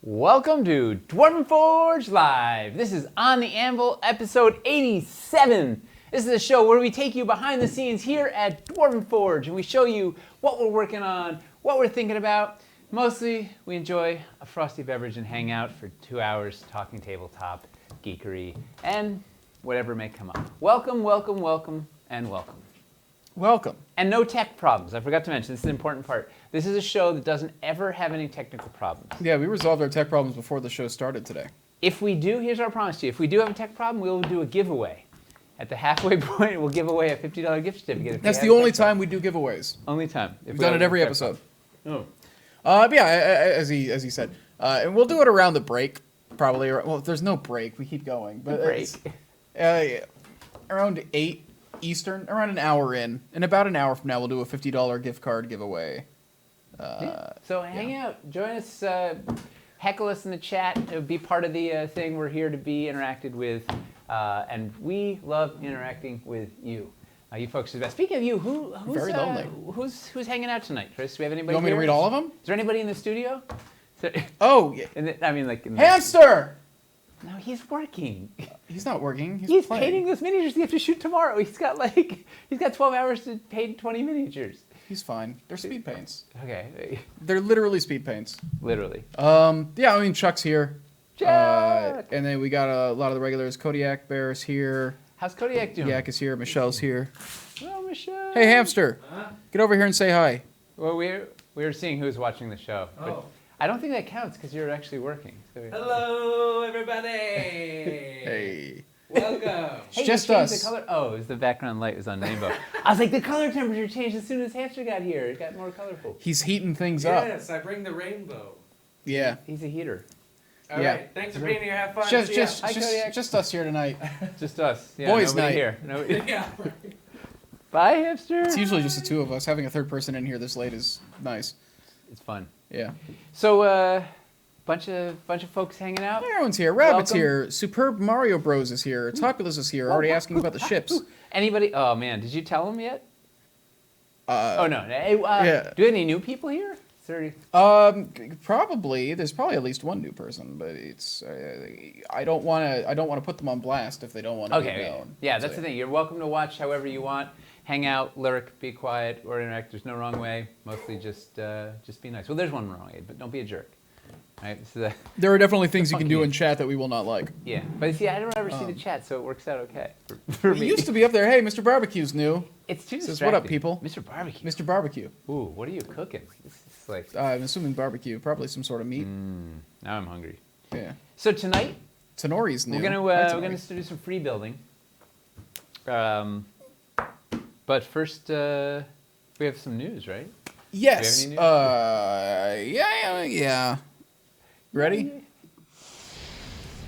Welcome to Dwarven Forge Live. This is On the Anvil, episode 87. This is a show where we take you behind the scenes here at Dwarven Forge, and we show you what we're working on, what we're thinking about. Mostly, we enjoy a frosty beverage and hang out for 2 hours talking tabletop, geekery, and whatever may come up. Welcome, welcome, welcome, and welcome. Welcome. And no tech problems. I forgot to mention, this is an important part. This is a show that doesn't ever have any technical problems. Yeah, we resolved our tech problems before the show started today. If we do, here's our promise to you. If we do have a tech problem, we'll do a giveaway. At the halfway point, we'll give away a $50 gift certificate. That's the only time we do giveaways. Only time. We've done it every episode. Oh. But yeah, as he said. And we'll do it around the break, probably. Well, there's no break. We keep going. But break. Around 8 Eastern, around an hour in. In about an hour from now, we'll do a $50 gift card giveaway. So hang out. Join us. Heckle us in the chat. Be part of the thing. We're here to be interacted with. And we love interacting with you. You folks are the best. Speaking of you, who's very lonely. Who's hanging out tonight, Chris? Do we have anybody? You want me to read all of them? Is there anybody in the studio? Oh, yeah. I mean, like Hamster. No, he's working. He's not working. He's playing. painting those miniatures you have to shoot tomorrow. He's got 12 hours to paint 20 miniatures. He's fine. They're speed paints. Okay. They're literally speed paints. Literally. Yeah, I mean, Chuck's here. Chuck! And then we got a lot of the regulars. Kodiak Bear's here. How's Kodiak doing? Yak is here. Michelle's here. Oh, Michelle. Hey, Hamster. Get over here and say hi. Well, we were seeing who's watching the show. But I don't think that counts because you're actually working. So Hello, everybody. Hey. Welcome. Hey, just you changed us. The color. Oh, it was the background light was on rainbow. I was like, the color temperature changed as soon as Hamster got here. It got more colorful. He's heating things up. Yes, I bring the rainbow. Yeah. He's a heater. All right. Thanks for being here. Have fun. Just us here tonight. Just us. Yeah, Boys' nobody night. Here. Nobody. Yeah. Bye, Hamster. It's usually just the two of us. Having a third person in here this late is nice. It's fun. Yeah. So, bunch of folks hanging out. Everyone's here. Rabbit's Welcome. here. Superb Mario Bros is here. Topulus is here. Already asking about the ships. Anybody? Oh man, did you tell them yet? Oh no. Hey, yeah. Do any new people here? Probably. There's probably at least one new person, but it's. I don't want to put them on blast if they don't want to be known. Yeah, that's the thing. You're welcome to watch however you want. Hang out, lurk, be quiet, or interact. There's no wrong way. Mostly just be nice. Well, there's one wrong way, but don't be a jerk. Right? There are definitely things you can do in chat that we will not like. Yeah, but see, I don't ever see the chat, so it works out okay for It me. used to be up there. Hey, Mr. Barbecue's new. It's too Says, distracting. what up, people? Mr. Barbecue. Mr. Barbecue. Ooh, what are you cooking? This is like. I'm assuming barbecue. Probably some sort of meat. Now I'm hungry. Yeah. So tonight Tenori's new. we're gonna do some free building. But first we have some news, right? Yes. Do we have any news? Yeah. Ready?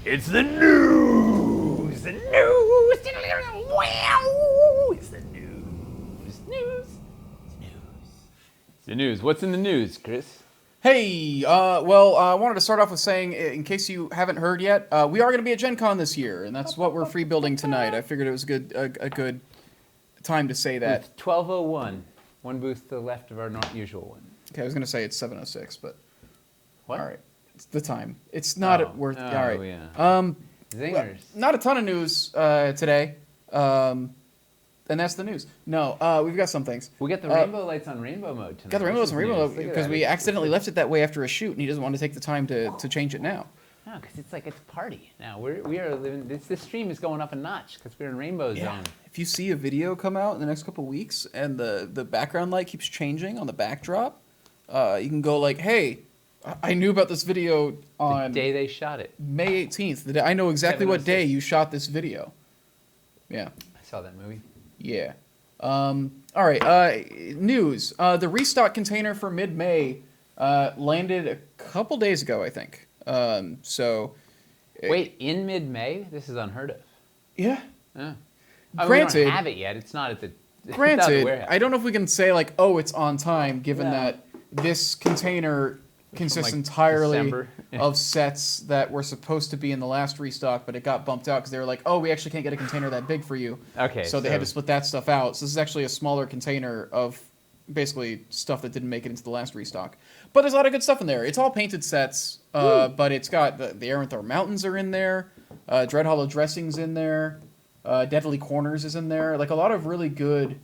It's the news. The news. Wow. It's the news. It's the news. What's in the news, Chris? Hey, I wanted to start off with saying, in case you haven't heard yet, we are going to be at Gen Con this year, and that's what we're free building tonight. I figured it was a good time to say that. Booth 1201. One booth to the left of our usual one. Okay, I was going to say it's 7:06, but What? all right. It's the time. It's not worth. Oh, all right. yeah. Zingers. Well, not a ton of news today, and that's the news. No, we've got some things. We got the rainbow lights on rainbow mode tonight. Got the rainbows This is and rainbow news. Look at because that. we accidentally left it that way after a shoot, and he doesn't want to take the time to change it now. No, because it's like it's a party now. We are living. This stream is going up a notch because we're in rainbow zone. If you see a video come out in the next couple weeks and the background light keeps changing on the backdrop, you can go like, hey, I knew about this video on The day they shot it. May 18th. The day, I know exactly what day you shot this video. Yeah. I saw that movie. Yeah. All right. News. The restock container for mid-May landed a couple days ago, I think. Wait, in mid-May? This is unheard of. Yeah. Oh. Granted, we don't have it yet. It's not at the. it's not at the Granted, warehouse. I don't know if we can say like, oh, it's on time, given that this container consists like, entirely December. of sets that were supposed to be in the last restock, but it got bumped out because they were like, oh, we actually can't get a container that big for you. Okay, So they had to split that stuff out. So this is actually a smaller container of basically stuff that didn't make it into the last restock. But there's a lot of good stuff in there. It's all painted sets, but it's got the Aranthor Mountains are in there, Dread Hollow Dressings in there, Deadly Corners is in there. Like a lot of really good,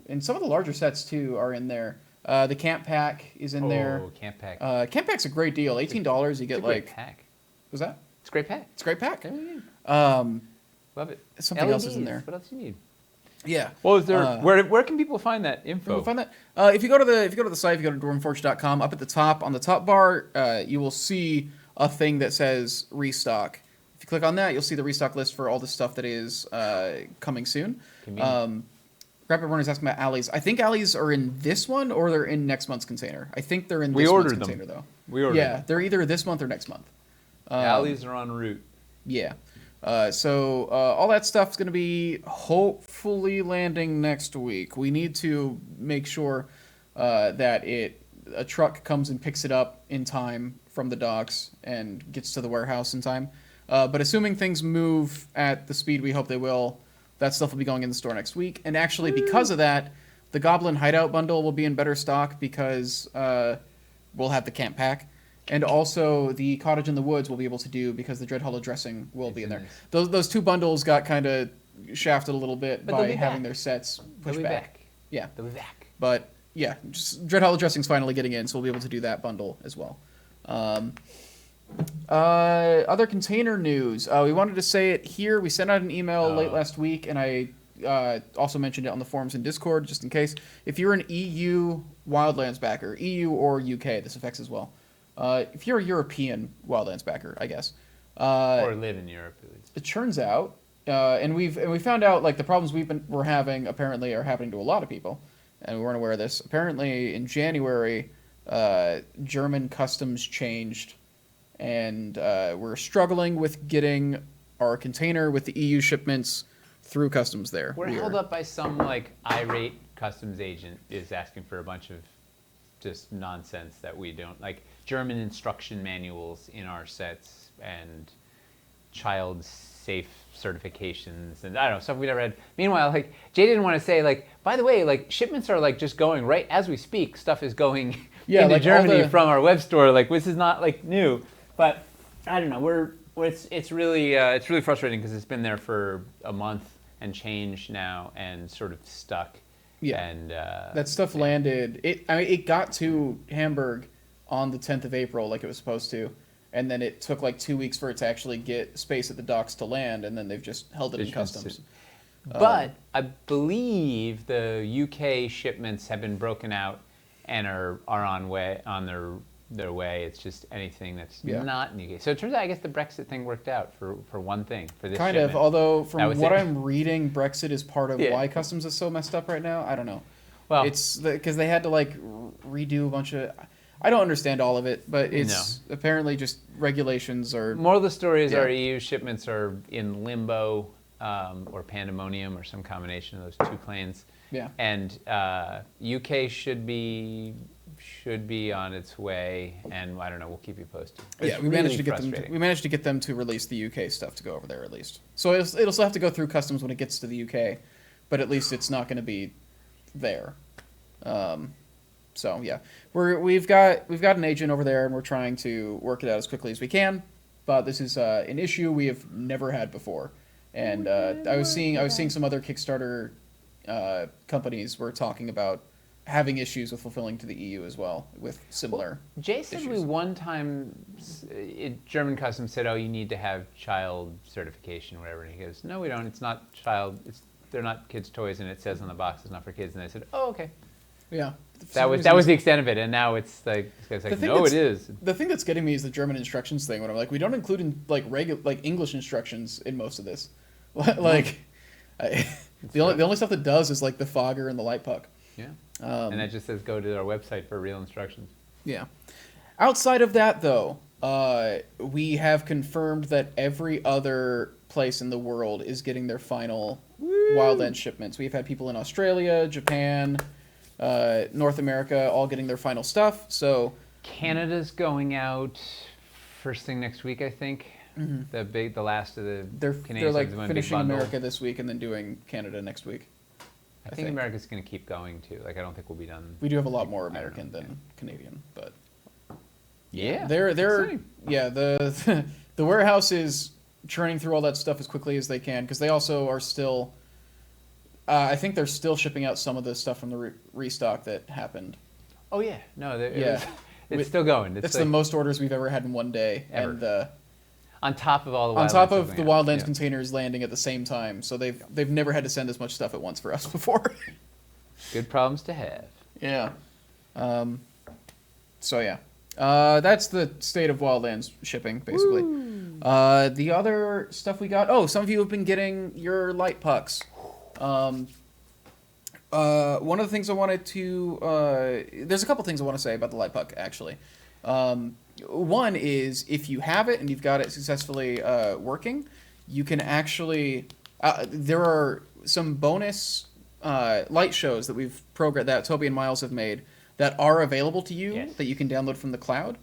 and some of the larger sets too are in there. The Camp Pack is in there. Oh, Camp Pack. Camp Pack's a great deal. $18, you get It's a great like. pack. Was that? It's a great pack. It's a great pack. Love it. Something else is in there. What else do you need? Yeah. Well, is there? Where can people find that info? We'll find that. If you go to the site, if you go to dwarvenforge.com, up at the top on the top bar, you will see a thing that says restock. If you click on that, you'll see the restock list for all the stuff that is coming soon. Rapid Runner's asking about alleys. I think alleys are in this one or they're in next month's container. I think they're in this month's container though. We ordered them. Yeah, they're either this month or next month. Alleys are en route. Yeah. So all that stuff's going to be hopefully landing next week. We need to make sure that a truck comes and picks it up in time from the docks and gets to the warehouse in time. But assuming things move at the speed we hope they will, that stuff will be going in the store next week. And actually, because of that, the Goblin Hideout bundle will be in better stock because we'll have the Camp Pack. And also, the Cottage in the Woods will be able to do because the Dread Hollow Dressing will be in there. Those two bundles got kind of shafted a little bit by having their sets pushed back. Yeah. They'll be back. But, yeah, just Dread Hollow Dressing's finally getting in, so we'll be able to do that bundle as well. Other container news. We wanted to say it here. We sent out an email late last week, and I also mentioned it on the forums in Discord, just in case. If you're an EU Wildlands backer, EU or UK, this affects as well. If you're a European Wildlands backer, I guess, or live in Europe at least. It turns out, and we found out like the problems we're having apparently are happening to a lot of people, and we weren't aware of this. Apparently, in January, German customs changed, and we're struggling with getting our container with the EU shipments through customs there. We're held up by some like irate customs agent is asking for a bunch of just nonsense that we don't like. German instruction manuals in our sets and child safe certifications and I don't know, stuff we never had. Meanwhile, like Jay didn't want to say like, by the way, like shipments are like just going right as we speak. Stuff is going into like Germany from our web store. Like this is not like new, but I don't know. It's really frustrating because it's been there for a month and change now and sort of stuck. Yeah, and that stuff landed. It got to Hamburg on the 10th of April like it was supposed to, and then it took like 2 weeks for it to actually get space at the docks to land, and then they've just held it in customs. But I believe the UK shipments have been broken out and are on their way. It's just anything that's not in the UK. So it turns out I guess the Brexit thing worked out for one thing for this kind shipment. of. Although from what I'm reading, Brexit is part of why customs is so messed up right now. I don't know. Well, it's because they had to like redo a bunch of. I don't understand all of it, but it's apparently just regulations are. Moral of the story is our EU shipments are in limbo or pandemonium or some combination of those two planes. Yeah. And UK should be on its way, and I don't know. We'll keep you posted. It's we managed to get them. We managed to get them to release the UK stuff to go over there at least. So it'll still have to go through customs when it gets to the UK, but at least it's not going to be there. So yeah, we've got an agent over there, and we're trying to work it out as quickly as we can. But this is an issue we have never had before, and I was seeing some other Kickstarter companies were talking about having issues with fulfilling to the EU as well with similar. Jay said issues. one time German customs said, "Oh, you need to have child certification, or whatever." And he goes, "No, we don't. It's not child. They're not kids' toys, and it says on the box it's not for kids." And I said, "Oh, okay." Yeah. That was the extent of it, and now it's like no, it is. The thing that's getting me is the German instructions thing. When I'm like, we don't include in like English instructions in most of this. Like, the only stuff that does is like the fogger and the light puck. Yeah. And that just says go to our website for real instructions. Yeah. Outside of that, though, we have confirmed that every other place in the world is getting their final Wildlands shipments. We've had people in Australia, Japan, North America all getting their final stuff. So Canada's going out first thing next week, I think. The last of the They're Canadians like doing a big finishing bundle. America this week and then doing Canada next week. I think America's going to keep going too. Like I don't think we'll be done. We do have a lot more American than Canadian, but Yeah, they're exciting. yeah the the warehouse is churning through all that stuff as quickly as they can because they also are still. I think they're still shipping out some of the stuff from the restock that happened. Oh yeah, no, Yeah. it's still going. It's like, the most orders we've ever had in one day, Ever. and on top of all the on top Wildlands of the going out. Wildlands Yeah. containers landing at the same time. So they've never had to send as much stuff at once for us before. Good problems to have. Yeah. So yeah. That's the state of Wildlands shipping, basically. The other stuff we got. Oh, some of you have been getting your light pucks. One of the things I wanted to. There's a couple things I want to say about the light puck, actually. One is if you have it and you've got it successfully working, you can actually. There are some bonus light shows that we've programmed that Toby and Miles have made that are available to you Yes. that you can download from the cloud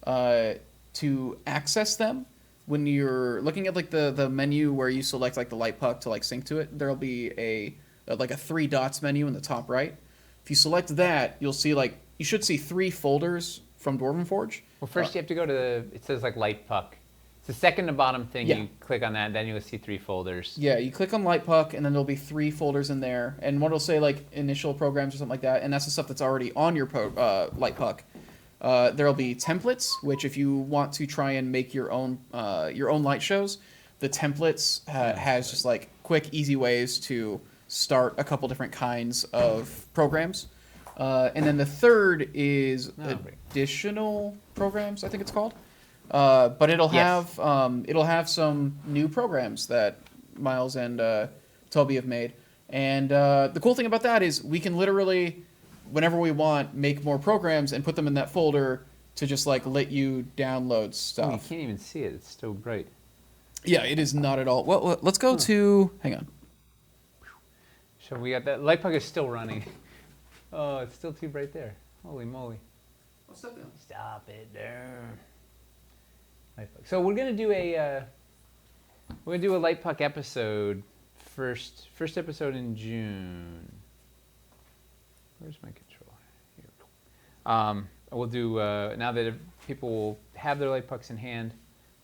to access them. When you're looking at like the menu where you select like the light puck to like sync to it, there'll be a 3 dots menu in the top right. If you select that, you'll see you should see 3 folders from Dwarven Forge. Well, first you have to go to it says like light puck. It's the second to bottom thing. Yeah. You click on that, then you'll see 3 folders. Yeah, you click on light puck, and then there'll be 3 folders in there, and one will say like initial programs or something like that, and that's the stuff that's already on your light puck. There'll be templates, which if you want to try and make your own light shows, the templates has just like quick, easy ways to start a couple different kinds of programs. And then the third is additional programs, I think it's called. But it'll have some new programs that Miles and Toby have made. And the cool thing about that is we can literally, whenever we want, make more programs and put them in that folder to just like let you download Oh, you stuff. can't even see it. It's so bright. Yeah, it is not at all. Well, let's go to. Hang on. So we got that light puck is still running. Oh, it's still too bright there. Holy moly! What's that doing? Stop it there. Light puck. So we're gonna do a light puck episode first episode in June. Where's my controller? Here. We'll do now that people will have their light pucks in hand.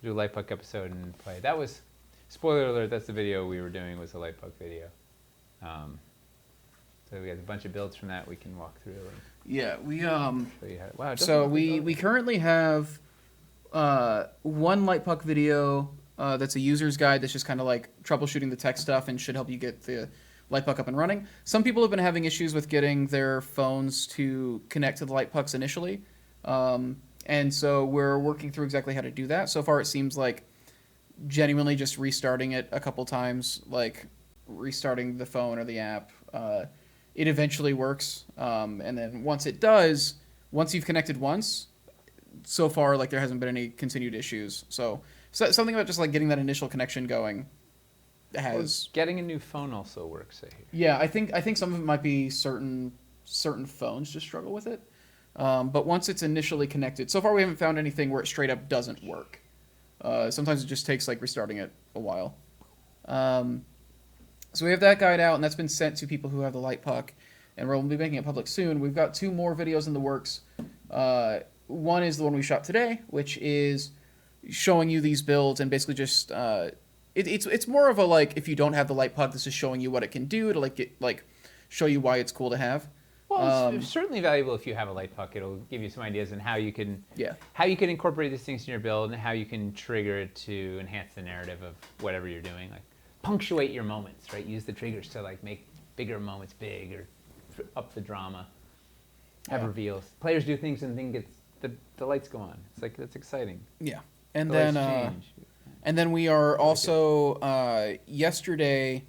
We'll do a light puck episode and play. That was spoiler alert. That's the video we were doing was a light puck video. So we got a bunch of builds from that we can walk through. And Yeah, we show you how, wow. It doesn't So look we like- currently have one light puck video that's a user's guide that's just kind of like troubleshooting the tech stuff and should help you get the light puck up and running. Some people have been having issues with getting their phones to connect to the light pucks initially, and so we're working through exactly how to do that. So far, it seems like genuinely just restarting it a couple times, like restarting the phone or the app. It eventually works, and then once it does, once you've connected once, so far like there hasn't been any continued issues. So something about just like getting that initial connection going has. Getting a new phone also works. I hear. Yeah, I think some of it might be certain phones just struggle with it, but once it's initially connected, so far we haven't found anything where it straight up doesn't work. Sometimes it just takes like restarting it a while. So we have that guide out, and that's been sent to people who have the light puck, and we'll be making it public soon. We've got 2 more videos in the works. One is the one we shot today, which is showing you these builds and basically just it's more of a like if you don't have the light puck, this is showing you what it can do to show you why it's cool to have. Well, it's certainly valuable if you have a light puck. It'll give you some ideas on how you can incorporate these things in your build and how you can trigger it to enhance the narrative of whatever you're doing. Like punctuate your moments, right? Use the triggers to like make bigger moments big or up the drama. Have reveals. Players do things and then the lights go on. It's like that's exciting. Yeah, and The then lights change. and then we are also yesterday.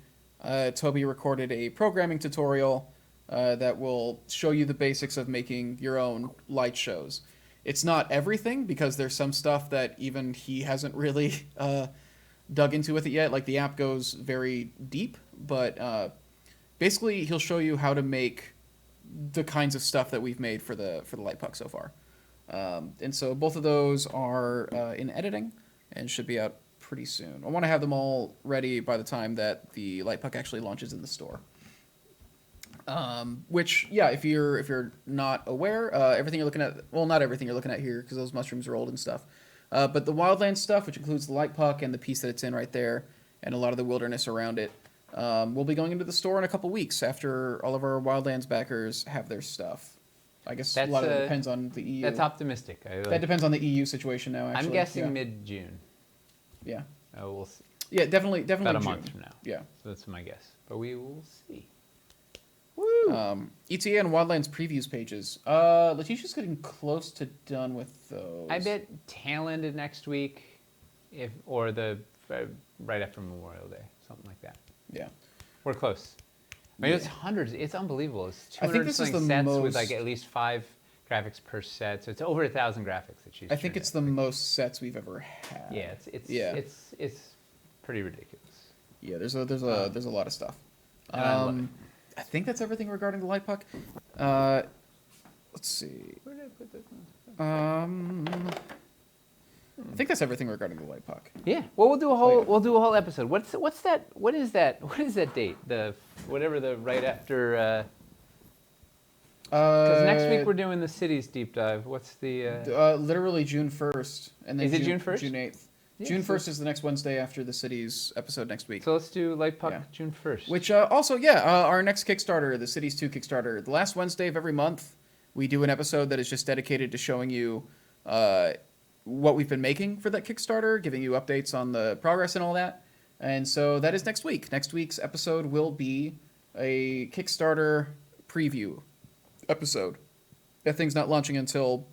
Toby recorded a programming tutorial that will show you the basics of making your own light shows. It's not everything because there's some stuff that even he hasn't really dug into with it yet. Like the app goes very deep, but basically he'll show you how to make the kinds of stuff that we've made for the light puck so far. And so both of those are in editing and should be out pretty soon. I want to have them all ready by the time that the Light Puck actually launches in the store. Which, yeah, if you're not aware, everything you're looking at, well, not everything you're looking at here because those mushrooms are old and stuff, but the Wildlands stuff, which includes the Light Puck and the piece that it's in right there, and a lot of the wilderness around it, will be going into the store in a couple weeks after all of our Wildlands backers have their stuff. I guess a lot of it depends on the EU. That's optimistic. That depends on the EU situation now, actually. I'm guessing mid-June. Yeah. Oh, we'll see. Yeah, definitely About a June. month from now. Yeah. So that's my guess. But we will see. Woo! ETA and Wildlands previews pages. Letitia's getting close to done with those. I bet tail ended next week, or right after Memorial Day, something like that. Yeah. We're close. I mean, it's hundreds. It's unbelievable. It's I think 200 this is something the sets most... with like at least 5 graphics per set. So it's over 1,000 graphics that she's. I think it's the most sets we've ever had. Yeah, it's pretty ridiculous. Yeah, there's a lot of stuff. And I love it. I think that's everything regarding the Light Puck. Let's see. Where did I put this I think that's everything regarding the Light Puck. Yeah. Well, we'll do a whole episode. What is that date? The whatever the right after. Because next week we're doing the cities deep dive. What's the? Literally June 1st, and then Is it June 1st? June 8th. Yeah, June 1st is the next Wednesday after the cities episode next week. So let's do Light Puck Yeah. June 1st. Which our next Kickstarter, the Cities 2 Kickstarter, the last Wednesday of every month, we do an episode that is just dedicated to showing you what we've been making for that Kickstarter, giving you updates on the progress and all that. And so that is next week. Next week's episode will be a Kickstarter preview episode. That thing's not launching until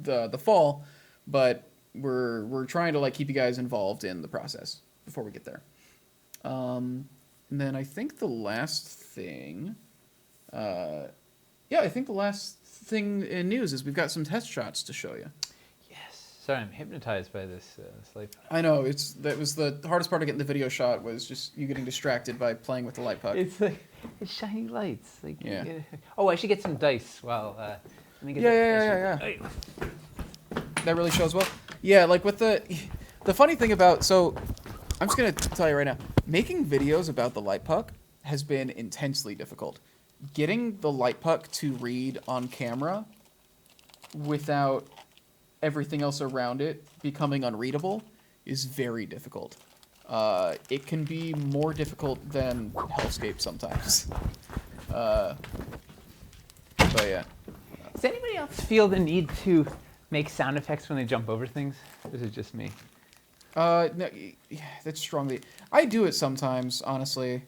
the fall, but we're trying to keep you guys involved in the process before we get there. And then I think the last thing, I think the last thing in news is we've got some test shots to show you. Yes. Sorry, I'm hypnotized by this Light Puck. I know that was the hardest part of getting the video shot was just you getting distracted by playing with the Light Puck. It's like it's shiny lights. Yeah. Oh, I should get some dice. Well, let me get. Yeah. That really shows well. Yeah, with the funny thing about, so I'm just gonna tell you right now, making videos about the Light Puck has been intensely difficult. Getting the Light Puck to read on camera without everything else around it becoming unreadable is very difficult. It can be more difficult than Hellscape sometimes. But yeah. Does anybody else feel the need to make sound effects when they jump over things? Or is it just me? No, yeah, that's strongly. I do it sometimes, honestly.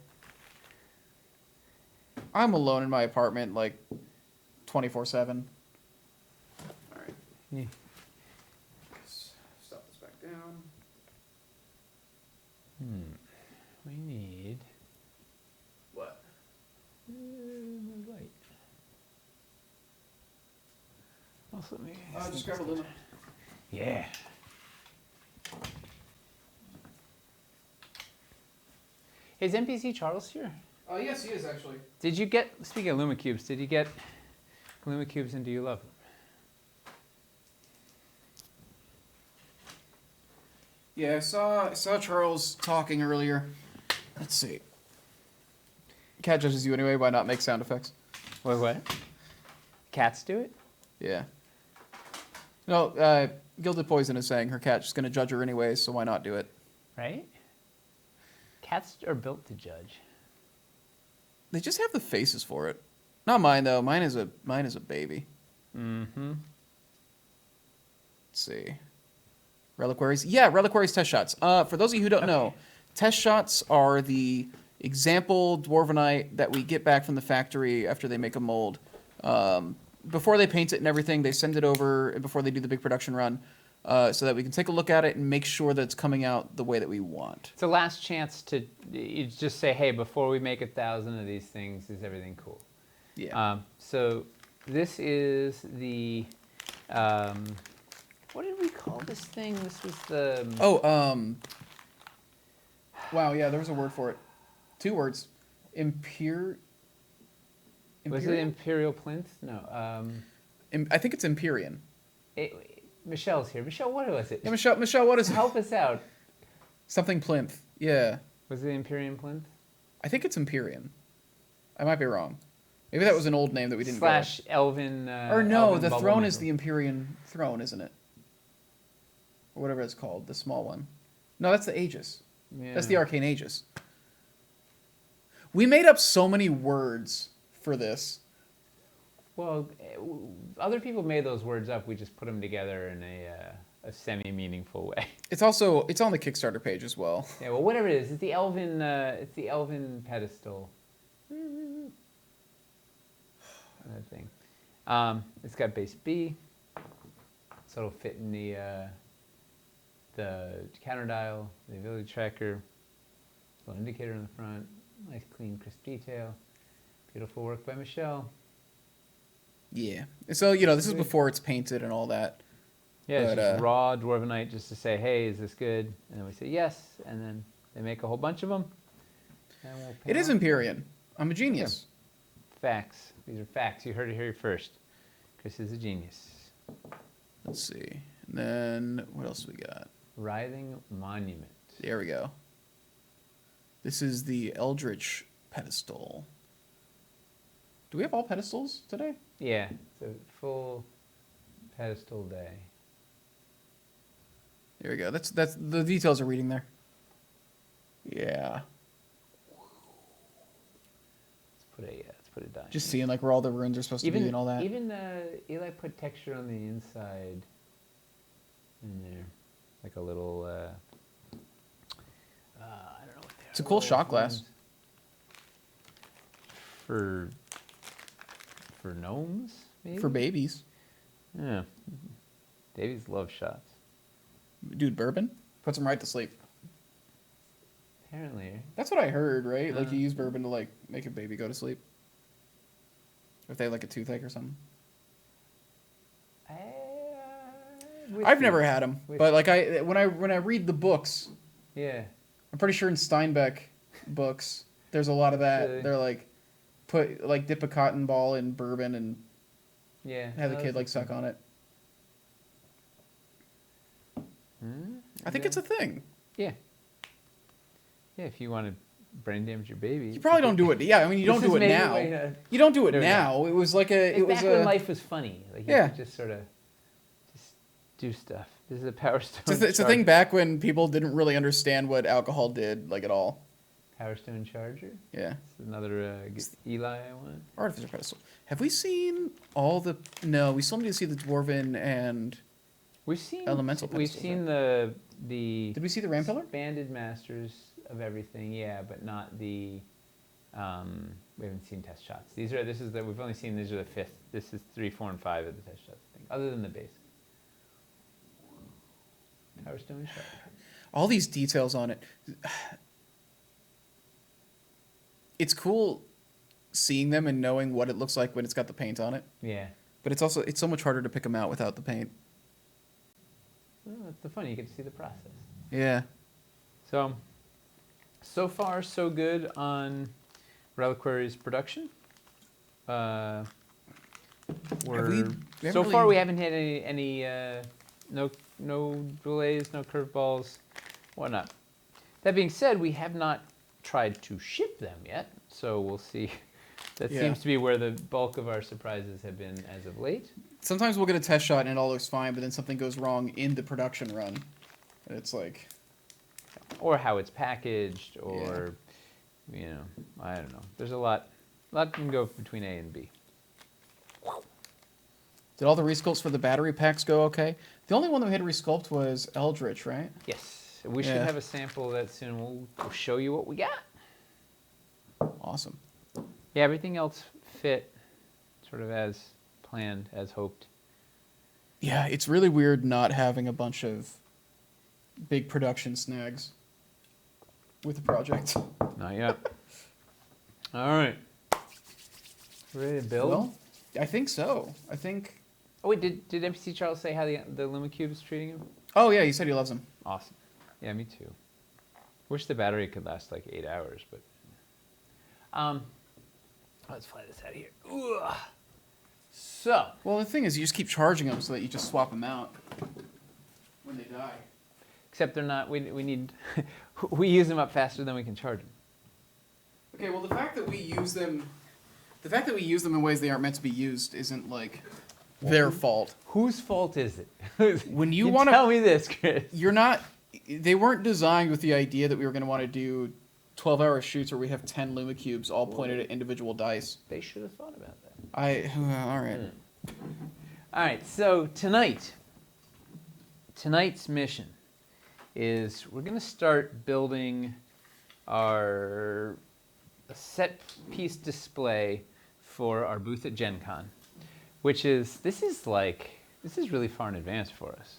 I'm alone in my apartment 24/7. All right. Yeah. Stop this back down. We need What? more light. Also, let me. Just grab a luma. Yeah. Is NPC Charles here? Yes, he is actually. Did you get, speaking of Luma Cubes, did you get Luma Cubes and do you love them? Yeah, I saw Charles talking earlier. Let's see. Cat judges you anyway. Why not make sound effects? Wait, what? Cats do it? Yeah. No, Gilded Poison is saying her cat's just gonna judge her anyway, so why not do it? Right? Cats are built to judge. They just have the faces for it. Not mine though. Mine is a baby. Mm-hmm. Let's see. Reliquaries. Yeah, Reliquaries test shots. For those of you who don't know, test shots are the example Dwarvenite that we get back from the factory after they make a mold. Before they paint it and everything, they send it over before they do the big production run, so that we can take a look at it and make sure that it's coming out the way that we want. It's a last chance to you just say, hey, before we make 1,000 of these things, is everything cool? Yeah. So this is the, what did we call this thing? This was the... Wow, yeah, there was a word for it. 2 words. Was it Imperial Plinth? No. I think it's Empyrean. Michelle's here. Michelle, what was it? Yeah, Michelle, what is it? Help us out. Something plinth. Yeah. Was it Imperium Plinth? I think it's Empyrean. I might be wrong. Maybe that was an old name that we didn't go Slash Elven. Or no, Elven the bubble throne mantle. is the Empyrean throne, isn't it? Or whatever it's called, the small one. No, that's the Aegis. Yeah. That's the Arcane Aegis. We made up so many words for this. Well, other people made those words up. We just put them together in a semi-meaningful way. It's on the Kickstarter page as well. Yeah. Well, whatever it is, it's the Elven pedestal. That thing. It's got base B, so it'll fit in the counter dial, the ability tracker, little indicator in the front, nice clean crisp detail, beautiful work by Michelle. Yeah. So, this is before it's painted and all that. Yeah, it's But, just raw Dwarvenite just to say, hey, is this good? And then we say yes, and then they make a whole bunch of them. And we'll pay It is them. Empyrean. I'm a genius. Facts. These are facts. You heard it here first. Chris is a genius. Let's see. And then, what else we got? Writhing Monument. There we go. This is the Eldritch pedestal. Do we have all pedestals today? Yeah, it's a full pedestal day. There we go. That's the details are reading there. Yeah. Let's put a die. Just seeing like where all the runes are supposed to be and all that. Even Eli put texture on the inside in there, like a little. I don't know what they are. It's a cool Little shot glass. For gnomes, maybe? For babies. Yeah. Babies love shots. Dude, bourbon puts them right to sleep. Apparently. That's what I heard, right? Like you use bourbon to like make a baby go to sleep. If they have like a toothache or something. I've never had them, but like when I read the books, Yeah. I'm pretty sure in Steinbeck books there's a lot of that. Really? They're like dip a cotton ball in bourbon and Yeah. have the kid like suck on it. I think it's a thing. Yeah. Yeah, if you want to brain damage your baby. You probably don't do it. Yeah, I mean you don't This do is it maybe now. way to- You don't do it There we now. It was like a. It's It was back a. when life was funny. Like you Yeah. could just sort of just do stuff. This is a Power Stone. It's a thing back when people didn't really understand what alcohol did, like at all. Power Stone Charger. Yeah. It's another Eli I want. Artificer pedestal. Have we seen all the? No, we still need to see the dwarven and. We've seen Elemental We've pedestals, seen the Did we see the ram pillar? banded masters of everything. Yeah, but not the. We haven't seen test shots. We've only seen these are the fifth. This is 3, 4, and 5 of the test shots. I think, other than the basic. Power Stone Charger. All these details on it. It's cool seeing them and knowing what it looks like when it's got the paint on it. Yeah. But it's so much harder to pick them out without the paint. Well, that's the fun. You get to see the process. Yeah. So far, so good on Reliquary's production. So far, we haven't had any no delays, no curveballs, whatnot. That being said, we have not tried to ship them yet, so we'll see. That seems to be where the bulk of our surprises have been as of late. Sometimes we'll get a test shot and it all looks fine, but then something goes wrong in the production run. And it's like... Or how it's packaged, or, I don't know. There's a lot can go between A and B. Did all the resculpts for the battery packs go okay? The only one that we had to resculpt was Eldritch, right? Yes. We should have a sample of that soon. We'll show you what we got. Awesome. Yeah, everything else fit sort of as planned, as hoped. Yeah, it's really weird not having a bunch of big production snags with the project. Not yet. All right. Ready to build? Well, I think so. Oh, wait, did NPC Charles say how the Lumicube is treating him? Oh, yeah, he said he loves him. Awesome. Yeah, me too. Wish the battery could last like 8 hours, but... let's fly this out of here. Ugh. So, Well, the thing is, you just keep charging them so that you just swap them out when they die. except they're not. We need. We use them up faster than we can charge them. Okay, well, the fact that we use them in ways they aren't meant to be used isn't like their fault. Whose fault is it? When you want to tell me this, Chris. You're not. They weren't designed with the idea that we were going to want to do 12-hour shoots where we have 10 Lumicubes all pointed at individual dice. They should have thought about that. All right. All right. So tonight's mission is we're going to start building our set piece display for our booth at Gen Con, which is this is really far in advance for us.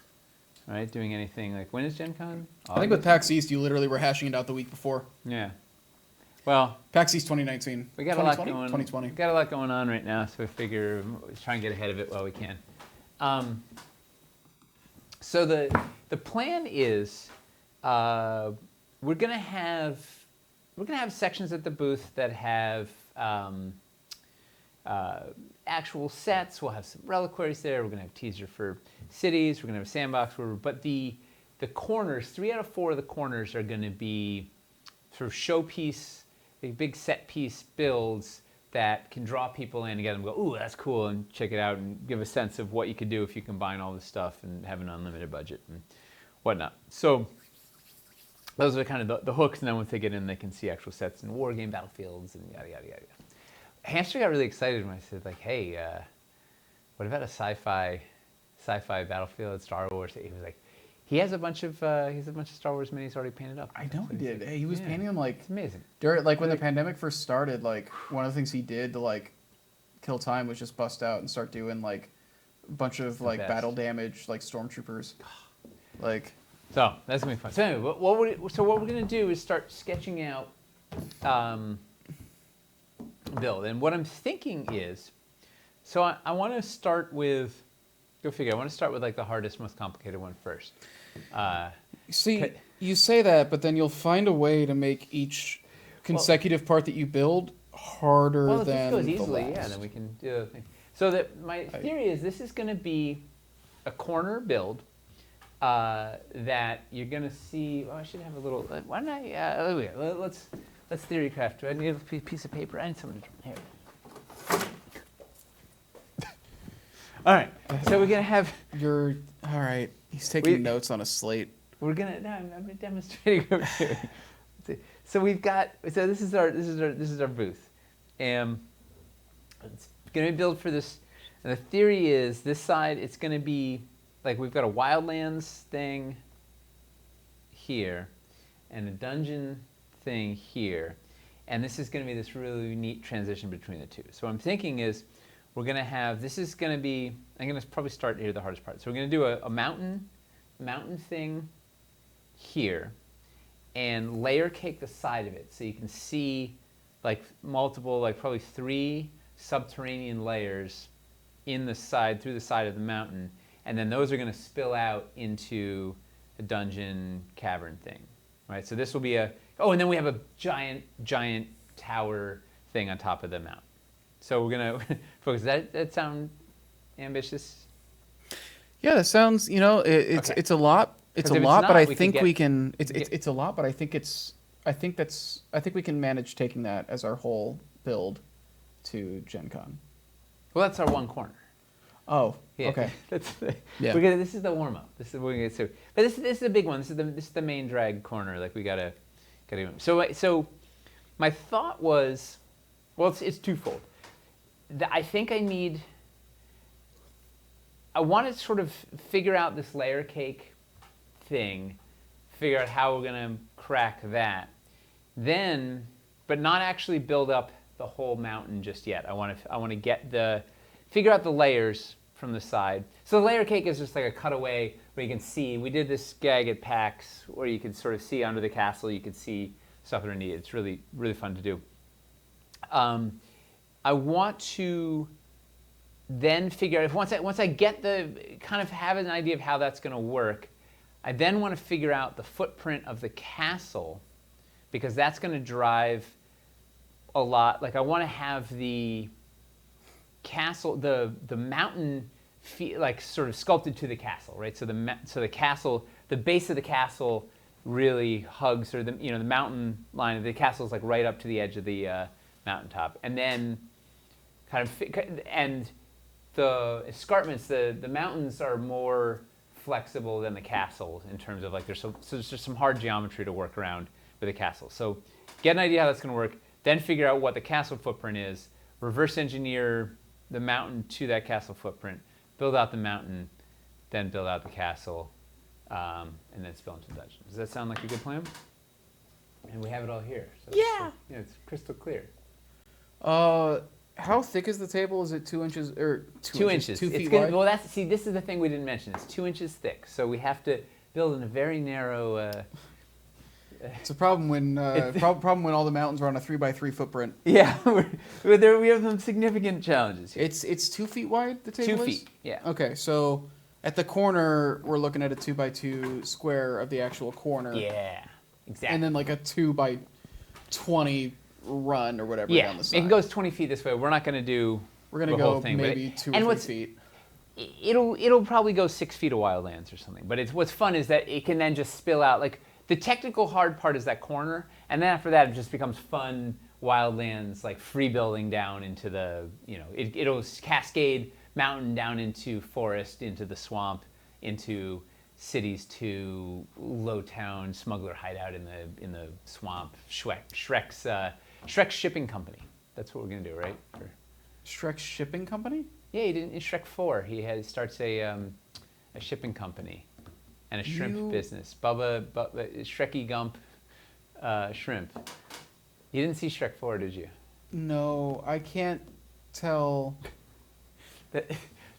Right, doing anything like when is Gen Con? I think with PAX East, you literally were hashing it out the week before. Yeah. Well, PAX East 2019. we got a lot going. 2020. We got a lot going on right now, so we figure let's try and get ahead of it while we can. So the plan is we're gonna have sections at the booth that have actual sets. We'll have some reliquaries there. We're going to have teaser for cities. We're going to have a sandbox. But the corners, 3 out of 4 of the corners are going to be sort of showpiece, big set piece builds that can draw people in and get them to go, ooh, that's cool, and check it out and give a sense of what you could do if you combine all this stuff and have an unlimited budget and whatnot. So those are kind of the hooks, and then once they get in, they can see actual sets and war game battlefields and yada, yada, yada. Hamster got really excited when I said, like, hey, what about a sci-fi battlefield, Star Wars? He was like, he has a bunch of Star Wars minis already painted up. I know he did. Hey, he was painting them like it's amazing. During when the pandemic first started, like one of the things he did to like kill time was just bust out and start doing like a bunch of like battle damage, like stormtroopers. Like so that's gonna be fun. So anyway, what we're gonna do is start sketching out build. And what I'm thinking is, so I want to start with, go figure, I want to start with like the hardest, most complicated one first. See, you say that, but then you'll find a way to make each consecutive part that you build harder than if it goes easily, the last. yeah, then we can do the thing. So that my theory is this is going to be a corner build that you're going to see. Oh, I should have a little. Why don't I? Let's theory craft. Do I need a piece of paper? I need something to draw. Here. All right. So we're gonna have. You're all right. He's taking notes on a slate. We're gonna. No, I'm demonstrating over here. So we've got. So this is our booth, and it's gonna be built for this. And the theory is this side. It's gonna be like we've got a wildlands thing here, and a dungeon thing here, and this is going to be this really neat transition between the two. So what I'm thinking is we're going to have, this is going to be, I'm going to probably start here the hardest part. So we're going to do a mountain thing here and layer cake the side of it so you can see like multiple, like probably 3 subterranean layers in the side, through the side of the mountain, and then those are going to spill out into a dungeon cavern thing, right? So this will be a, oh, and then we have a giant tower thing on top of the mountain. So we're gonna focus. That sound ambitious? Yeah, that sounds. It's a lot. It's a lot, but I think we can. It's a lot, but I think we can manage taking that as our whole build to Gen Con. Well, that's our one corner. Oh, yeah. Okay. Yeah. This is the warm up. This is what we're gonna get to. But this is a big one. This is the main drag corner. Like we gotta. So my thought was, well, it's twofold. I think I want to sort of figure out this layer cake thing, figure out how we're going to crack that. Then, but not actually build up the whole mountain just yet. I want to figure out the layers from the side. So the layer cake is just like a cutaway where you can see, we did this gag at PAX where you could sort of see under the castle, you could see stuff underneath. It's really, really fun to do. I want to then figure out, if once I get have an idea of how that's going to work, I then want to figure out the footprint of the castle, because that's going to drive a lot. Like I want to have the castle, the mountain, like sort of sculpted to the castle, right? So the castle, the base of the castle really hugs, or the mountain line of the castle is like right up to the edge of the mountaintop, and then and the escarpments, the mountains are more flexible than the castle in terms of like there's just some hard geometry to work around with the castle. So get an idea how that's going to work, then figure out what the castle footprint is, reverse engineer the mountain to that castle footprint, build out the mountain, then build out the castle, and then spill into the dungeon. Does that sound like a good plan? And we have it all here. So Yeah. It's crystal clear. How thick is the table? Is it 2 inches or 2 inches? 2 feet It's wide? Well, this is the thing we didn't mention. It's 2 inches thick, so we have to build in a very narrow. It's a problem when problem when all the mountains are on a 3x3 footprint. Yeah, we have some significant challenges here. It's 2 feet wide. The table 2 is? feet. Yeah. Okay, so at the corner we're looking at a 2x2 square of the actual corner. Yeah. Exactly. And then like a 2x20 run or whatever yeah, down the side. it goes 20 feet this way. We're not going to do. We're gonna the go whole thing, maybe but 2 and or what's- 3 feet. It'll probably go 6 feet of wildlands or something. But what's fun is that it can then just spill out. Like the technical hard part is that corner, and then after that it just becomes fun wildlands, like free building down into the it'll cascade mountain down into forest, into the swamp, into cities, to low town smuggler hideout in the swamp. Shrek's shipping company. That's what we're gonna do, right? Shrek's shipping company? Yeah, he did in Shrek 4. He starts a shipping company and a shrimp business. Bubba Shreky Gump Shrimp. You didn't see Shrek 4, did you? No, I can't tell.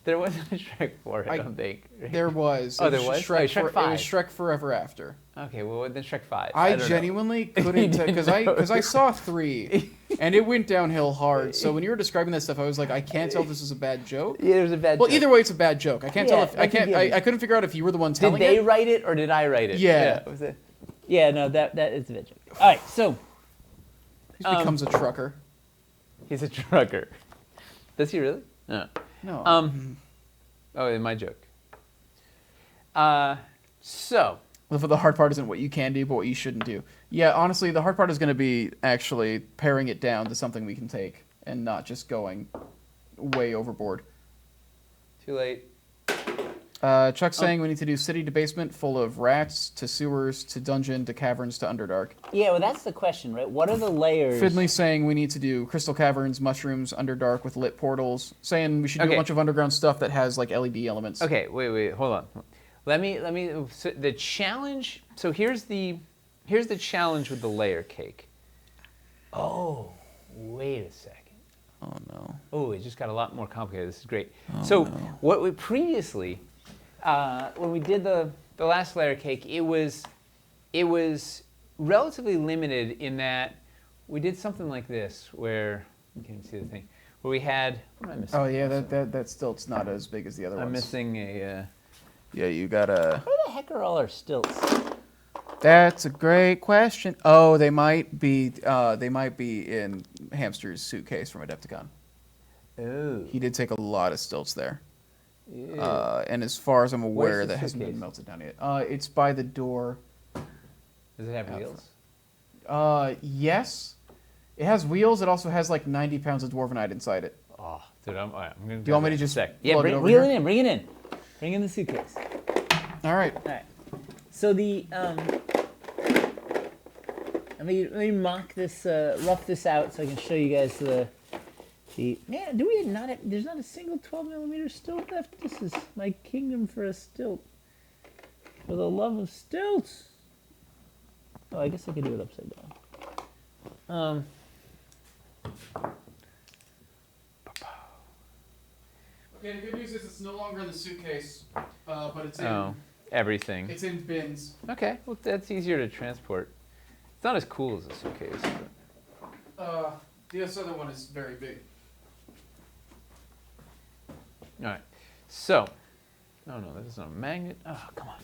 There wasn't a Shrek 4, I don't think. Right? There was. Oh, there was? Shrek, Shrek 5. It was Shrek Forever After. Okay, well then Shrek 5. I don't know. genuinely couldn't because I saw 3 and it went downhill hard. So when you were describing that stuff, I was like, I can't tell if this is a bad joke. Yeah, there's a bad Well, joke. either way, it's a bad joke. I can't tell if that's a given. I couldn't figure out if you were the one Did telling they it. write it or did I write it? Yeah. Was it? Yeah, no, that is a bit joke. All right, so He becomes a trucker. He's a trucker. Does he really? No. No. Oh, my joke. So. The hard part isn't what you can do, but what you shouldn't do. Yeah, honestly, the hard part is going to be actually paring it down to something we can take and not just going way overboard. Too late. Chuck's saying we need to do city to basement full of rats, to sewers, to dungeon, to caverns, to Underdark. yeah, well, that's the question, right? What are the layers? Finley's saying we need to do crystal caverns, mushrooms, Underdark with lit portals. Saying we should do Okay. a bunch of underground stuff that has like LED elements. Okay, wait, hold on. Let me. So the challenge. So here's the challenge with the layer cake. Oh, wait a second. Oh no. Oh, it just got a lot more complicated. This is great. What we previously, when we did the last layer cake, it was relatively limited in that we did something like this, where you can see the thing, where we had. What am I missing? Oh yeah, that stilt's not as big as the other ones. I'm missing a. Yeah, you gotta. Where the heck are all our stilts? That's a great question. Oh, they might be in Hamster's suitcase from Adepticon. Oh. He did take a lot of stilts there. Ew. And as far as I'm aware, Where's the that hasn't been suitcase? melted down yet. It's by the door. Does it have wheels? Yes. It has wheels. It also has like 90 pounds of dwarvenite inside it. Oh, dude, all right, I'm gonna. Do you want me to just Yeah, plug it over Wheel here? it in, bring it in. Bring in the suitcase. All right. All right. So the let me mock this, rough this out so I can show you guys the. Man, do we not? There's not a single 12mm stilt left. This is my kingdom for a stilt. For the love of stilts. Oh, I guess I could do it upside down. Okay. The good news is it's no longer in the suitcase, but it's Everything. it's in bins. Okay, well that's easier to transport. It's not as cool as a suitcase. This other one is very big. All right, so. Oh no, that isn't a magnet. Oh, come on.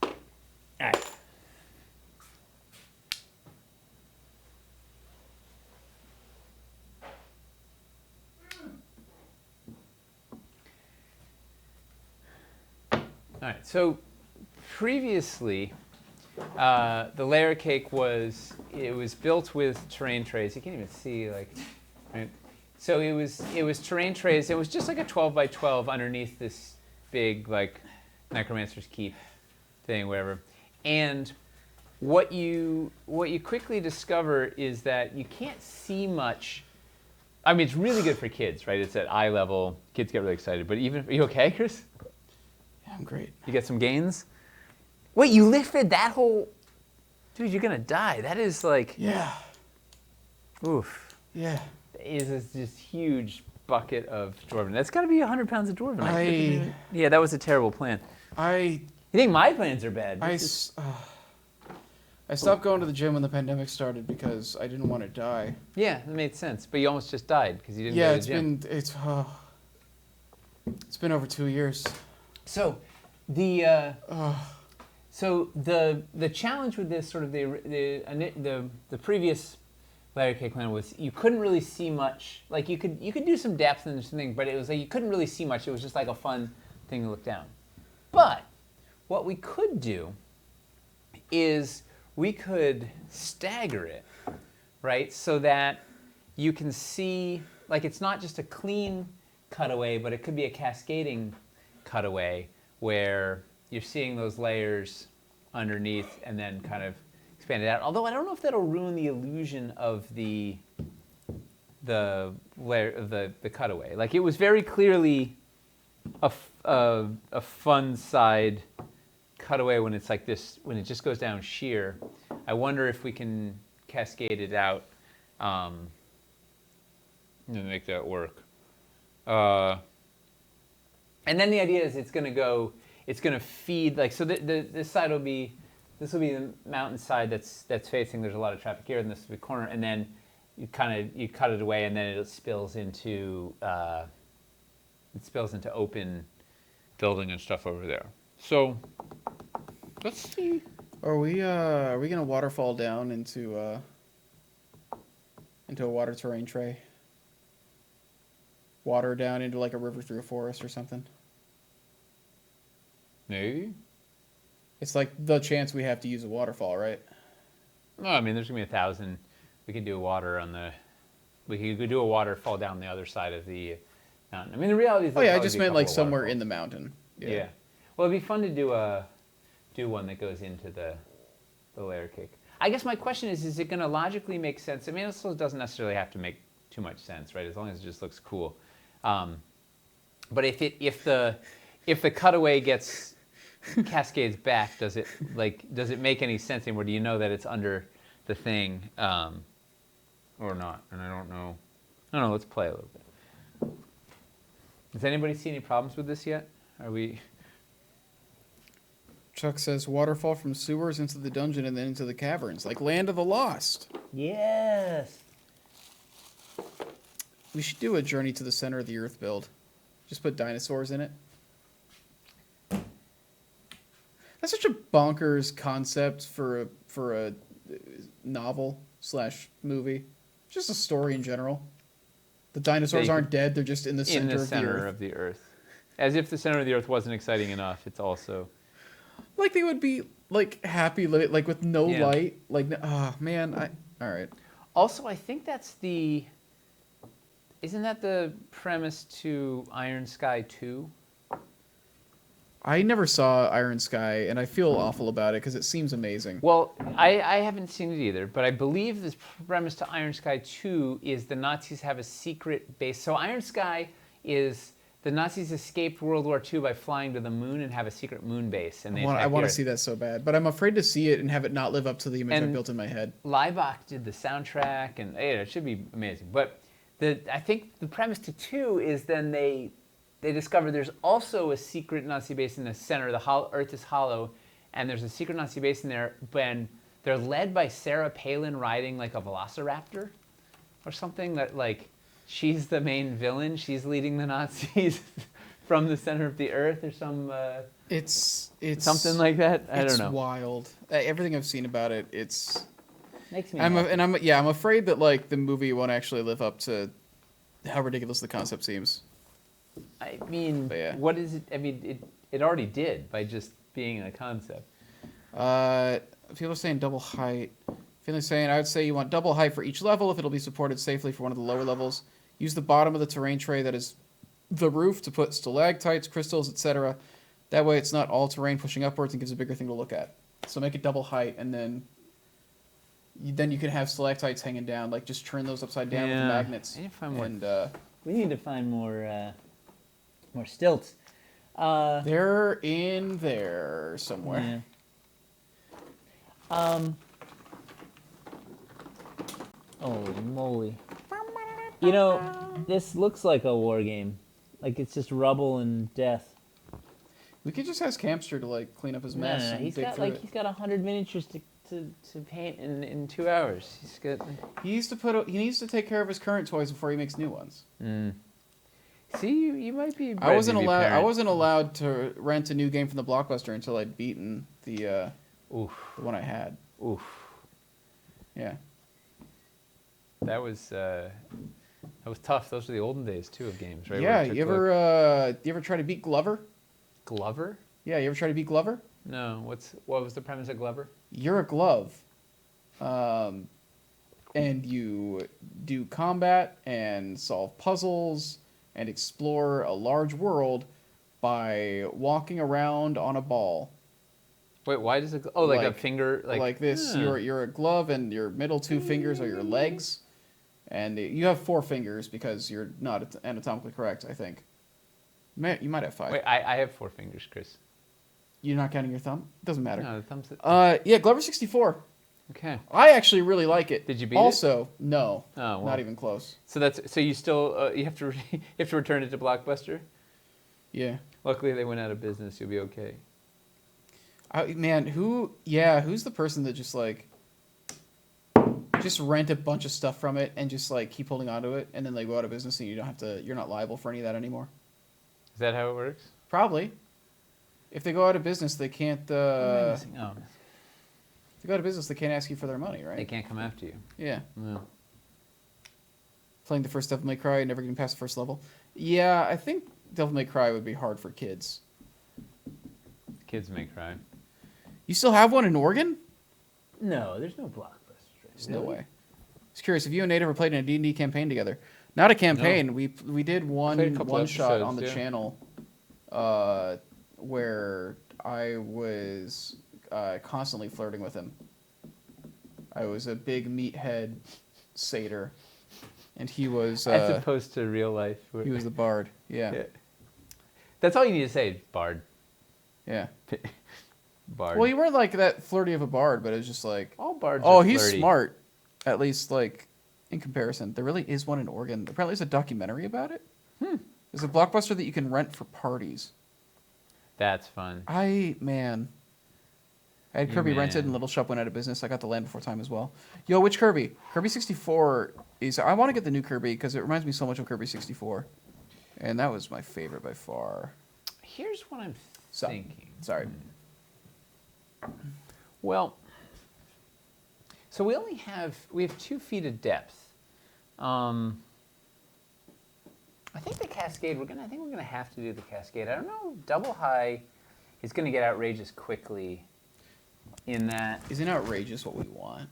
All right. All right. So previously, the layer cake was built with terrain trays. You can't even see like, right? So it was terrain trays. It was just like a 12 by 12 underneath this big like Necromancer's Keep thing, whatever. And what you quickly discover is that you can't see much. I mean, it's really good for kids, right? It's at eye level. Kids get really excited. But even, are you okay, Chris? Yeah, I'm great. You get some gains? Wait, you lifted that whole... Dude, you're going to die. That is like... Yeah. Oof. Yeah. Is this huge bucket of dwarven. That's got to be 100 pounds of dwarven. Yeah, that was a terrible plan. You think my plans are bad? I stopped going to the gym when the pandemic started because I didn't want to die. Yeah, that made sense. But you almost just died because you didn't go to the gym. It's been over 2 years. So the challenge with this sort of the previous layer cake plan was you couldn't really see much. Like you could do some depth and something, but it was like you couldn't really see much. It was just like a fun thing to look down. But what we could do is we could stagger it, right? So that you can see, like it's not just a clean cutaway, but it could be a cascading cutaway where you're seeing those layers underneath and then kind of expand it out. Although I don't know if that'll ruin the illusion of the layer of the cutaway. Like it was very clearly a fun side cutaway when it's like this, when it just goes down sheer. I wonder if we can cascade it out and make that work. And then the idea is it's going to feed, like, so this side will be, this will be the mountainside that's facing, there's a lot of traffic here, and this is the corner, and then you cut it away, and then it spills into open building and stuff over there. So let's see. Are we gonna waterfall down into a water terrain tray? Water down into like a river through a forest or something? Maybe. It's like the chance we have to use a waterfall, right? No, I mean there's gonna be 1,000. We could do a waterfall down the other side of the mountain. I mean the reality is. Oh yeah, I just meant like somewhere in the mountain. Yeah. Well, it'd be fun to do one that goes into the layer cake. I guess my question is it going to logically make sense? I mean, it still doesn't necessarily have to make too much sense, right? As long as it just looks cool. But if the cutaway gets cascades back, does it make any sense anymore? Do you know that it's under the thing or not? And I don't know. No, let's play a little bit. Does anybody see any problems with this yet? Are we? Chuck says waterfall from sewers into the dungeon and then into the caverns, like Land of the Lost. Yes. We should do a Journey to the Center of the Earth build. Just put dinosaurs in it. That's such a bonkers concept for a novel / movie. Just a story in general. The dinosaurs aren't dead; they're just in the center of the Earth. As if the center of the Earth wasn't exciting enough, it's also like they would be like happy living, like with no light. Like, oh man, all right. Also, I think isn't that the premise to Iron Sky 2? I never saw Iron Sky, and I feel awful about it because it seems amazing. Well, I haven't seen it either, but I believe the premise to Iron Sky 2 is the Nazis have a secret base. So Iron Sky is the Nazis escaped World War II by flying to the moon and have a secret moon base. And I want to see that so bad, but I'm afraid to see it and have it not live up to the image I built in my head. Leibach did the soundtrack, and it should be amazing. But I think the premise to 2 is then they discover there's also a secret Nazi base in the center. The Earth is hollow, and there's a secret Nazi base in there. When they're led by Sarah Palin riding like a velociraptor or something. That like she's the main villain. She's leading the Nazis from the center of the Earth or some. It's something like that. I don't know. It's wild. Everything I've seen about it, Makes me. I'm afraid that like the movie won't actually live up to how ridiculous the concept seems. I mean, yeah. what is it? I mean, it already did by just being a concept. People are saying double height. Finley's saying, I would say you want double height for each level if it'll be supported safely for one of the lower levels. Use the bottom of the terrain tray that is the roof to put stalactites, crystals, etc. That way it's not all terrain pushing upwards and gives a bigger thing to look at. So make it double height, and then you can have stalactites hanging down. Like, just turn those upside down with the magnets. I need to find more. And We need to find more stilts. they're in there somewhere. Yeah. Holy moly. You know, this looks like a war game. Like, it's just rubble and death. We could just ask Campster to, like, clean up his mess. No, and he's dig got through like it. he's got 100 miniatures to paint in 2 hours. He's got. He needs to take care of his current toys before he makes new ones. See, you might be. I wasn't allowed to rent a new game from the Blockbuster until I'd beaten the one I had. Oof. Yeah. That was tough. Those were the olden days too of games, right? Yeah. Where it took, You ever try to beat Glover? Glover? Yeah. You ever try to beat Glover? No. What was the premise of Glover? You're a glove, and you do combat and solve puzzles and explore a large world by walking around on a ball. Wait, why does it? Oh, like a Like- finger, Like this, you're a glove, and your middle two fingers are your legs, and you have 4 fingers because you're not anatomically correct. I think. You might have 5. Wait, I have 4 fingers, Chris. You're not counting your thumb? Doesn't matter. No, the thumbs. Yeah, Glover 64. Okay. I actually really like it. Did you beat it? Also, no. Oh, well. Not even close. So you still you have to you have to return it to Blockbuster. Yeah. Luckily, they went out of business. You'll be okay. Man, who's the person that just like just rent a bunch of stuff from it and just like keep holding on to it, and then they go out of business and you're not liable for any of that anymore? Is that how it works? Probably. If they go out of business, they can't. What am I If missing? Oh, they go out of business, they can't ask you for their money, they right? can't come after you. Yeah. No. Playing the first Devil May Cry, never getting past the first level. Yeah, I think Devil May Cry would be hard for kids. Kids may cry. You still have one in Oregon? No, there's no Blockbuster. There's no way. I was curious if you and Nate ever played in a D&D campaign together. Not a campaign. We did Played a couple one shot episodes, on the yeah. channel, where I was constantly flirting with him. I was a big meathead satyr, and he was As opposed to real life. he was the bard. Yeah, Yeah. That's all you need to say, Bard. yeah. Bard. Well, you weren't like that flirty of a bard, but it was just like, all bards oh, are he's flirty. smart. At least like in comparison, there really is one in Oregon. Apparently, there's a documentary about it. There's a Blockbuster that you can rent for parties. That's fun. I had Kirby rented man. and Little Shop went out of business. I got the Land Before Time as well. Yo, which Kirby? Kirby 64 is... I want to get the new Kirby because it reminds me so much of Kirby 64. And that was my favorite by far. Here's what I'm So, thinking. sorry. Well, so we have 2 feet of depth. I think the Cascade. I think we're gonna have to do the Cascade. I don't know. Double high is gonna get outrageous quickly. In that. Isn't it outrageous what we want?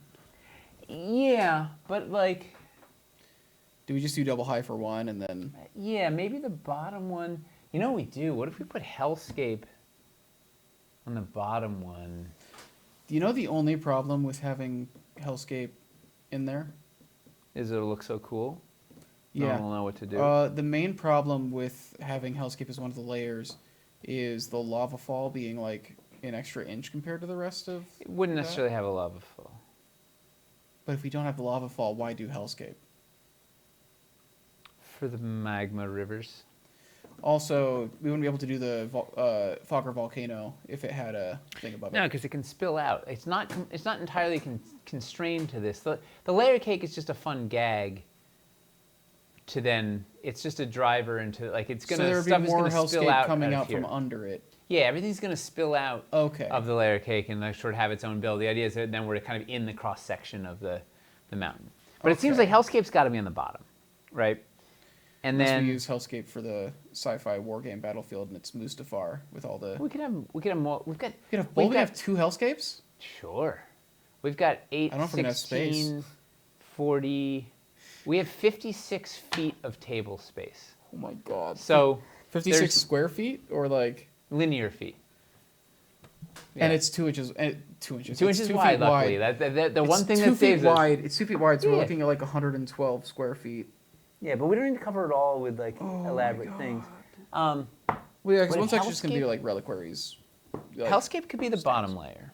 Yeah, but like. Do we just do double high for one and then... Yeah, maybe the bottom one. You know what we do? What if we put Hellscape on the bottom one? Do you know the only problem with having Hellscape in there? Is it'll look so cool? Yeah. No one will know what to do. The main problem with having Hellscape as one of the layers is the lava fall being like an extra inch compared to the rest of It wouldn't that. necessarily have a lava fall. But if we don't have the lava fall, why do Hellscape? For the magma rivers. Also, we wouldn't be able to do the Fogger Volcano if it had a thing above No, it. because it can spill out. It's not entirely constrained to this. The layer cake is just a fun gag. To then, it's just a driver into like it's gonna So there would stuff be is more gonna spill Hellscape out coming out here. from under it. Yeah, everything's gonna spill out Okay. of the layer cake and like sort of have its own build. The idea is that then we're kind of in the cross section of the mountain. But it seems Okay. like Hellscape's got to be on the bottom, right? And Unless then we use Hellscape for the sci-fi war game Battlefield, and it's Mustafar with all the. we could have more. We've got. We could have we've both. We got- have 2 Hellscapes. Sure. We've got 8, I don't know if we're gonna have 16, space. 40. We have 56 feet of table space. Oh my god. So 56 there's square feet, or like. linear feet. And Yeah. it's 2 inches. 2 inches. 2 It's inches 2 wide, feet luckily. wide. The It's one thing 2 that feet saves us. wide. It's 2 feet wide, so we're Yeah. looking at like 112 square feet. Yeah, but we don't need to cover it all with like elaborate things. Well, yeah, because What one if section's just gonna be Hellscape- like reliquaries. Like, Hellscape could be the bottom layer,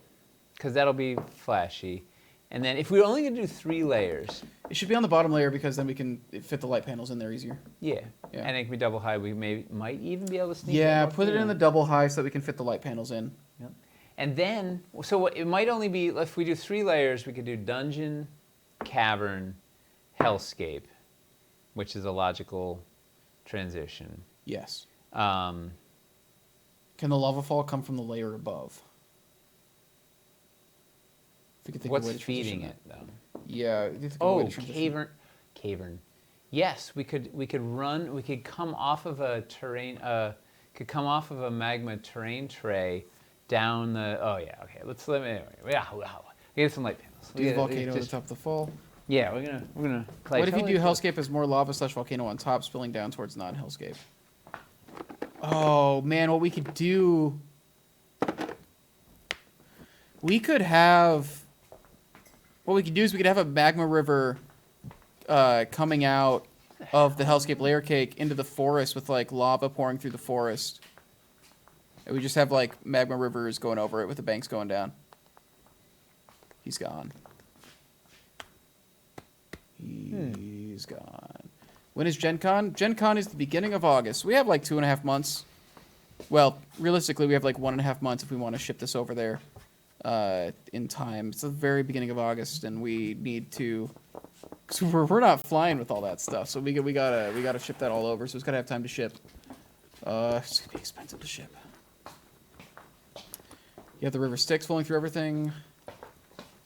because that'll be flashy. And then if we're only going to do 3 layers, it should be on the bottom layer because then we can fit the light panels in there easier. yeah, Yeah. and it can be double high. We might even be able to sneak. Yeah, more put it in the in. double high so that we can fit the light panels in. Yep. And then, so it might only be if we do 3 layers, we could do dungeon, cavern, hellscape, which is a logical transition. Yes. Um, Can the lava fall come from the layer above? If we could think of a what's way to transition feeding that. it though? Yeah. you think of a way Oh, to transition. cavern. Yes, we could run. We could come off of a terrain. Could come off of a magma terrain tray down the. Oh yeah. Okay. Let me. Anyway, yeah. We get some light panels. Do the volcano at the top of the fall. Yeah, we're gonna. What if you do Hellscape as more lava/volcano on top, spilling down towards non-Hellscape? Oh man, what we could do? We could have. What we could do is we could have a magma river coming out of the Hellscape layer cake into the forest with like lava pouring through the forest. And we just have like magma rivers going over it with the banks going down. He's gone. He's gone. When is Gen Con? Gen Con is the beginning of August. We have like 2.5 months. Well, realistically, we have like 1.5 months if we want to ship this over there in time. It's the very beginning of August, and we need to. Cause we're not flying with all that stuff, so we gotta ship that all over. So it's gotta have time to ship. It's gonna be expensive to ship. You have the river Styx flowing through everything.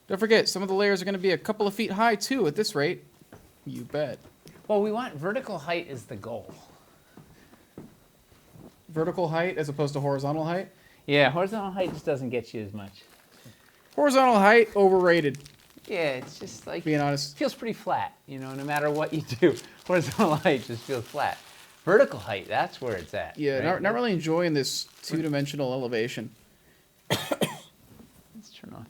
Don't forget, some of the layers are going to be a couple of feet high, too, at this rate. You bet. Well, we want vertical height is the goal. Vertical height as opposed to horizontal height? Yeah, horizontal height just doesn't get you as much. Horizontal height, overrated, Yeah, it's just like being honest. feels pretty flat. No matter what you do, horizontal height just feels flat. Vertical height, that's where it's at. Yeah, right? not really enjoying this two-dimensional elevation. Let's turn off.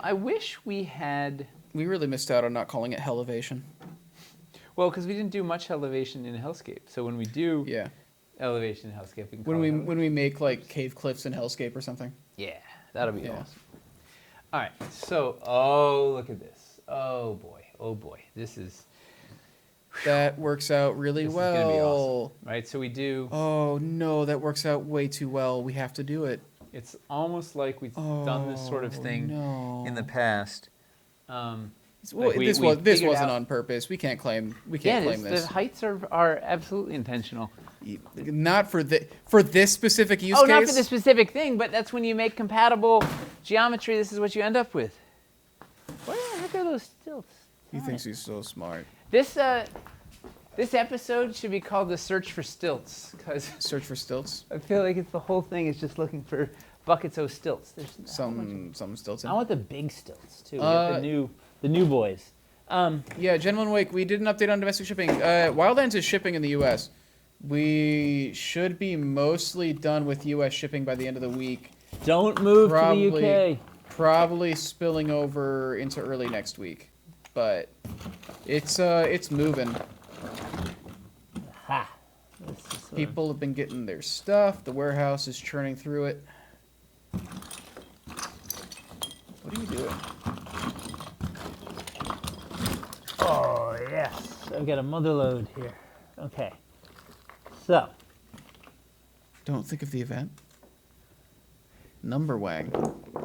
I wish we had. We really missed out on not calling it Hellevation. Well, because we didn't do much elevation in Hellscape. So when we do Yeah. elevation in Hellscape, we can When call we it elevation. when we make like cave cliffs in Hellscape or something. Yeah, that'll be Yeah. awesome. All right, so look at this. Oh boy, this is That works out really this well. is gonna be awesome, right? So we do. Oh no, that works out way too well. We have to do it. It's almost like we've done this sort of thing in the past. Well, Like we this figured wasn't out- on purpose. We can't claim Yeah, claim this. the heights are absolutely intentional. Not for this specific use Oh, case. not for this specific thing, but that's when you make compatible geometry. This is what you end up with. Where the heck are those stilts? He thinks he's so smart. This episode should be called "The Search for Stilts" because Search for stilts. I feel like it's the whole thing is just looking for buckets of stilts. There's a whole bunch Some stilts. I want the big stilts too. We got the new boys. Yeah, Gentleman Wake. We did an update on domestic shipping. Wildlands is shipping in the U.S. We should be mostly done with U.S. shipping by the end of the week. Don't move Probably- to the UK. Probably spilling over into early next week, but it's moving. Ha. This is, People have been getting their stuff. The warehouse is churning through it. What are you doing? Oh, yes. I've got a mother load here. Okay. So, Don't think of the event. Number Wang.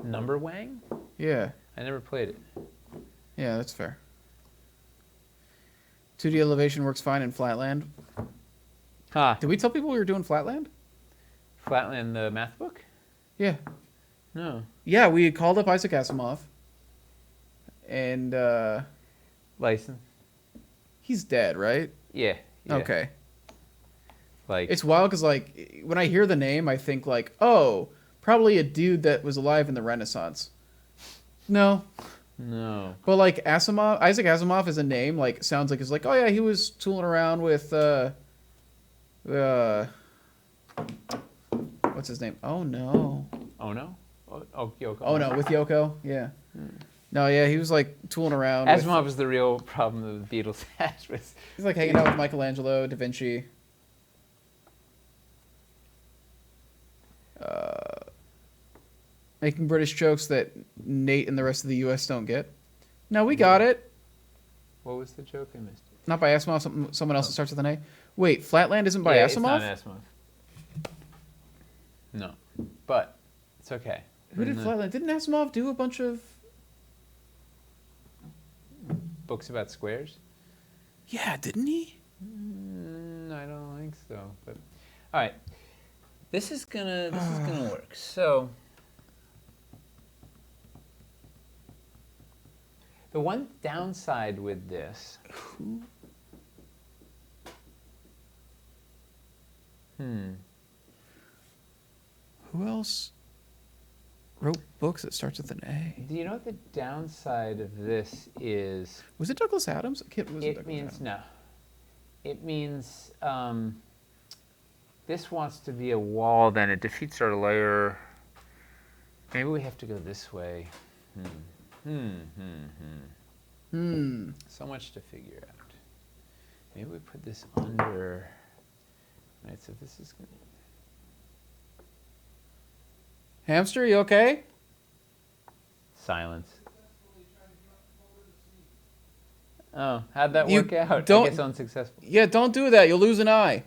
Number Wang? Yeah, I never played it. yeah, that's fair. 2D elevation works fine in Flatland. Ha! Did we tell people we were doing Flatland? Flatland, the math book? Yeah. No. Yeah, we called up Isaac Asimov. And License. he's dead, right? Yeah, Yeah. Okay. Like It's wild because, like, when I hear the name, I think, like, oh, probably a dude that was alive in the Renaissance. No. no. But, like, Isaac Asimov is a name, like, sounds like it's like, oh, yeah, he was tooling around with, what's his name? Oh, no. Oh no. Oh, Yoko. Oh, no, with Yoko? Yeah. No, yeah, he was, like, tooling around. Asimov was the real problem that the Beatles had. He's, like, hanging out with Michelangelo, Da Vinci. Making British jokes that Nate and the rest of the U.S. don't get. No, we got it. What was the joke? I missed it. Not by Asimov, someone else that starts with an A. Wait, Flatland isn't by Yeah, Asimov? It's not Asimov. No, but it's okay. Who did Flatland? Didn't Asimov do a bunch of... Books about squares? Yeah, didn't he? I don't think so. But all right, this is gonna work. So the one downside with this. Who else wrote books that starts with an A? Do you know what the downside of this is? Was it Douglas Adams? It means no. It means this wants to be a wall. Then it defeats our layer. Maybe we have to go this way. So much to figure out. Maybe we put this under. Right. So this is gonna. Hamster, you okay? Silence. Oh, how'd that You work out? don't- I guess unsuccessful. Yeah, don't do that. You'll lose an eye.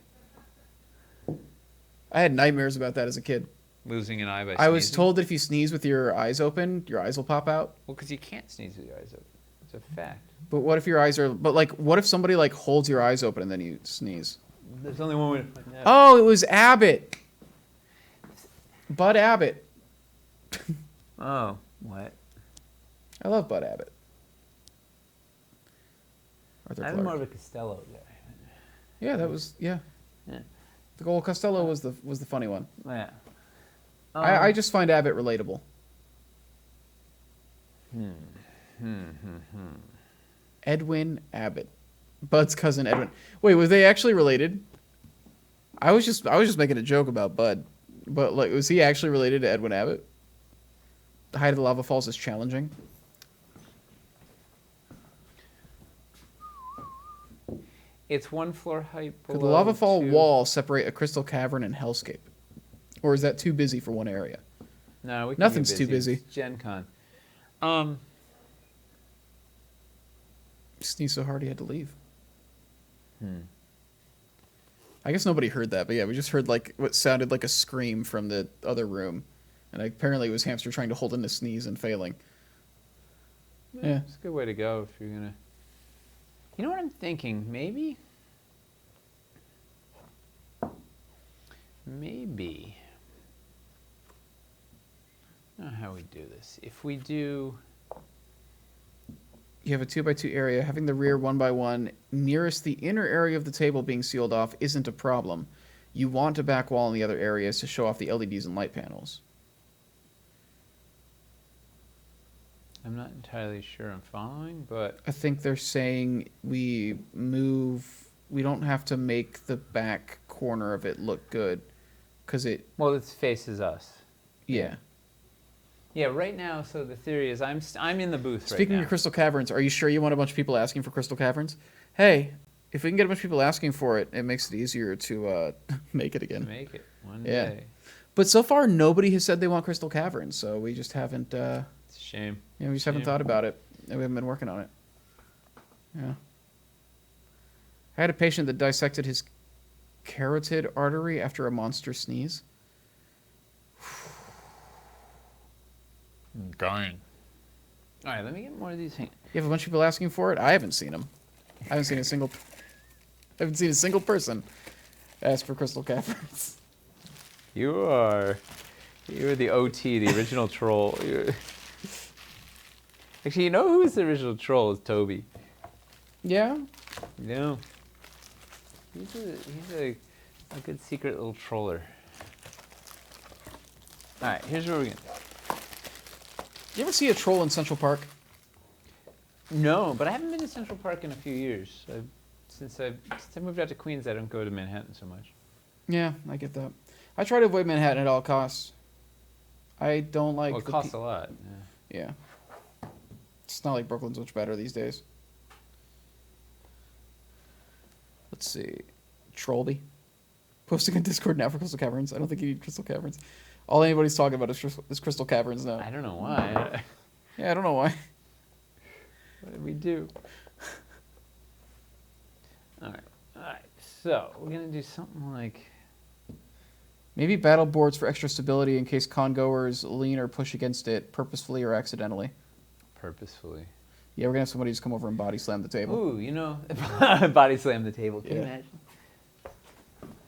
I had nightmares about that as a kid. Losing an eye by I was sneezing? told that if you sneeze with your eyes open, your eyes will pop out. Well, because you can't sneeze with your eyes open. It's a fact. But what if your eyes are... But, like, what if somebody, like, holds your eyes open and then you sneeze? There's only one way to find out. Oh, it was Abbott. Bud Abbott. Oh, what? I love Bud Abbott. Arthur I'm Clarke. more of a Costello guy. Yeah, that was... Yeah. Yeah. The goal Costello was the funny one. Yeah. I just find Abbott relatable. Edwin Abbott, Bud's cousin Edwin. Wait, were they actually related? I was just making a joke about Bud, but like, was he actually related to Edwin Abbott? The height of the lava falls is challenging. It's 1 floor height below. Could the lava fall 2. wall separate a crystal cavern and hellscape, or is that too busy for one area? No, we can Nothing's get too busy. It's Gen Con. Sneezed so hard he had to leave. I guess nobody heard that, but yeah, we just heard like what sounded like a scream from the other room, and apparently it was Hamster trying to hold in a sneeze and failing. Yeah. It's a good way to go if you're gonna. You know what I'm thinking? Maybe. I don't know how we do this. If we do. You have a 2x2 area. Having the rear 1x1 nearest the inner area of the table being sealed off isn't a problem. You want a back wall in the other areas to show off the LEDs and light panels. I'm not entirely sure I'm following, but I think they're saying we don't have to make the back corner of it look good, because it... well, it faces us. Yeah. Yeah, right now, so the theory is I'm in the booth Speaking right now. of Crystal Caverns, are you sure you want a bunch of people asking for Crystal Caverns? Hey, if we can get a bunch of people asking for it, it makes it easier to make it again. Make it one Yeah. day. But so far, nobody has said they want Crystal Caverns, so we just haven't... It's a shame. we just haven't thought about it, and we haven't been working on it. Yeah. I had a patient that dissected his carotid artery after a monster sneeze. I'm dying. All right, let me get more of these. You have a bunch of people asking for it? I haven't seen them. I haven't seen a single person ask for Crystal Caverns. You're the OT, the original troll. Actually, you know who's the original troll? Is Toby. Yeah? You know. He's a good secret little troller. All right, here's what we're gonna do. You ever see a troll in Central Park? No, but I haven't been to Central Park in a few years. Since I moved out to Queens, I don't go to Manhattan so much. Yeah, I get that. I try to avoid Manhattan at all costs. I don't like. Well, it costs a lot. Yeah. It's not like Brooklyn's much better these days. Let's see. Trollby. Posting on Discord now for Crystal Caverns. I don't think you need Crystal Caverns. All anybody's talking about is Crystal Caverns now. I don't know why. Yeah, I don't know why. What did we do? All right. So we're gonna do something like. Maybe battle boards for extra stability in case congoers lean or push against it purposefully or accidentally. Purposefully. Yeah, we're gonna have somebody just come over and body slam the table. Ooh, body slam the table. Can you Yeah. imagine?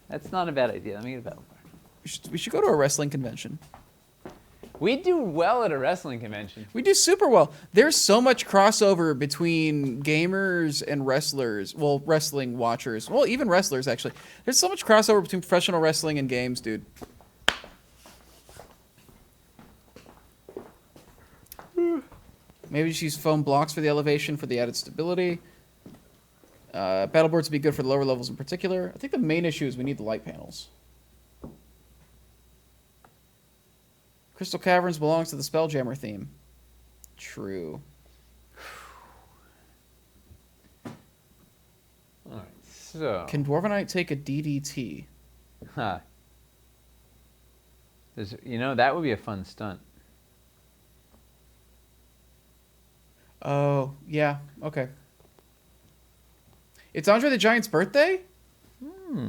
That's not a bad idea. Let me get a battle board. We should go to a wrestling convention. We do well at a wrestling convention. We do super well. There's so much crossover between gamers and wrestlers. Well, wrestling watchers. Well, even wrestlers, actually. There's so much crossover between professional wrestling and games, dude. Maybe just use foam blocks for the elevation for the added stability. Battle boards would be good for the lower levels in particular. I think the main issue is we need the light panels. Crystal Caverns belongs to the Spelljammer theme. True. All right. So. Can Dwarvenite take a DDT? Huh. That would be a fun stunt. Oh, yeah. Okay. It's Andre the Giant's birthday?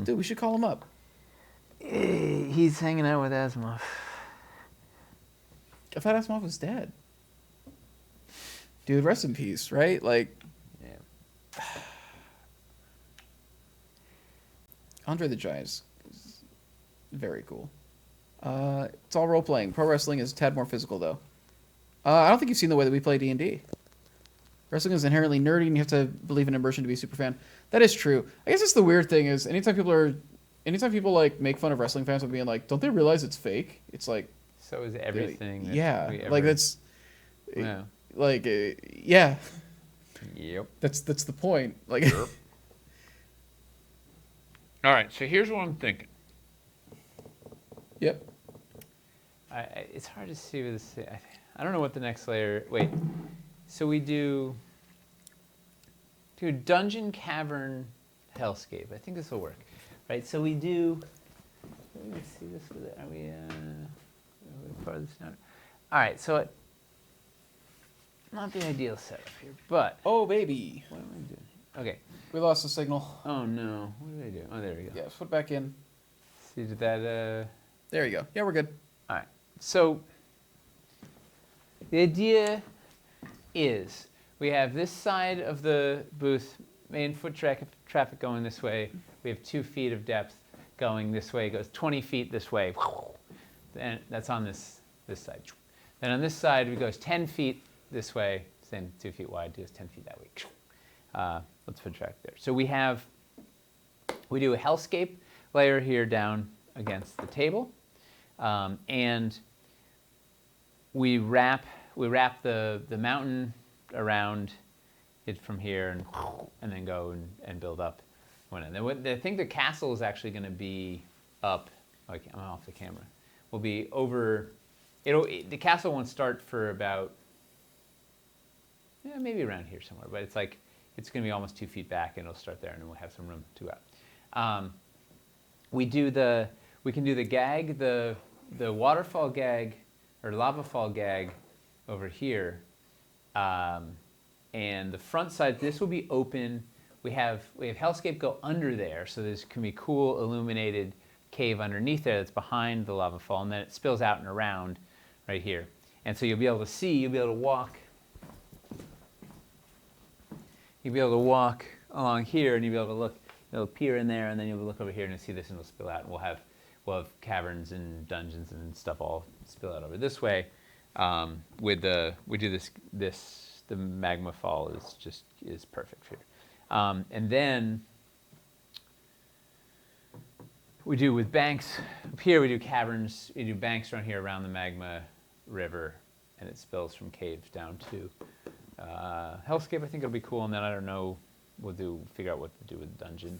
Dude, we should call him up. He's hanging out with Asimov. I thought Asimov was dead. Dude, rest in peace, right? Like, Yeah. Andre the Giant is very cool. It's all role-playing. Pro wrestling is a tad more physical, though. I don't think you've seen the way that we play D&D. Wrestling is inherently nerdy, and you have to believe in immersion to be a super fan. That is true. I guess that's the weird thing is anytime people like make fun of wrestling fans by being like, don't they realize it's fake? It's like, So is everything. That yeah, we ever, like that's, Yeah. like, yeah, Yep. that's the point. Like, All right. So here's what I'm thinking. yep. It's hard to see with this. I don't know what the next layer. Wait. So we do dungeon cavern hellscape. I think this will work, right? So we do. Let me see this. Are we part of this now? All right. So not the ideal setup here, but Oh baby, what am I doing? Okay. we lost the signal. Oh no. What did I do? Oh, there we go. Yeah, put it back in. See, did that? There you go. Yeah, we're good. All right. So the idea is we have this side of the booth, main foot traffic going this way. We have 2 feet of depth going this way. It goes 20 feet this way. And that's on this side. Then on this side, it goes 10 feet this way. Same 2 feet wide, just 10 feet that way. Let's put track there. So we do a hellscape layer here down against the table. And we wrap the mountain around it from here and then go and build up. I think the castle is actually going to be up. Okay, I'm off the camera. Will be over. The castle won't start for about maybe around here somewhere, but it's going to be almost 2 feet back, and it'll start there, and then we'll have some room to go out. We can do the gag, the waterfall gag or lava fall gag over here, and the front side. This will be open. We have hellscape go under there, so this can be cool illuminated cave underneath there that's behind the lava fall, and then it spills out and around right here. And so you'll be able to walk. You'll be able to walk along here, and you'll be able to look. It'll peer in there, and then you'll look over here and you'll see this, and it'll spill out. And we'll have caverns and dungeons and stuff all spill out over this way. We do this. The magma fall is perfect here. And then we do with banks. Up here we do caverns. We do banks around here around the magma river, and it spills from caves down to hellscape. I think it'll be cool, and then I don't know. Figure out what to do with the dungeon,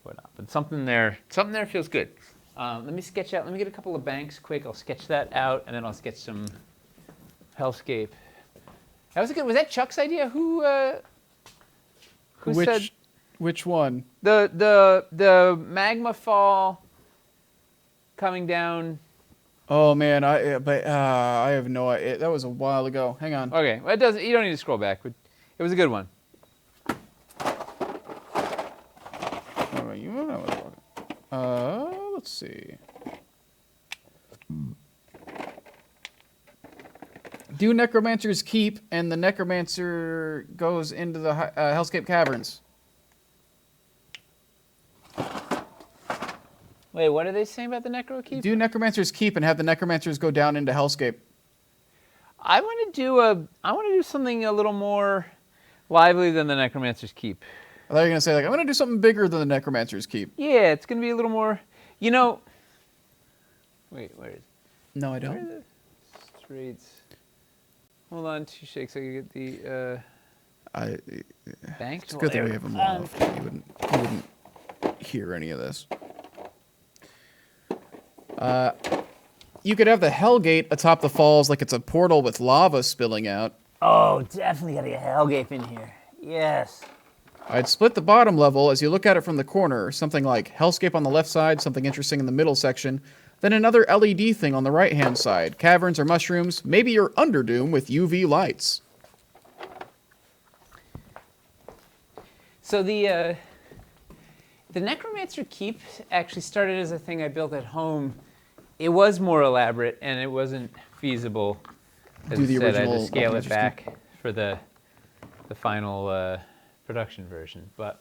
whatnot. But something there feels good. Let me sketch out. Let me get a couple of banks quick. I'll sketch that out, and then I'll sketch some hellscape. That was good. Was that Chuck's idea? Who said Which one? the magma fall coming down? Oh man, I have no idea. That was a while ago. Hang on. Okay, well, it doesn't. You don't need to scroll back, but it was a good one. Let's see. Do necromancers keep, and the necromancer goes into the hellscape caverns. Wait, what are they saying about the necro keep? Do necromancers keep, and have the necromancers go down into hellscape. I want to do something a little more lively than the necromancers keep. I thought you were gonna say like I'm gonna do something bigger than the necromancers keep. Yeah, it's gonna be a little more. You know. Wait, where is? No, I Where don't. are the streets? Hold on, 2 shakes. I can get the bank. It's good that we have them off. You wouldn't hear any of this. You could have the Hellgate atop the falls like it's a portal with lava spilling out. Oh, definitely gotta get Hellgate in here. Yes. I'd split the bottom level as you look at it from the corner, something like Hellscape on the left side, something interesting in the middle section, then another LED thing on the right-hand side, caverns or mushrooms, maybe your Underdoom with UV lights. So the Necromancer Keep actually started as a thing I built at home. It was more elaborate, and it wasn't feasible. As Do the I said, I had original to scale it Necromancer's back for the final production version. But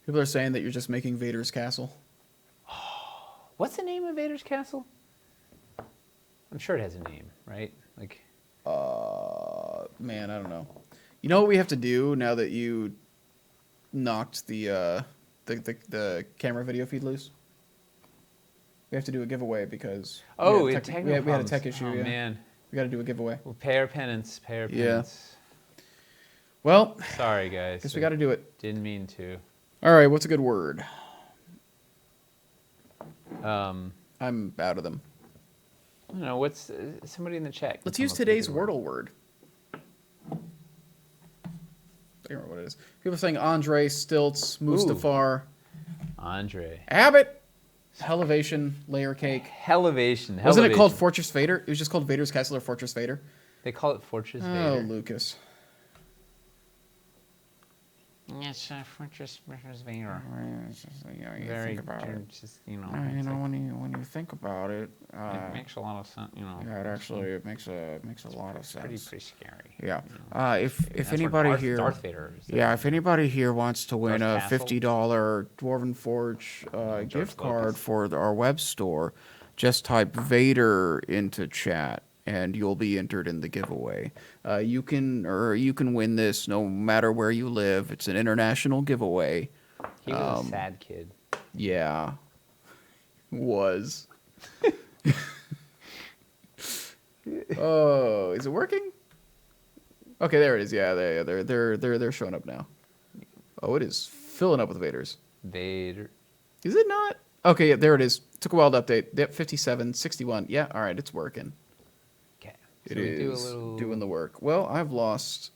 People are saying that you're just making Vader's castle. what's the name of Vader's castle? I'm sure it has a name, right? Like, Man, I don't know. You know what we have to do now that you knocked the camera video feed loose? We have to do a giveaway because we had a tech issue. Oh yeah. man, We got to do a giveaway. well, pay our penance. Pay our Yeah. penance. Well, Sorry, guys. guess we got to do it. Didn't mean to. All right, what's a good word? Um, I'm out of them. I don't know. What's somebody in the chat? can Let's come use up with a today's good word. Wordle word. I don't remember what it is. People are saying Andre, Stilts, Mustafar, Andre. Abbott, Helevation, Layer Cake. Helevation. Wasn't it called Helevation. Fortress Vader? It was just called Vader's Castle or Fortress Vader. They call it Fortress Oh, Vader. Lucas. Yes, Fortress Vader. You Very, think about it. just, you know. You it's know, like- when you think about it, it makes a lot of sense. You know. yeah, it makes a lot of pretty sense. scary. Yeah. you know. If That's where anybody Darth, here, Darth Vader is. yeah, if anybody here wants to win Darth a Castle? $50 Dwarven Forge gift card Locust. for our web store, just type Vader into chat and you'll be entered in the giveaway. You can win this no matter where you live. It's an international giveaway. He was a sad kid. Yeah. Was. Oh, is it working? Okay, there it is. Yeah, they're showing up now. Oh, it is filling up with Vaders. Vader. Is it not? Okay, yeah, there it is. Took a while to update. Yep, 57, 61. Yeah, all right, it's working. Okay. It is doing the work. Well, I've lost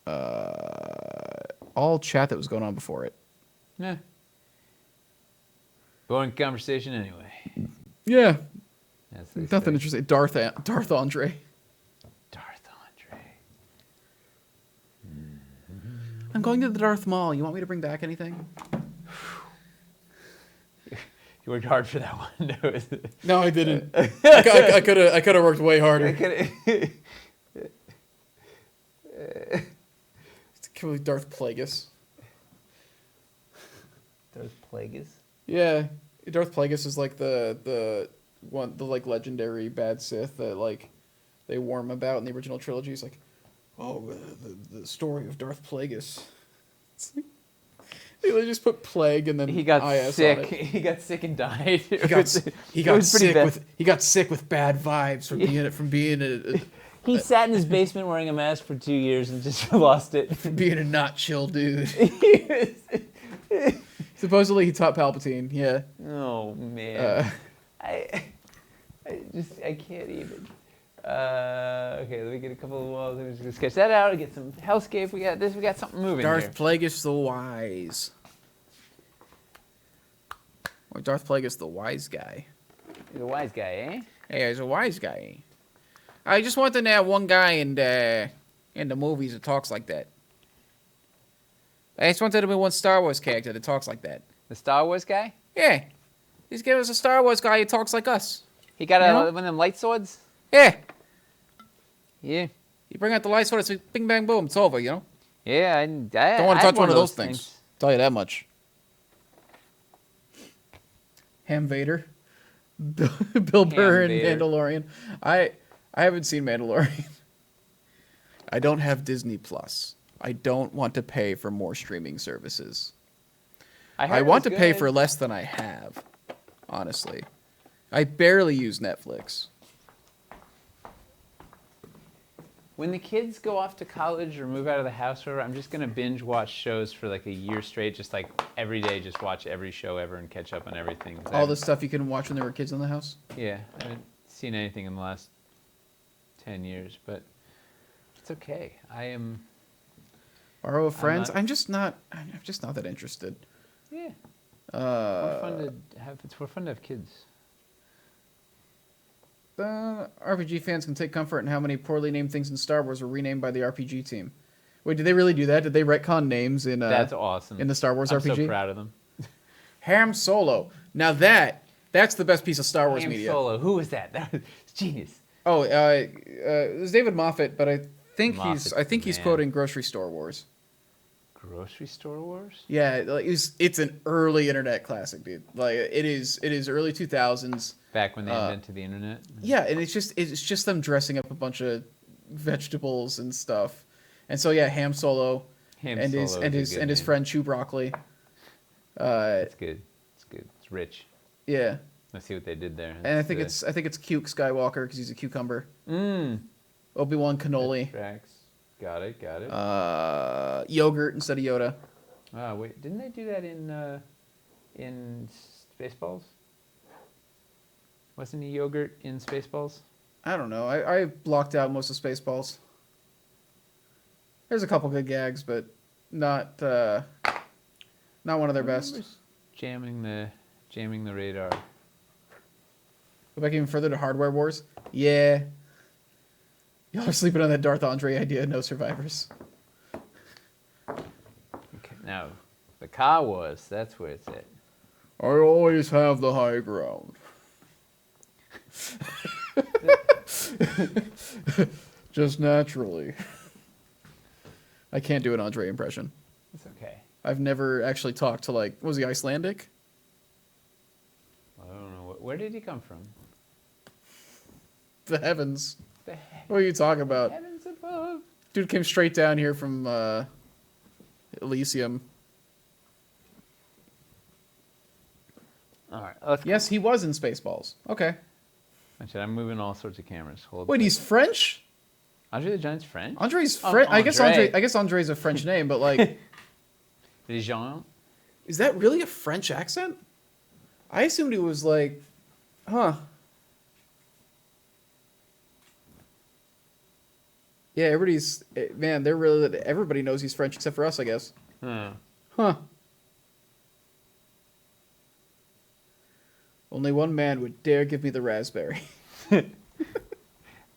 all chat that was going on before it. Yeah. Boring conversation anyway. Yeah, As they nothing say. interesting. Darth Andre. Darth Andre. I'm going to the Darth Mall. You want me to bring back anything? You worked hard for that one. No, I didn't. I could have worked way harder. Kill Darth Plagueis. Darth Plagueis. Yeah, Darth Plagueis is like the like legendary bad Sith that like they warm about in the original trilogy. He's like, oh, the story of Darth Plagueis. It's like, They just put plague and then He got IS sick. on it. He got sick and died. He got sick with bad vibes from being He sat in his basement wearing a mask for 2 years and just lost it. from being a not chill dude. Supposedly he taught Palpatine. Yeah. Oh man. I can't even. Okay, let me get a couple of walls. I'm just gonna sketch that out. Get some hellscape. We got this. We got something moving here. Darth Plagueis the Wise. Or Darth Plagueis the Wise Guy. He's a wise guy, eh? Hey, he's a wise guy. I just want to have one guy in the movies that talks like that. I just wanted to be one Star Wars character that talks like that. The Star Wars guy. Yeah. Just give us a Star Wars guy who talks like us. He got You know? one of them light swords. Yeah. Yeah. You bring out the light sword, it's like bing, bang, boom. It's over, you know? Yeah. I Don't want to touch one of those things. Tell you that much. Ham Vader. Bill Burr and Vader. Mandalorian. I haven't seen Mandalorian. I don't have Disney Plus. I don't want to pay for more streaming services. I want to pay for less than I have, honestly. I barely use Netflix. When the kids go off to college or move out of the house or whatever, I'm just going to binge watch shows for like a year straight, just like every day, just watch every show ever and catch up on everything. All the stuff you couldn't watch when there were kids in the house? Yeah, I haven't seen anything in the last 10 years, but it's okay. I am... Borrow a friend's? not- I'm just not that interested. Yeah. More fun to have, it's more fun to have kids. RPG fans can take comfort in how many poorly named things in Star Wars were renamed by the RPG team. Wait, did they really do that? Did they retcon names in That's awesome. in the Star Wars I'm RPG? so proud of them. Ham Solo. Now that's the best piece of Star Wars Han media. Solo. Who was that? That was genius. Oh, it was David Moffat, but I think Moffat's he's man. quoting Grocery Store Wars. Grocery Store Wars? Yeah, like it's an early internet classic, dude. Like it is early 2000s. Back when they invented the internet? Yeah, and it's just them dressing up a bunch of vegetables and stuff. And so yeah, Ham Solo and his friend Chew Broccoli. It's good. It's good. It's rich. Yeah. Let's see what they did there. And I think it's Cuke Skywalker because he's a cucumber. Obi-Wan Cannoli. Tracks. Got it. Yogurt instead of Yoda. Oh wait, didn't they do that in Spaceballs? Wasn't he yogurt in Spaceballs? I don't know. I blocked out most of Spaceballs. There's a couple good gags, but not one of their best. Jamming the radar. Go back even further to Hardware Wars. Yeah. Y'all are sleeping on that Darth Andre idea. No survivors. Okay, now the car wars. That's where it's at. I always have the high ground. Just naturally. I can't do an Andre impression. It's okay. I've never actually talked to was he Icelandic? I don't know. Where did he come from? The heavens. The What are you talking about? heavens above. Dude came straight down here from Elysium. All right. Let's Yes, he was in Spaceballs. Okay. Actually, I'm moving all sorts of cameras. Hold Wait, on. he's French? Andre the Giant's French? Andre's Oh, French. I Andre. guess Andre's a French name, but like, Jean? is that really a French accent? I assumed it was like, huh? Yeah, everybody knows he's French except for us, I guess. Huh. Only one man would dare give me the raspberry. All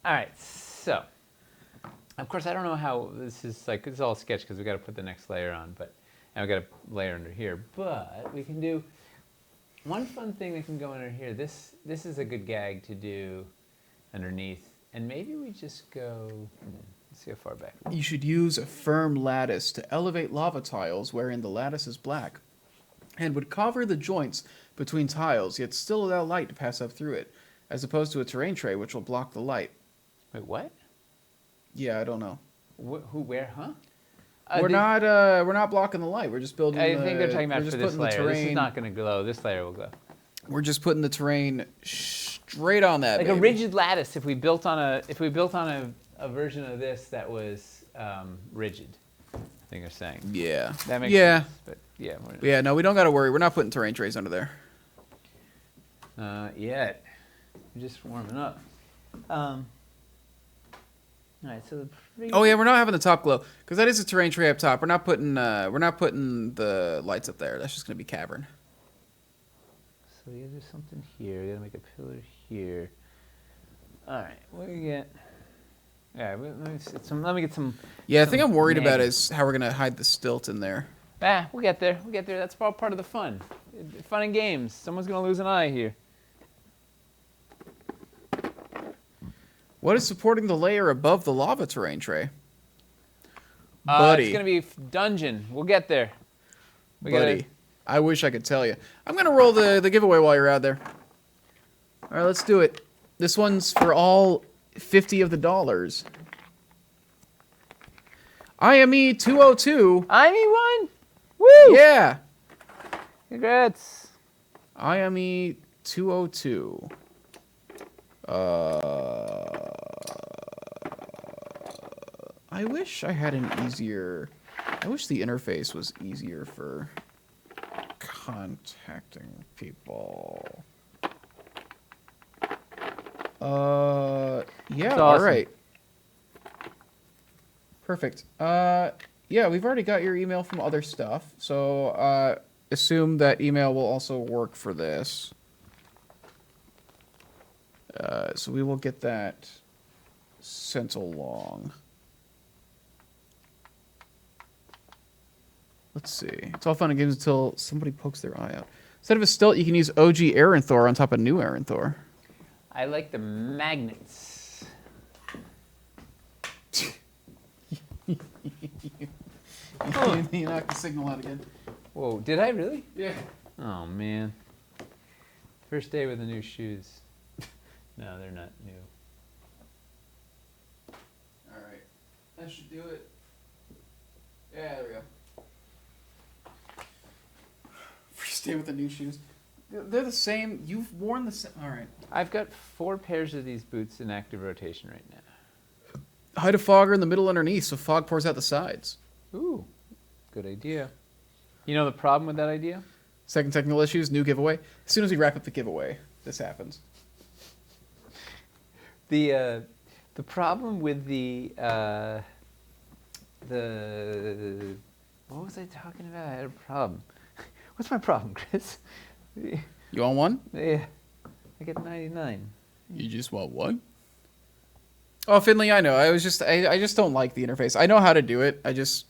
right, so of course I don't know how this is like. It's all sketch because we got to put the next layer on, and we got a layer under here. But we can do one fun thing that can go under here. This is a good gag to do underneath, and maybe we just go. Let's see how far back. You should use a firm lattice to elevate lava tiles wherein the lattice is black, and would cover the joints between tiles, yet still allow light to pass up through it, as opposed to a terrain tray which will block the light. Wait, what? Yeah, I don't know. Who? Where? Huh? We're not blocking the light. We're just building. I think they're talking about we're for just this putting the layer. This is terrain- not going to glow. This layer will glow. We're just putting the terrain straight on that. Like baby. a rigid lattice. If we built on a version of this that was rigid, I think they're saying. Yeah. That makes yeah. sense. But yeah. Yeah. No, we don't got to worry. We're not putting terrain trays under there. Yet. We're just warming up. All right. So the. Oh yeah, we're not having the top glow because that is a terrain tray up top. We're not putting the lights up there. That's just gonna be cavern. So we gotta do something here. We gotta make a pillar here. All right. What do we get? Yeah. Let me get some. Yeah, the thing I'm worried about magnets. is how we're gonna hide the stilt in there. We'll get there. We'll get there. That's all part of the fun. Fun and games. Someone's gonna lose an eye here. What is supporting the layer above the lava terrain tray? Buddy. It's gonna be dungeon. We'll get there. Buddy, I wish I could tell you. I'm gonna roll the giveaway while you're out there. All right, let's do it. This one's for all 50 of the dollars. IME 202. I need one. Woo! Yeah. Congrats. IME 202. I wish I had an easier. I wish the interface was easier for contacting people. Yeah, That's all awesome. right. Perfect. Yeah, we've already got your email from other stuff, so assume that email will also work for this. So we will get that sent along. Let's see. It's all fun and games until somebody pokes their eye out. Instead of a stilt, you can use OG Aranthor on top of new Aranthor. I like the magnets. You knocked the signal out again. Whoa, did I really? Yeah. Oh man. First day with the new shoes. No, they're not new. All right. That should do it. Yeah, there we go. First day with the new shoes. They're the same. You've worn the same. All right. I've got 4 pairs of these boots in active rotation right now. Hide a fogger in the middle underneath so fog pours out the sides. Ooh, good idea. You know the problem with that idea? Second technical issues, new giveaway. As soon as we wrap up the giveaway, this happens. The problem with the what was I talking about? I had a problem. What's my problem, Chris? You want one? Yeah, I get 99. You just want one? Oh, Finley, I know. I just don't like the interface. I know how to do it. I just,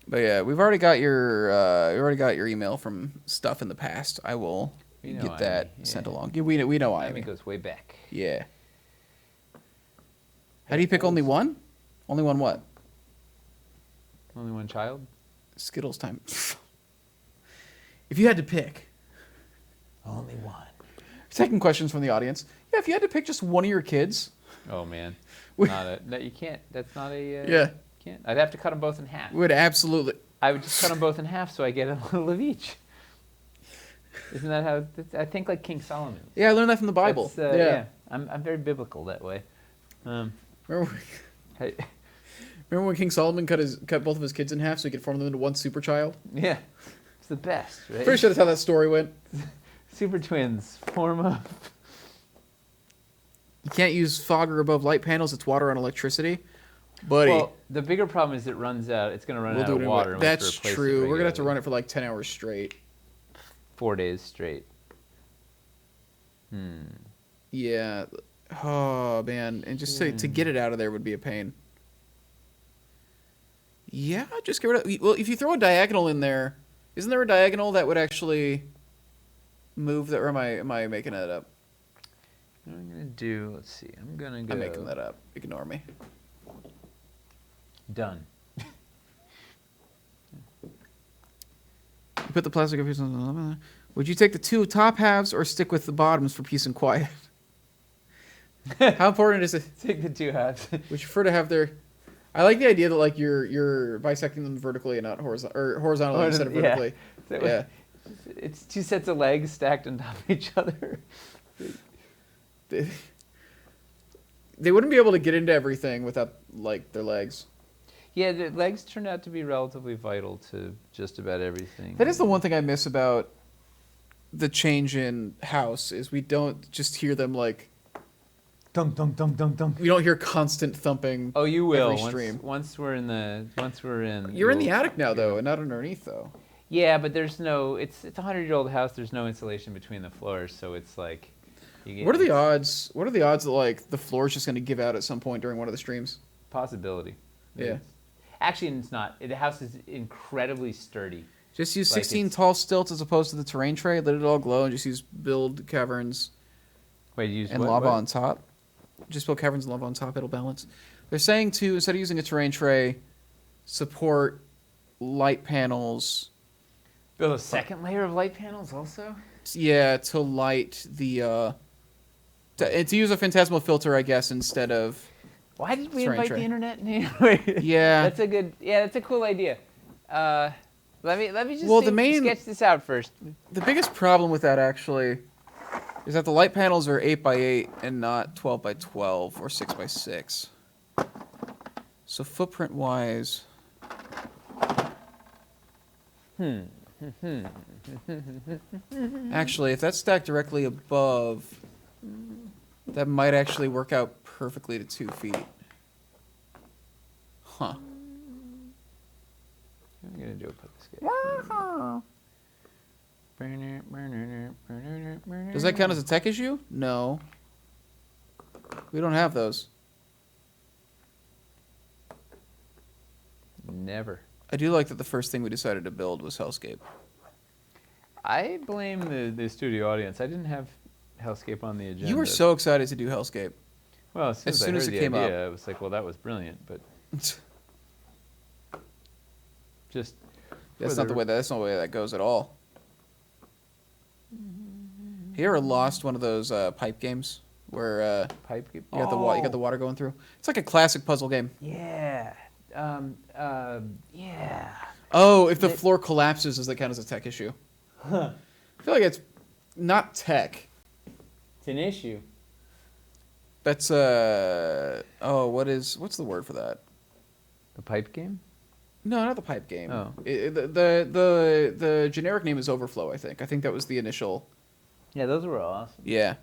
But yeah, we've already got your email from stuff in the past. I will We know get that Ivy, yeah. sent along. Yeah, we know I Ivy. mean, it goes way back. Yeah. How do you pick only one? Only one what? Only one child? Skittles time. If you had to pick. Only one. Second questions from the audience. Yeah, if you had to pick just one of your kids. Oh man, We- that you can't. That's not a. Yeah. Can't. I'd have to cut them both in half. Would absolutely. I would just cut them both in half so I get a little of each. Isn't that how? I think like King Solomon. Yeah, I learned that from the Bible. That's, yeah. I'm very biblical that way. Remember, Hey, remember when King Solomon cut both of his kids in half so he could form them into one super child? yeah, it's the best, right? Pretty sure that's how that story went. Super twins form up. You can't use fogger above light panels. It's water on electricity. Buddy, Well, the bigger problem is it runs out. It's going to run we'll out do of it water. anyway. unless we That's replace it true. We're going to have to regularly. run it for like 10 hours straight. 4 days straight. Yeah. Oh, man. And just to get it out of there would be a pain. Yeah, just get rid of... Well, if you throw a diagonal in there, isn't there a diagonal that would actually move that? Or am I making that up? What I'm going to do, let's see. I'm going to go. I'm making that up. Ignore me. Done. You put the plastic pieces on. Would you take the two top halves or stick with the bottoms for peace and quiet? How important is it? Take the two halves. Would you prefer to have their? I like the idea that like you're bisecting them vertically and not horizontally instead of vertically. Yeah. It's two sets of legs stacked on top of each other. They wouldn't be able to get into everything without like their legs. Yeah, the legs turned out to be relatively vital to just about everything. That is the one thing I miss about the change in house is we don't just hear them like dum dum dum dum dum. we don't hear constant thumping. Oh, you will. Every stream. Once we're in. You're in the attic now though, and not underneath though. Yeah, but there's no. It's a 100-year-old house. There's no insulation between the floors, so it's like. What are the odds? What are the odds that like the floor is just going to give out at some point during one of the streams? Possibility. Yeah. Actually, it's not. The house is incredibly sturdy. Just use Like 16 tall stilts as opposed to the terrain tray. Let it all glow, and just use build caverns Wait, use and what? lava What? on top. Just build caverns and lava on top. It'll balance. They're saying to instead of using a terrain tray, support light panels. Build a second layer of light panels also. Yeah, to light the and to use a phantasmal filter, I guess, instead of. Why did we Terrain invite tray. the internet? Wait, Yeah. that's a good. Yeah, that's a cool idea. Let me just Well, the main- sketch this out first. The biggest problem with that actually is that the light panels are 8x8 and not 12x12 or 6x6. So footprint wise. Actually, if that's stacked directly above, that might actually work out perfectly to 2 feet. Huh. I'm gonna do a put the sketch. Does that count as a tech issue? No. We don't have those. Never. I do like that the first thing we decided to build was Hellscape. I blame the studio audience. I didn't have Hellscape on the agenda. You were so excited to do Hellscape. well. As soon as, I heard it the came up. idea, I was like, "Well, that was brilliant." But just That's not the way that goes at all. Have you ever lost one of those pipe games where pipe. you got the water going through? It's like a classic puzzle game. Yeah. Yeah. Oh, if the floor collapses, does that count as a tech issue? I feel like it's not tech. It's an issue. That's what's the word for that? The pipe game? No, not the pipe game. Oh. The generic name is Overflow, I think. I think that was the initial. Yeah, those were awesome. Yeah.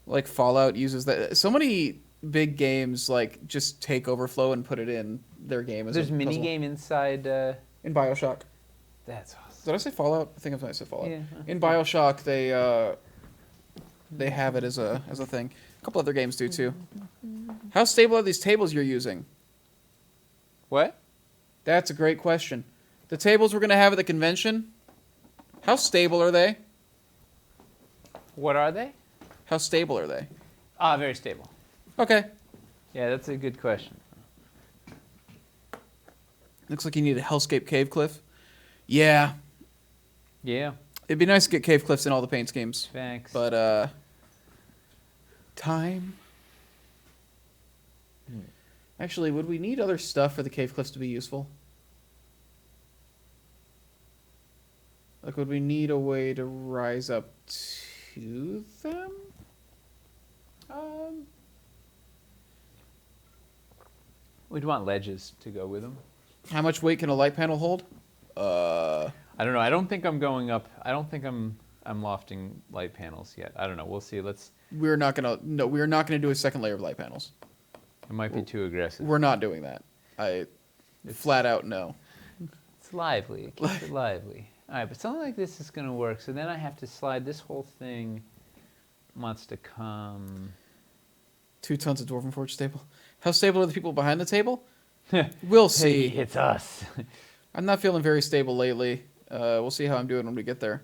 Like Fallout uses that. So many big games like just take Overflow and put it in their game as There's a a mini puzzle. game inside. In BioShock. That's awesome. Did I say Fallout? I think I said Fallout. Yeah. In BioShock, they have it as a thing. A couple other games do too. How stable are these tables you're using? What? That's a great question. The tables we're gonna have at the convention. How stable are they? What are they? How stable are they? Very stable. Okay. Yeah, that's a good question. Looks like you need a Hellscape Cave Cliff. Yeah. Yeah. It'd be nice to get Cave Cliffs in all the Paints games. Thanks. But, time? Actually, would we need other stuff for the Cave Cliffs to be useful? Like, would we need a way to rise up to them? We'd want ledges to go with them. How much weight can a light panel hold? I don't know. I don't think I'm going up. I don't think I'm lofting light panels yet. I don't know. We'll see. We're not gonna do a second layer of light panels. It might be too aggressive. We're not doing that. Flat out no. It's lively. It keeps it lively. All right, but something like this is going to work. So then I have to slide this whole thing. Wants to come. 2 tons of Dwarven Forge stable. How stable are the people behind the table? We'll see. Hey, it's us. I'm not feeling very stable lately. We'll see how I'm doing when we get there.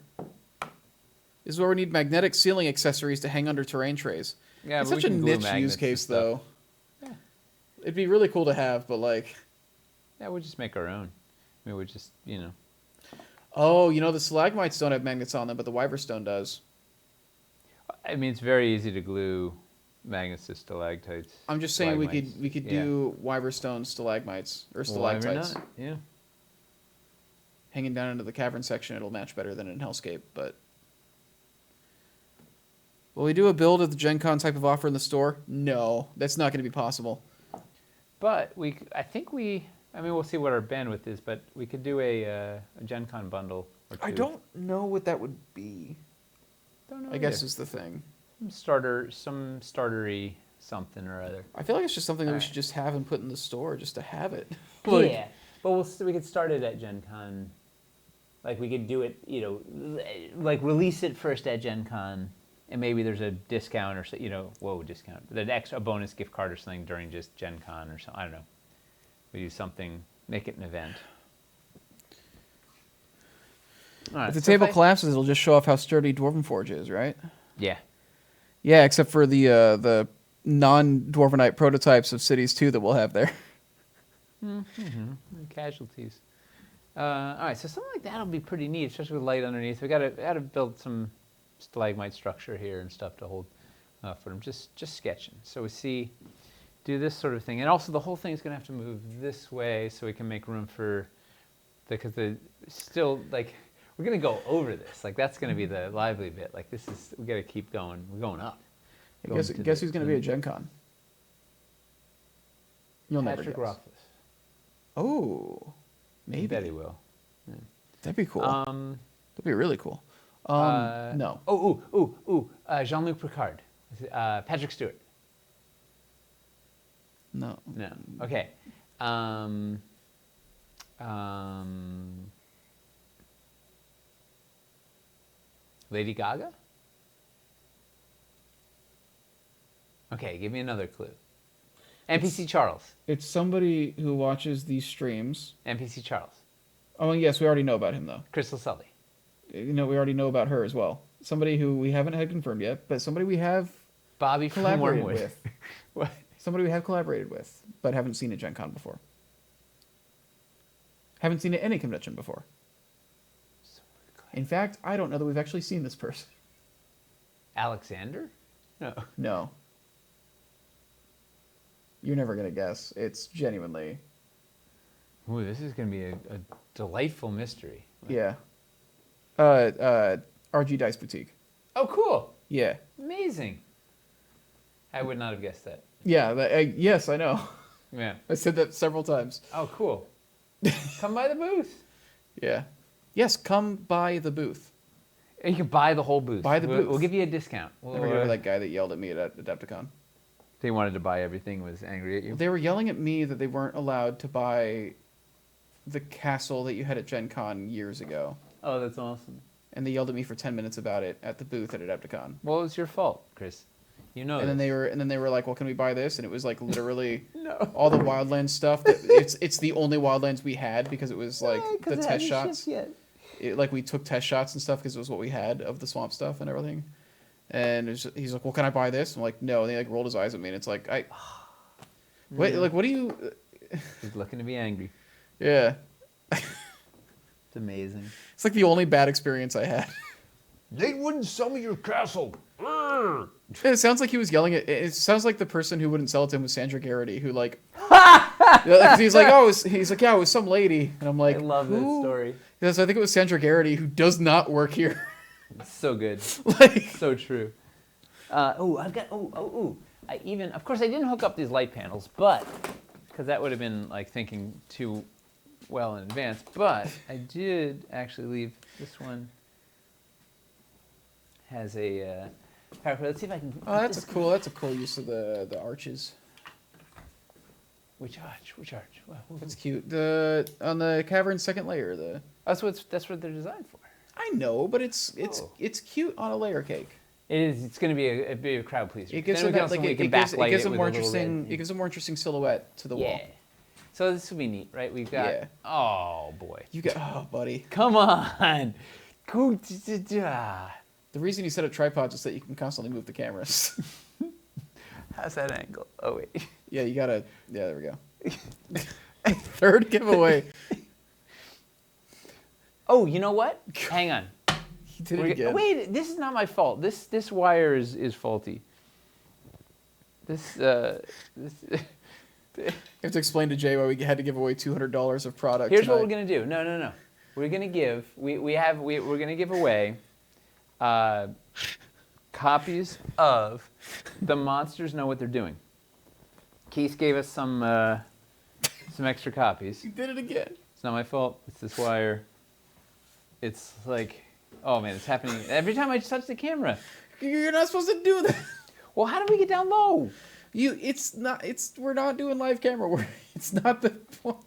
This is where we need magnetic ceiling accessories to hang under terrain trays. Yeah, It's but we such a can glue niche magnets use and case, stuff. though. Yeah. It'd be really cool to have, but like... Yeah, we'll just make our own. I mean, we just, Oh, the stalagmites don't have magnets on them, but the Wyverstone does. I mean, it's very easy to glue magnets to stalactites. I'm just saying we stalagmites. could Yeah. do Wyverstone stalagmites or Well, why stalactites. not? Yeah. Hanging down into the cavern section, it'll match better than in Hellscape, but... Will we do a build of the Gen Con type of offer in the store? No, that's not going to be possible. But I mean, we'll see what our bandwidth is, but we could do a Gen Con bundle or two. I don't know what that would be. Don't know I guess either. is the thing. Some startery something or other. I feel like it's just something that we Alright. should just have and put in the store just to have it. Yeah, but we could start it at Gen Con. Like we could do it, like release it first at Gen Con, and maybe there's a discount or discount, a bonus gift card or something during just Gen Con or something. I don't know. We do something, make it an event. All right, If the so table collapses, it'll just show off how sturdy Dwarven Forge is, right? Yeah. Yeah, except for the non-Dwarvenite prototypes of cities too that we'll have there. Casualties. All right, so something like that'll be pretty neat, especially with light underneath. We gotta build some stalagmite structure here and stuff to hold for them. Just sketching. So we do this sort of thing, and also the whole thing is gonna have to move this way so we can make room for because we're gonna go over this. Like that's gonna be the lively bit. Like we gotta keep going. We're going up. Guess who's going to be at Gen Con? You'll never Patrick guess. Rothfuss. Oh, maybe. I bet he will. That'd be cool. That'd be really cool. No. Jean-Luc Picard. Patrick Stewart. No. No. Okay. Lady Gaga? Okay, give me another clue. NPC Charles. It's somebody who watches these streams. NPC Charles. Oh, yes, we already know about him, though. Crystal Sully. We already know about her as well. Somebody who we haven't had confirmed yet, but somebody we have Bobby from collaborated Wormwood. with. What? Somebody we have collaborated with, but haven't seen at Gen Con before. Haven't seen it at any convention before. In fact, I don't know that we've actually seen this person. Alexander? No. No. You're never going to guess. It's genuinely... Ooh, this is going to be a delightful mystery. Yeah. RG Dice Boutique. Oh, cool. Yeah. Amazing. I would not have guessed that. Yeah, yes, I know. Yeah. I said that several times. Oh, cool. Come by the booth. Yeah. Yes, come by the booth. You can buy the whole booth. Buy the booth. We'll give you a discount. Never get over that guy that yelled at me at Adepticon. They wanted to buy everything, was angry at you. They were yelling at me that they weren't allowed to buy the castle that you had at Gen Con years ago. Oh, that's awesome. And they yelled at me for 10 minutes about it at the booth at Adepticon. Well, it was your fault, Chris. You know. And then they were like, "Well, can we buy this?" And it was like literally No. all the Wildlands stuff. It's the only Wildlands we had because it was like the test shots. Like we took test shots and stuff because it was what we had of the swamp stuff and everything. And he's like, "Well, can I buy this?" I'm like, "No." And he like rolled his eyes at me, and it's like, wait, like, what do you? He's looking to be angry. Yeah, It's amazing. it's like the only bad experience I had. They wouldn't sell me your castle. It sounds like he was yelling at. It sounds like the person who wouldn't sell it to him was Sandra Garrity, who like. He's like, yeah, it was some lady, and I'm like, I love this who? story. Yes, I think it was Sandra Garrity, who does not work here. It's so good. Like, So true. I've got. Of course, I didn't hook up these light panels, but because that would have been like thinking too well in advance. But I did actually leave this one. Has a power. Let's see if I can. oh, that's a cool use of the arches. Which arch? Which arch? Wow, That's cute. On the cavern's second layer, That's what they're designed for. I know, but it's Oh. cute on a layer cake. It is. It's going to be a crowd pleaser. It gives Then them we that, can like also- we can it gives backlight a with more a little interesting red. it gives a more interesting silhouette to the wall. Yeah. So this will be neat, right? We've got. Yeah. Oh boy. You got buddy. Come on. The reason you set up tripods is that you can constantly move the cameras. How's that angle? Oh wait. Yeah, you gotta. Yeah, there we go. Third giveaway. Oh, you know what? Hang on. He did it again. Wait, this is not my fault. This wire is faulty. You have to explain to Jay why we had to give away $200 of product. Here's tonight. what we're gonna do. No. We're gonna give. We're gonna give away copies of The Monsters Know What They're Doing. Keith gave us some extra copies. You did it again. It's not my fault. It's this wire. It's like, oh man, it's happening every time I touch the camera. You're not supposed to do that. Well, how do we get down low? We're not doing live camera work. It's not the point.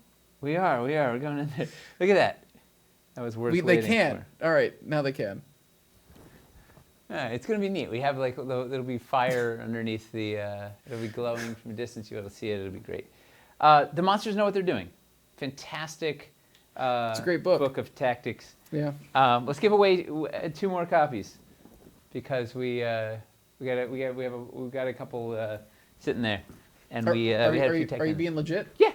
We are. We're going in there. Look at that. That was worth waiting They can. for. All right, now they can. Yeah, it's gonna be neat. We have like there'll be fire underneath the. It'll be glowing from a distance. You'll be able to see it. It'll be great. The Monsters Know What They're Doing. Fantastic. It's a great book. Book of tactics. Yeah. Let's give away 2 more copies, because we got a couple sitting there, and we had a few tech. Are you being legit? Yeah.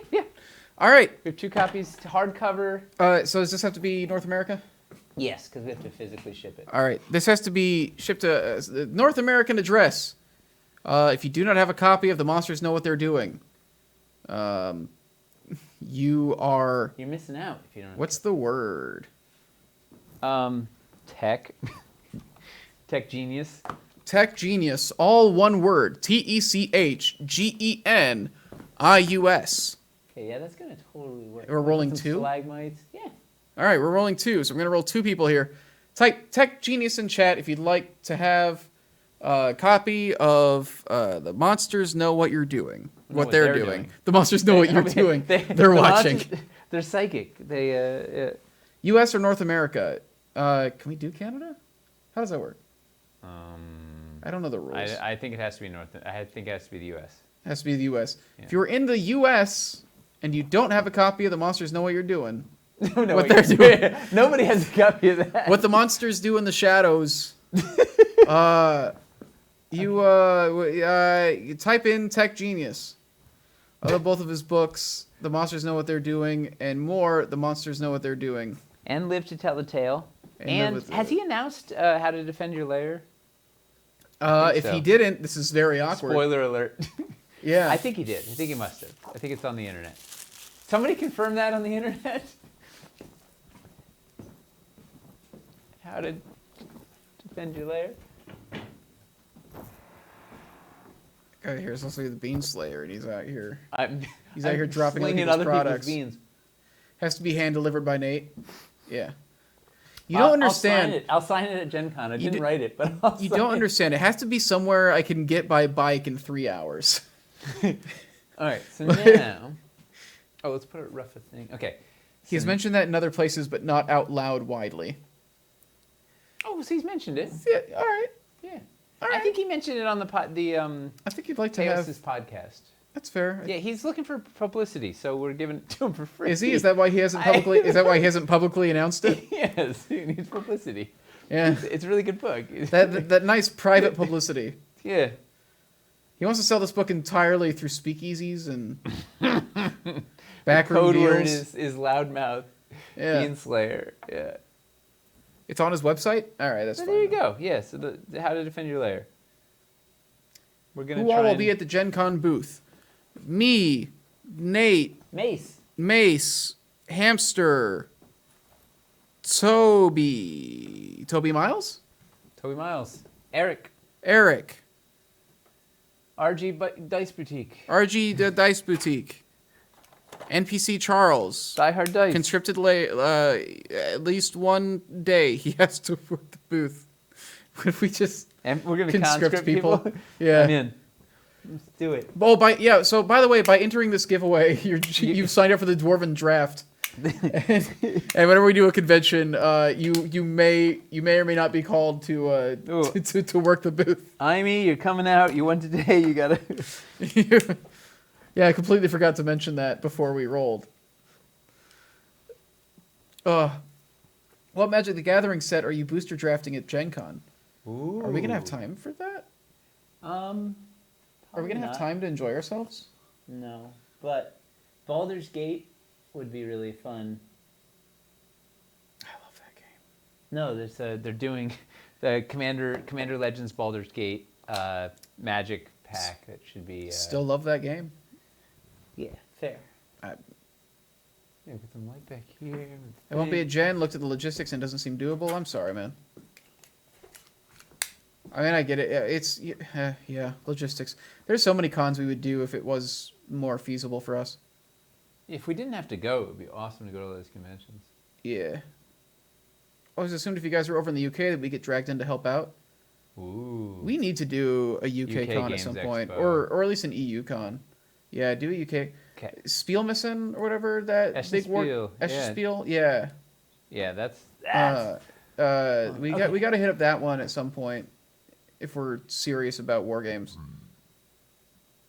All right. We have 2 copies, hardcover. So does this have to be North America? Yes, because we have to physically ship it. All right. This has to be shipped to North American address. If you do not have a copy of The Monsters Know What They're Doing, you're missing out if you don't. What's the word? Tech. Tech genius. Tech genius. All one word. TECHGENIUS. Okay, yeah, that's gonna totally work. We're rolling Some 2? Stalagmites. Yeah. All right, we're rolling 2, so we're going to roll 2 people here. Type Tech Genius in chat if you'd like to have a copy of The Monsters Know What You're Doing. What they're doing. The Monsters Know What You're Doing. They're watching. They're psychic. They, U.S. or North America? Can we do Canada? How does that work? I don't know the rules. I think it has to be I think it has to be the U.S. It has to be the U.S. Yeah. If you're in the U.S. and you don't have a copy of The Monsters Know What You're Doing, what they're doing. Nobody has a copy of that. What the monsters do in the shadows. You type in Tech Genius. I love both of his books. The Monsters Know What They're Doing, and more. The Monsters Know What They're Doing. And Live to Tell the Tale. And has he announced How to Defend Your Lair? If so. he didn't, this is very awkward. Spoiler alert. Yeah. I think he did. I think he must have. I think it's on the internet. Somebody confirm that on the internet? How to Defend Your Lair? Guy here is also the Bean Slayer, and he's out here. He's out I'm here dropping slinging other other people's products. beans. Has to be hand delivered by Nate. Yeah. You don't understand. I'll sign it at Gen Con. I didn't write it, but I'll You sign don't it. understand. It has to be somewhere I can get by bike in 3 hours. All right, so now... Oh, let's put a rough thing. Okay. He has mentioned that in other places, but not out loud widely. Oh, so he's mentioned it. Yeah, all right. Yeah. All right. I think he mentioned it on the I think you'd like to have... Teos's podcast. That's fair. Yeah, he's looking for publicity, so we're giving it to him for free. Is he? Is that why he hasn't publicly? Is that why he hasn't publicly announced it? Yes, he needs publicity. Yeah. It's a really good book. That nice private publicity. Yeah. He wants to sell this book entirely through speakeasies and The backroom code word deals. is loudmouth. Yeah. Bean Slayer. Yeah. It's on his website. All right, that's So fine. there you go. Yeah. So the How to Defend Your Lair. We're gonna Who try all will and- be at the Gen Con booth? Me, Nate, Mace. Mace, Hamster, Toby Miles, Toby Miles. Eric. Eric, Dice Boutique. RG the Dice Boutique, NPC Charles. Die Hard Dice. Conscripted at least one day he has to work the booth. What if we just And we're gonna conscript conscript people? Yeah. I'm in. Let's do it. Oh, so by the way, by entering this giveaway, you've signed up for the Dwarven Draft. and whenever we do a convention, you may or may not be called to work the booth. Imee, you're coming out. You won today. You gotta. Yeah, I completely forgot to mention that before we rolled. What Magic the Gathering set are you booster drafting at Gen Con? Ooh. Are we gonna have time for that? Are we gonna have time to enjoy ourselves? No, but Baldur's Gate would be really fun. I love that game. No, they're doing the Commander Legends Baldur's Gate Magic pack. That should be. Still love that game. Yeah, fair. Yeah, get some light back here. It won't be a gen. Looked at the logistics and doesn't seem doable. I'm sorry, man. I mean, I get it. It's yeah, logistics. There's so many cons we would do if it was more feasible for us. If we didn't have to go, it would be awesome to go to those conventions. Yeah. I was assumed if you guys were over in the UK that we get dragged in to help out. Ooh. We need to do a UK con at Games some point, Expo. or at least an EU con. Yeah, do a UK. Okay. Spielmessen or whatever that big Eschenspiel, yeah. Eschenspiel, yeah. Yeah, that's. We okay. got to hit up that one at some point if we're serious about war games.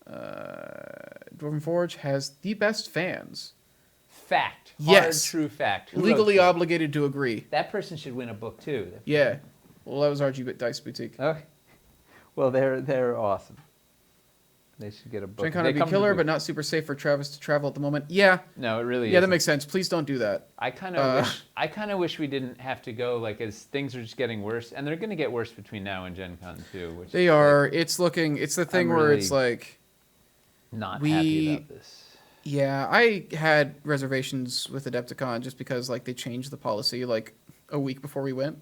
Dwarven Forge has the best fans. Fact. Yes. Hard, true fact. Who Legally wrote that? obligated to agree. That person should win a book too. Yeah. Well, that was RG Dice Boutique. Okay. Well, they're awesome. They should get a book. Gen Con They would be come to killer, the- but not super safe for Travis to travel at the moment. Yeah. No, it really is. Yeah, that makes sense. Please don't do that. I kind of wish we didn't have to go, like, as things are just getting worse, and they're going to get worse between now and Gen Con too. Which They is, are. like, It's the thing I'm where it's really- like, not happy about this. yeah, I had reservations with Adepticon just because like they changed the policy like a week before we went,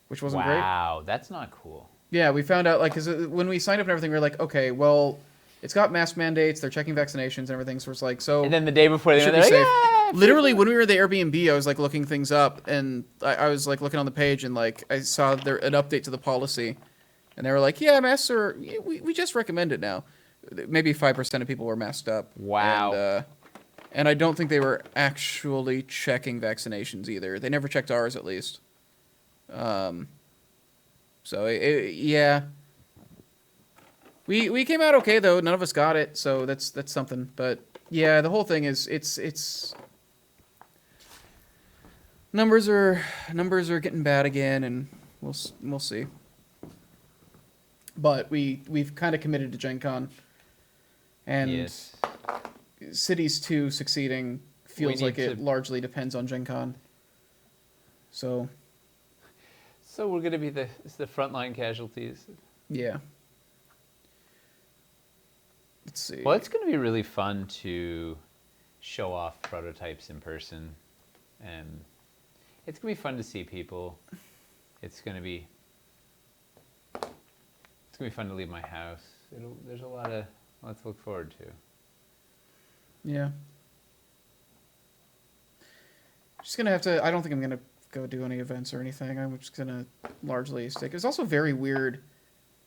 which wasn't great. Wow, that's not cool. Yeah, we found out like because when we signed up and everything, we were like, okay, well, it's got mask mandates, they're checking vaccinations and everything, so it's like so. And then the day before they should went, be they're safe. like, "Yeah, Literally, when we were at the Airbnb, I was like looking things up, and I was like looking on the page, and like I saw an update to the policy, and they were like, "Yeah, masks are. We just recommend it now." Maybe 5% of people were masked up. Wow. And I don't think they were actually checking vaccinations either. They never checked ours, at least. So yeah. We came out okay though. None of us got it, so that's something. But yeah, the whole thing is it's numbers are getting bad again, and we'll see. But we've kind of committed to Gen Con, and yes. Cities 2 succeeding feels need like it to- largely depends on Gen Con. So So we're going to be the frontline casualties. yeah. Let's see. Well, it's going to be really fun to show off prototypes in person, and it's going to be fun to see people. It's going to be fun to leave my house. There's a lot to look forward to. Yeah. Just gonna have to. I don't think I'm gonna go do any events or anything. I'm just gonna largely stick. It's also very weird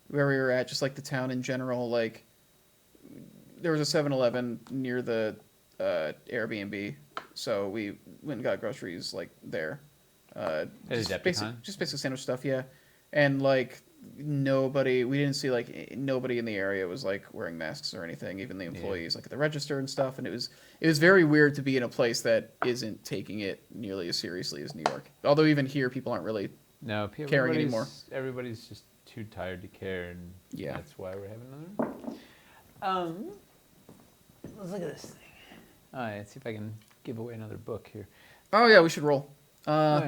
where we were at, just like the town in general. Like there was a 7-Eleven near the Airbnb, so we went and got groceries like there. Just basically sandwich stuff, yeah. And like nobody, we didn't see like nobody in the area was like wearing masks or anything, even the employees like at the register and stuff. And it was very weird to be in a place that isn't taking it nearly as seriously as New York. Although even here people aren't really caring anymore. Everybody's just too tired to care, and Yeah. that's why we're having another. Let's look at this thing. All right, let's see if I can give away another book here. Oh yeah, we should roll. All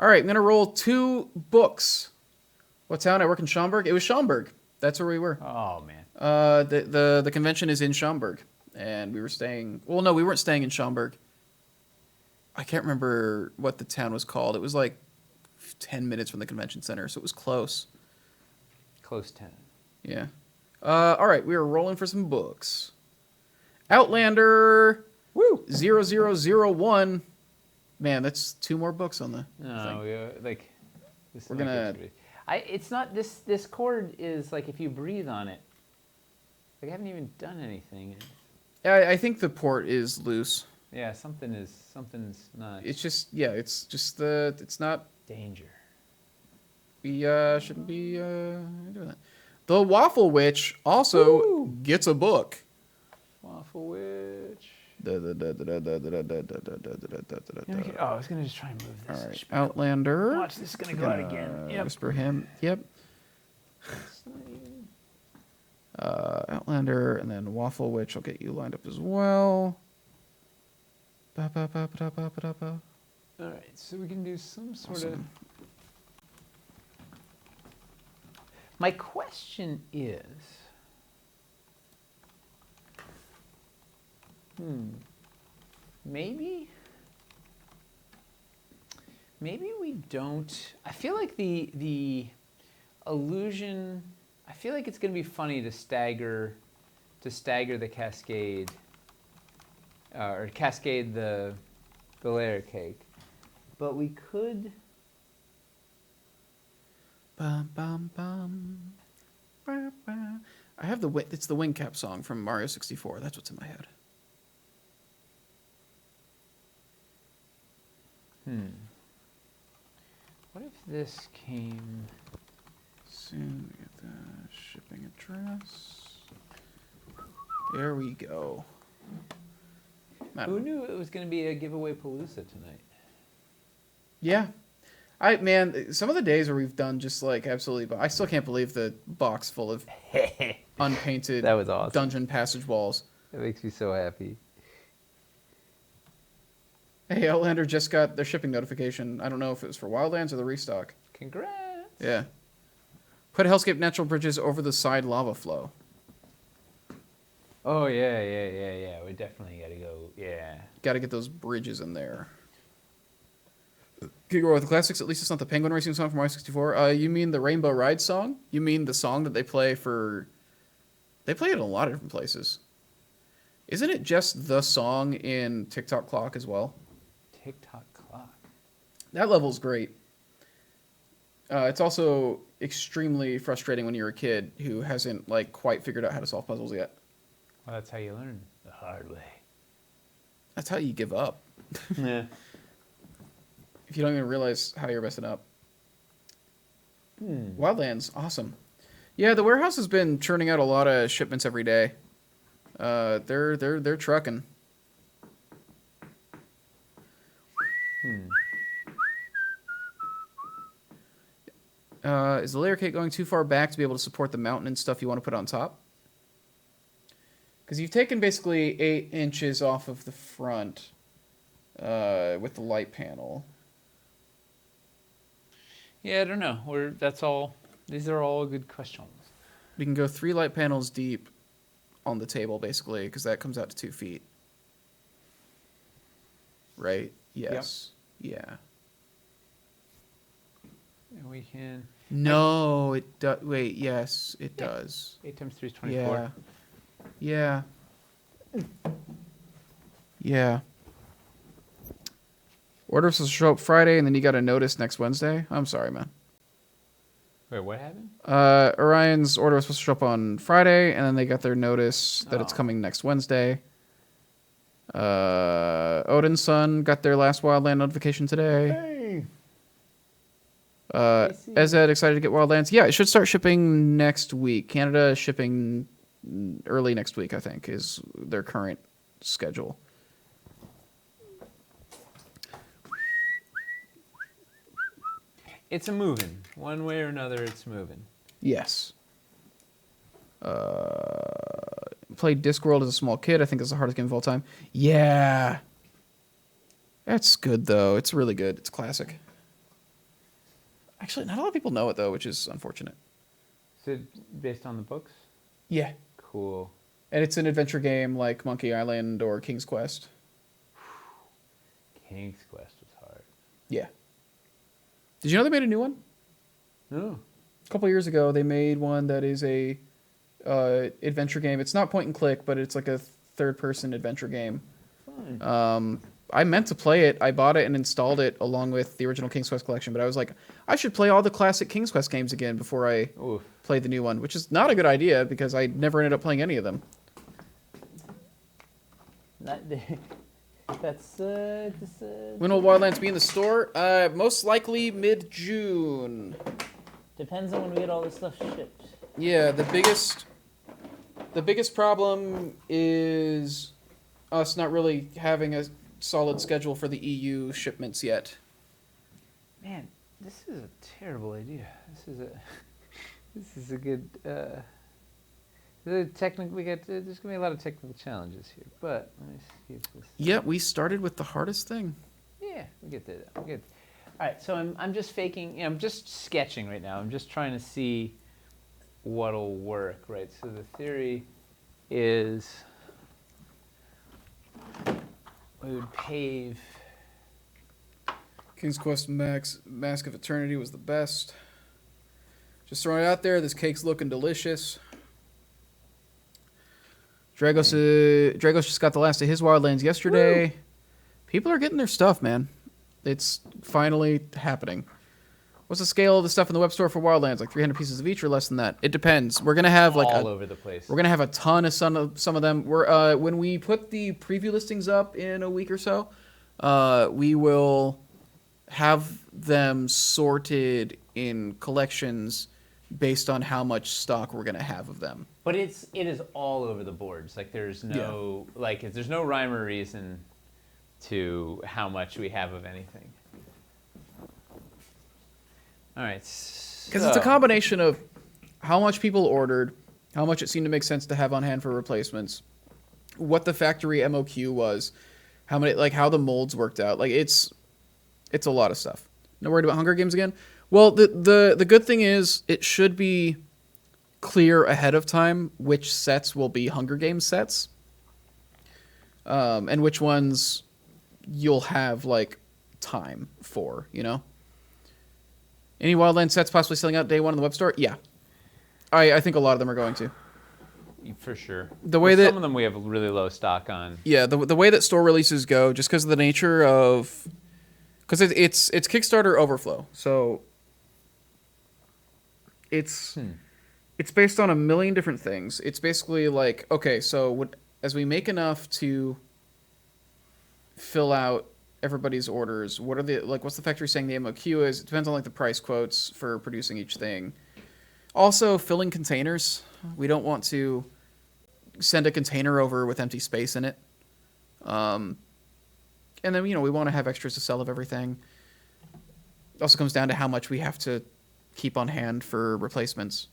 right, I'm gonna roll 2 books. What town? I work in Schaumburg. It was Schaumburg. That's where we were. Oh man. The convention is in Schaumburg, and we were staying. Well, no, we weren't staying in Schaumburg. I can't remember what the town was called. It was like 10 minutes from the convention center, so it was close. Close 10. Yeah. All right, we are rolling for some books. Outlander. Woo! 0001. Man, that's 2 more books on the No, thing. like this. We're gonna- It's not this. This cord is like if you breathe on it. Like I haven't even done anything. I think the port is loose. Yeah, something's not. It's just it's not. danger. We shouldn't be doing that. The Waffle Witch also gets a book. Waffle Witch. All I was gonna just try and move this. right, Outlander. Watch, this is gonna go out again. Yep. Whisper him. Yep. Outlander, and then Waffle Witch. I'll get you lined up as well. All right, so we can do some sort of. My question is, Maybe we don't. I feel like the illusion. I feel like it's gonna be funny to stagger the cascade, or cascade the layer cake. But we could. Bum, bum, bum. Ba, ba. I have it's the wing cap song from Mario 64. That's what's in my head. What if this came? Soon we get the shipping address. There we go. Who knew it was going to be a giveaway palooza tonight? Yeah. Man, some of the days where we've done just like absolutely, but I still can't believe the box full of unpainted That was awesome. dungeon passage walls. That makes me so happy. Hey, Outlander just got their shipping notification. I don't know if it was for Wildlands or the restock. Congrats. Yeah. Put Hellscape natural bridges over the side lava flow. Oh, yeah. We definitely got to go. Yeah. Got to get those bridges in there. Can you go with the classics? At least it's not the Penguin Racing song from Mario 64. You mean the Rainbow Ride song? You mean the song that they play for... They play it in a lot of different places. Isn't it just the song in TikTok Clock as well? TikTok Clock. That level's great. It's also extremely frustrating when you're a kid who hasn't like quite figured out how to solve puzzles yet. Well, that's how you learn the hard way. That's how you give up. Yeah. If you don't even realize how you're messing up. Wildlands, awesome. Yeah, the warehouse has been churning out a lot of shipments every day. They're trucking. Is the layer cake going too far back to be able to support the mountain and stuff you want to put on top? Because you've taken basically 8 inches off of the front with the light panel. Yeah, I don't know. That's all. These are all good questions. We can go 3 light panels deep on the table, basically, because that comes out to 2 feet. Right? Yes. Yep. Yeah. And we can... No, it does. Wait, yes, it does. 8 times 3 is 24. Yeah. Yeah. Orders will show up Friday, and then you got a notice next Wednesday. I'm sorry, man. Wait, what happened? Orion's order was supposed to show up on Friday, and then they got their notice that it's coming next Wednesday. Odin's Son got their last Wildland notification today. Hey! Ezed excited to get Wildlands. Yeah, it should start shipping next week. Canada is shipping early next week, I think, is their current schedule. It's a moving. One way or another, it's moving. Yes. Played Discworld as a small kid. I think it's the hardest game of all time. Yeah. That's good, though. It's really good. It's classic. Actually, not a lot of people know it, though, which is unfortunate. Is it based on the books? Yeah. Cool. And it's an adventure game like Monkey Island or King's Quest. King's Quest was hard. Yeah. Did you know they made a new one? No. A couple years ago, they made one that is a adventure game. It's not point and click, but it's like a third-person adventure game. Fun. I meant to play it. I bought it and installed it along with the original King's Quest collection, but I was like, I should play all the classic King's Quest games again before I play the new one, which is not a good idea because I never ended up playing any of them. That's When will Wildlands be in the store? Most likely mid-June. depends on when we get all this stuff shipped. Yeah, the biggest problem is us not really having a solid schedule for the EU shipments yet. Man, this is a terrible idea. This is a good. Technically, there's gonna be a lot of technical challenges here, but let me see if this. Yeah, we started with the hardest thing. Yeah, we get to that. All right, so I'm just faking. I'm just sketching right now. I'm just trying to see what'll work. Right. So the theory is we would pave. King's Quest Mask of Eternity was the best. Just throwing it out there. This cake's looking delicious. Dragos just got the last of his wildlands yesterday. Woo. People are getting their stuff, man. It's finally happening. What's the scale of the stuff in the web store for wildlands? Like 300 pieces of each or less than that? It depends. We're gonna have like all over the place. We're gonna have a ton of some of them. We're when we put the preview listings up in a week or so, we will have them sorted in collections based on how much stock we're gonna have of them. But it is all over the boards. Like there's no there's no rhyme or reason to how much we have of anything. All right. Because it's a combination of how much people ordered, how much it seemed to make sense to have on hand for replacements, what the factory MOQ was, how the molds worked out. Like it's a lot of stuff. Not worried about Hunger Games again? Well, the good thing is it should be clear ahead of time which sets will be Hunger Games sets, and which ones you'll have like time for, you know. Any Wildland sets possibly selling out day one in the web store? Yeah, I think a lot of them are going to. For sure. Some of them we have really low stock on. Yeah, the way that store releases go, just because of the nature of, because it's Kickstarter overflow, so it's based on a million different things. It's basically like, okay, so as we make enough to fill out everybody's orders, what's the factory saying the MOQ is? It depends on like the price quotes for producing each thing. Also, filling containers. We don't want to send a container over with empty space in it. And then, we want to have extras to sell of everything. It also comes down to how much we have to keep on hand for replacements.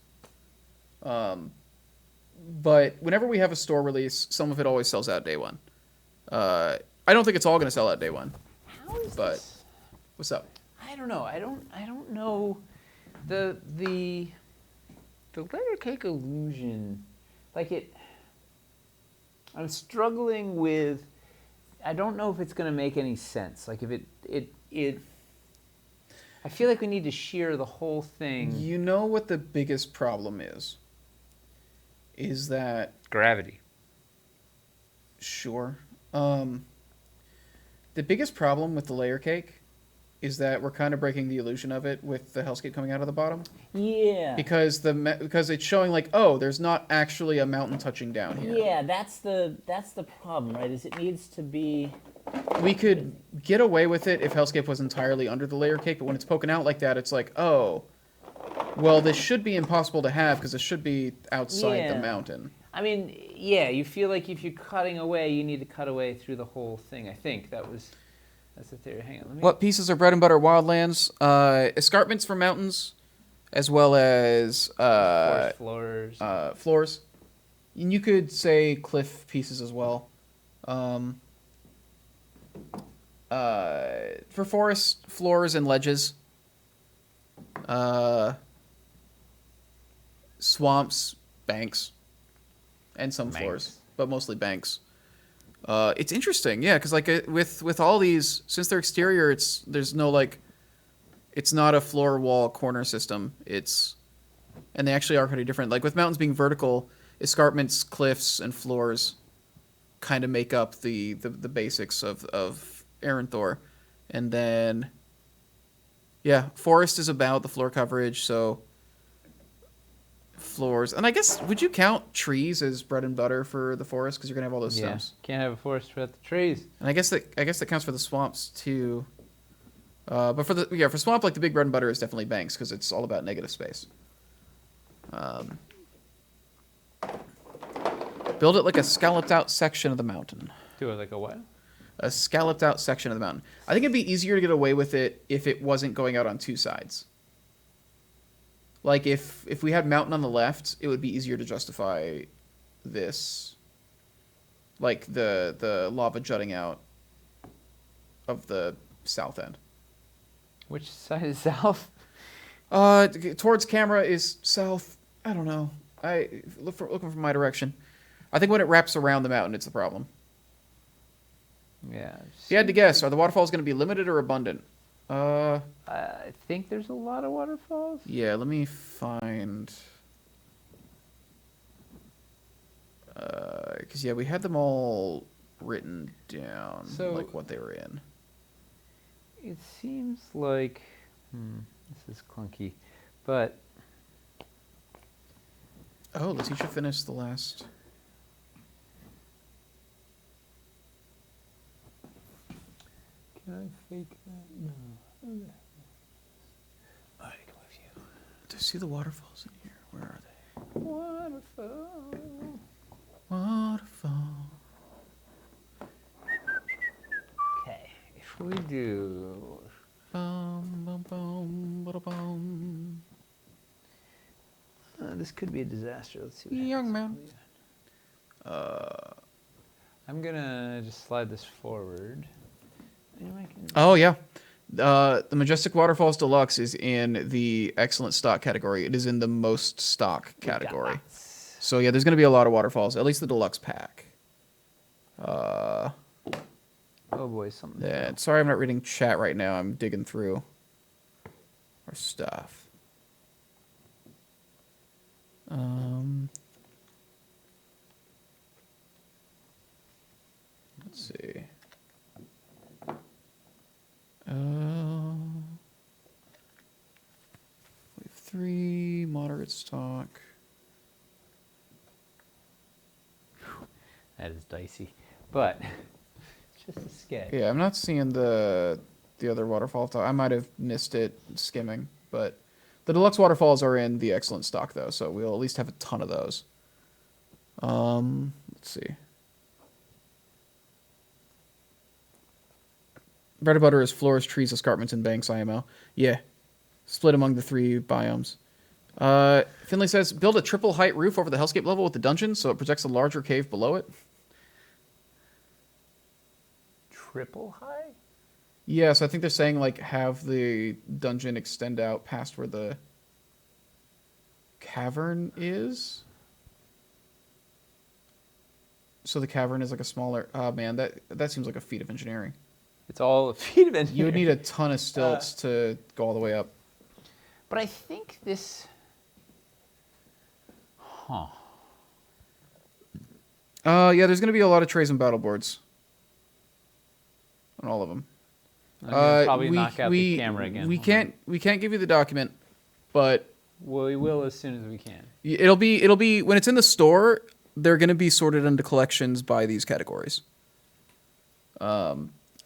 But whenever we have a store release, some of it always sells out day one. I don't think it's all going to sell out day one. How is but this? What's up? I don't know. I don't know. The layer cake illusion, like it. I'm struggling with. I don't know if it's going to make any sense. Like if it. I feel like we need to shear the whole thing. You know what the biggest problem is? Is that gravity? Sure. The biggest problem with the layer cake is that we're kind of breaking the illusion of it with the hellscape coming out of the bottom. Yeah. Because it's showing like, oh, there's not actually a mountain touching down here. Yeah, that's the problem, right? Is it needs to be. We could get away with it if hellscape was entirely under the layer cake, but when it's poking out like that, it's like, oh, well, this should be impossible to have because it should be outside the mountain. I mean, yeah, you feel like if you're cutting away, you need to cut away through the whole thing. I think that's the theory. Hang on. What pieces are bread and butter wildlands? Escarpments for mountains, as well as floors. Floors. And you could say cliff pieces as well. For forest, floors and ledges. Swamps, banks. And some floors, but mostly banks. It's interesting, yeah, because like with all these, since they're exterior, there's no like, it's not a floor wall corner system. And they actually are pretty different. Like with mountains being vertical, escarpments, cliffs, and floors kind of make up the basics of Aranthor, and then forest is about the floor coverage, so. Floors, and I guess would you count trees as bread and butter for the forest because you're gonna have all those stumps? Can't have a forest without the trees. And I guess that counts for the swamps too. But for swamp, like the big bread and butter is definitely banks because it's all about negative space. Build it like a scalloped out section of the mountain. Do it like a what? A scalloped out section of the mountain. I think it'd be easier to get away with it if it wasn't going out on two sides. Like, if we had mountain on the left, it would be easier to justify this. Like, the lava jutting out of the south end. Which side is south? Towards camera is south. I don't know. Looking from my direction. I think when it wraps around the mountain, it's the problem. Yeah. If you had to guess, are the waterfalls going to be limited or abundant? I think there's a lot of waterfalls. Yeah, let me find. Because yeah, we had them all written down, So- like what they were in. It seems like this is clunky, but Oh, let's each finish the last. can I fake that? No. Okay. I can with you. Do you see the waterfalls in here? Where are they? Waterfall. Waterfall. Okay, if we do. Bum, bum, bum, bada, bum. This could be a disaster. Let's see. What Young happens. man. I'm gonna just slide this forward. Anyway, Oh yeah. The Majestic Waterfalls Deluxe is in the excellent stock category. It is in the most stock category. So yeah, there's going to be a lot of waterfalls, at least the deluxe pack. Oh boy, something. Yeah, sorry I'm not reading chat right now. I'm digging through our stuff. Let's see. We have 3 moderate stock. That is dicey, but it's just a sketch. Yeah, I'm not seeing the other waterfall. I might have missed it skimming, but the deluxe waterfalls are in the excellent stock though, so we'll at least have a ton of those. Let's see. Bread and butter is floors, trees, escarpments, and banks. IMO. Yeah, split among the 3 biomes. Finley says build a triple height roof over the hellscape level with the dungeon, so it protects a larger cave below it. Triple high? Yeah, so I think they're saying like have the dungeon extend out past where the cavern is. So the cavern is like a smaller. Oh man, that seems like a feat of engineering. It's all a feat of engineering. You would need a ton of stilts to go all the way up. But I think this. Huh. Yeah, there's gonna be a lot of trays and battle boards. On all of them. I'm gonna probably knock out the camera again. We Hold can't give you the document, but on. Well, we will as soon as we can. it'll be when it's in the store. They're gonna be sorted into collections by these categories.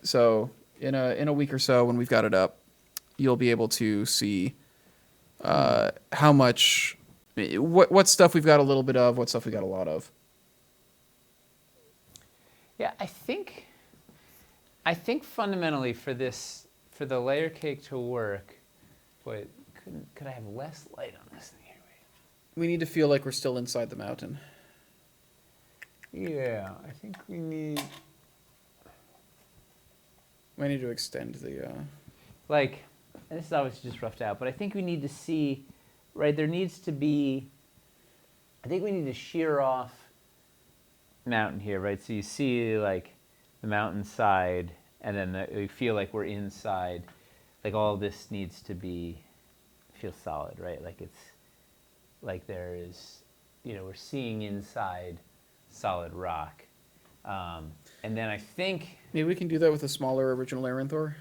So in a week or so, when we've got it up, you'll be able to see how much, what stuff we've got a little bit of, what stuff we got a lot of. Yeah, I think fundamentally for the layer cake to work, boy, could I have less light on this thing here? We need to feel like we're still inside the mountain. Yeah, I think we need. We need to extend the. Like, and this is obviously just roughed out, but I think we need to see, right? There needs to be. I think we need to shear off mountain here, right? So you see like the mountainside, and then we feel like we're inside. Like all this needs to feel solid, right? Like it's like there is, we're seeing inside solid rock, and then I think. Maybe we can do that with a smaller original Aranthor.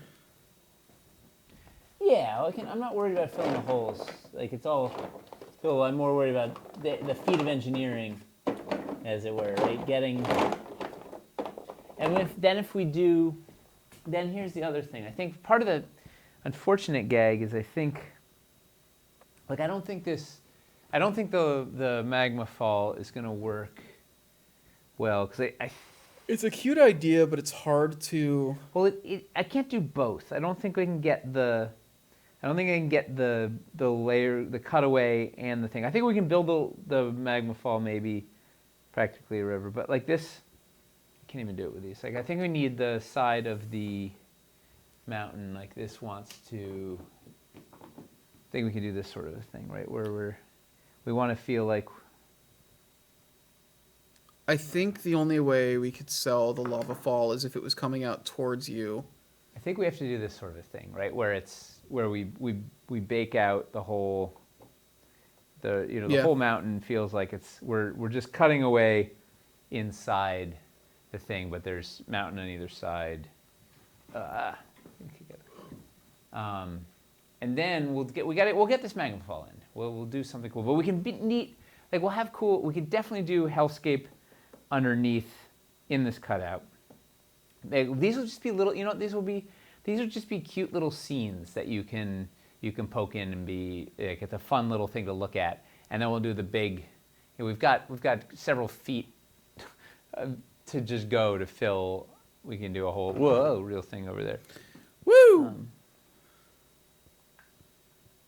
Yeah, I'm not worried about filling the holes. Like it's all. Phil, I'm more worried about the feat of engineering, as it were, right? Getting. And if we do, then here's the other thing. I think part of the unfortunate gag is I don't think the magma fall is going to work well because It's a cute idea, but it's hard to. Well, I can't do both. I don't think I can get the layer, the cutaway, and the thing. I think we can build the magma fall maybe practically a river, but like this, I can't even do it with these. Like I think we need the side of the mountain. Like this wants to. I think we can do this sort of a thing, right? Where we want to feel like. I think the only way we could sell the lava fall is if it was coming out towards you. I think we have to do this sort of a thing, right? Where we bake out the whole the whole mountain feels like we're just cutting away inside the thing, but there's mountain on either side. And then we'll get this magma fall in. We'll do something cool, but we can be neat. Like we'll have cool. We could definitely do hellscape underneath in this cutout. These will just be little. These will just be cute little scenes that you can poke in and be like, it's a fun little thing to look at. And then we'll do the big. We've got several feet to just go to fill. We can do a whole real thing over there. Woo!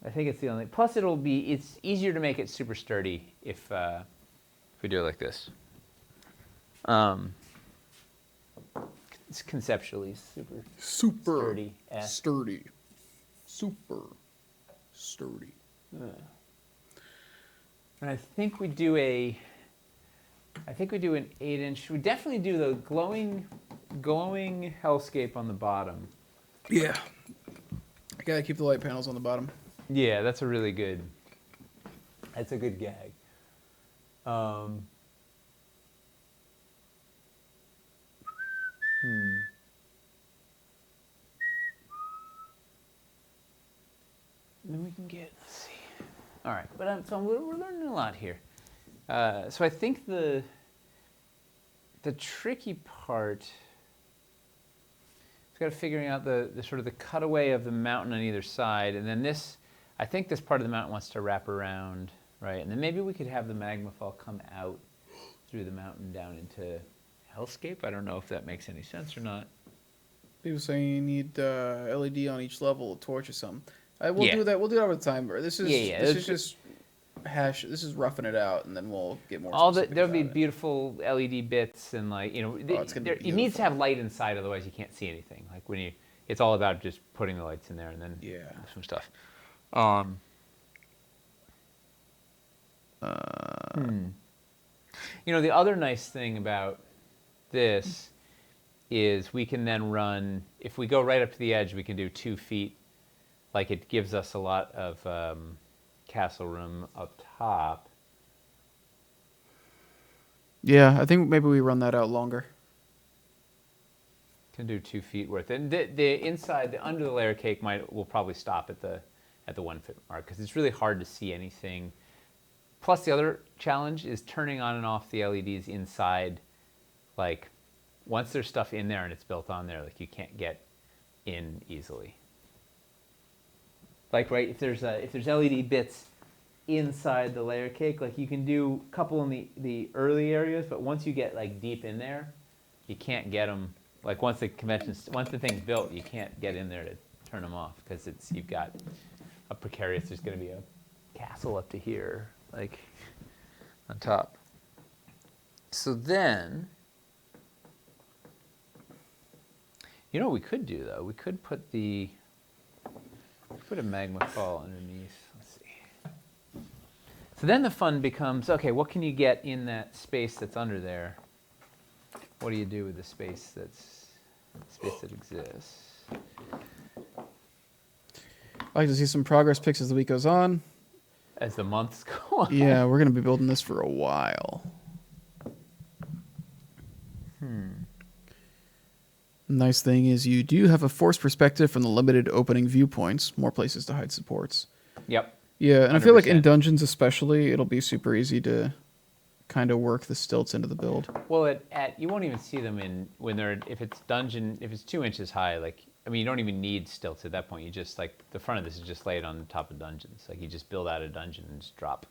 I think it's the only. Plus, it's easier to make it super sturdy if we do it like this. It's conceptually super sturdy. Sturdy. Super sturdy. And I think we do an 8-inch. We definitely do the glowing hellscape on the bottom. Yeah. I gotta keep the light panels on the bottom. Yeah, that's a good gag. Then we can let's see. All right, but we're learning a lot here. So I think the tricky part is got to figuring out the sort of the cutaway of the mountain on either side, and then I think this part of the mountain wants to wrap around, right? And then maybe we could have the magma fall come out through the mountain down into hellscape. I don't know if that makes any sense or not. People saying you need LED on each level, a torch or something. We'll do that. We'll do that over time. This is just This is roughing it out, and then we'll get more. There'll be beautiful LED bits, and it needs to have light inside, otherwise you can't see anything. Like it's all about just putting the lights in there and then some stuff. The other nice thing about this is we can then run, if we go right up to the edge, we can do 2 feet. Like it gives us a lot of castle room up top. Yeah, I think maybe we run that out longer. Can do 2 feet worth. And the inside, under the layer cake will probably stop at the 1 foot mark, because it's really hard to see anything. Plus, the other challenge is turning on and off the LEDs inside. Like, once there's stuff in there and it's built on there, like you can't get in easily. Like, right, if there's LED bits inside the layer cake, like you can do a couple in the early areas, but once you get like deep in there, you can't get them. Like once the thing's built, you can't get in there to turn them off, because you've got a precarious. There's going to be a castle up to here, like on top. So then, what we could do though? We could put a magma fall underneath. Let's see. So then the fun becomes, okay, what can you get in that space that's under there? What do you do with the space that exists? I like to see some progress pics as the week goes on. As the months go on. Yeah, we're going to be building this for a while. Nice thing is you do have a forced perspective from the limited opening viewpoints. More places to hide supports. Yep. Yeah, and 100%. I feel like in dungeons especially, it'll be super easy to kind of work the stilts into the build. Well, you won't even see them if it's 2 inches high. Like, I mean, you don't even need stilts at that point. You just the front of this is just laid on the top of dungeons. Like you just build out a dungeon and just drop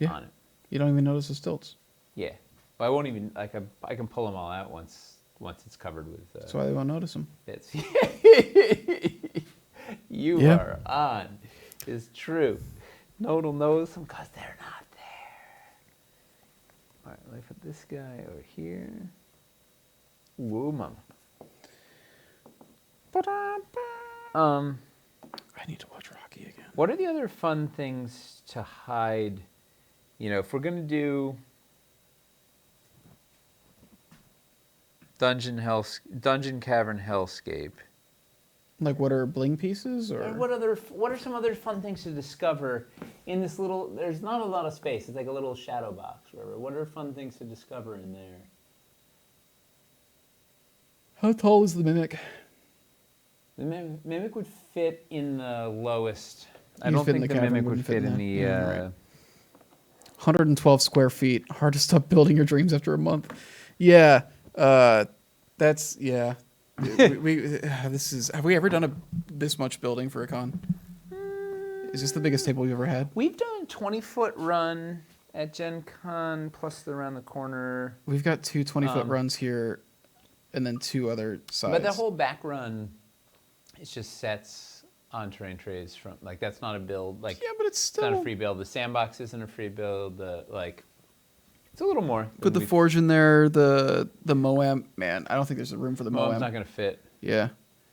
on it. You don't even notice the stilts. Yeah. Well, I won't even I can pull them all out once it's covered with. That's why they won't notice them. Bits. You are on. Is true. Nodal knows them because they're not there. All right, let me put this guy over here. Whoa, mama. I need to watch Rocky again. What are the other fun things to hide? If we're going to do... Dungeon Cavern Hellscape. Like, what are bling pieces, or What are some other fun things to discover in this little? There's not a lot of space. It's like a little shadow box. Whatever. What are fun things to discover in there? how tall is the mimic? The mimic would fit in the lowest. I You'd don't fit in think the the cavern, mimic would wouldn't fit in the. Yeah, right. 112 square feet. Hard to stop building your dreams after a month. Yeah, that's yeah. This is. Have we ever done this much building for a con? Is this the biggest table we've ever had? We've done 20-foot run at Gen Con, plus the around the corner. We've got two 20-foot runs here, and then two other sides. But the whole back run, it's just sets on terrain trays from like that's not a build. Like yeah, but it's still not a free build. The sandbox isn't a free build. It's a little more. Put the forge in there. The Moam. Man, I don't think there's a room for the Moam's Moam. not gonna fit. Yeah,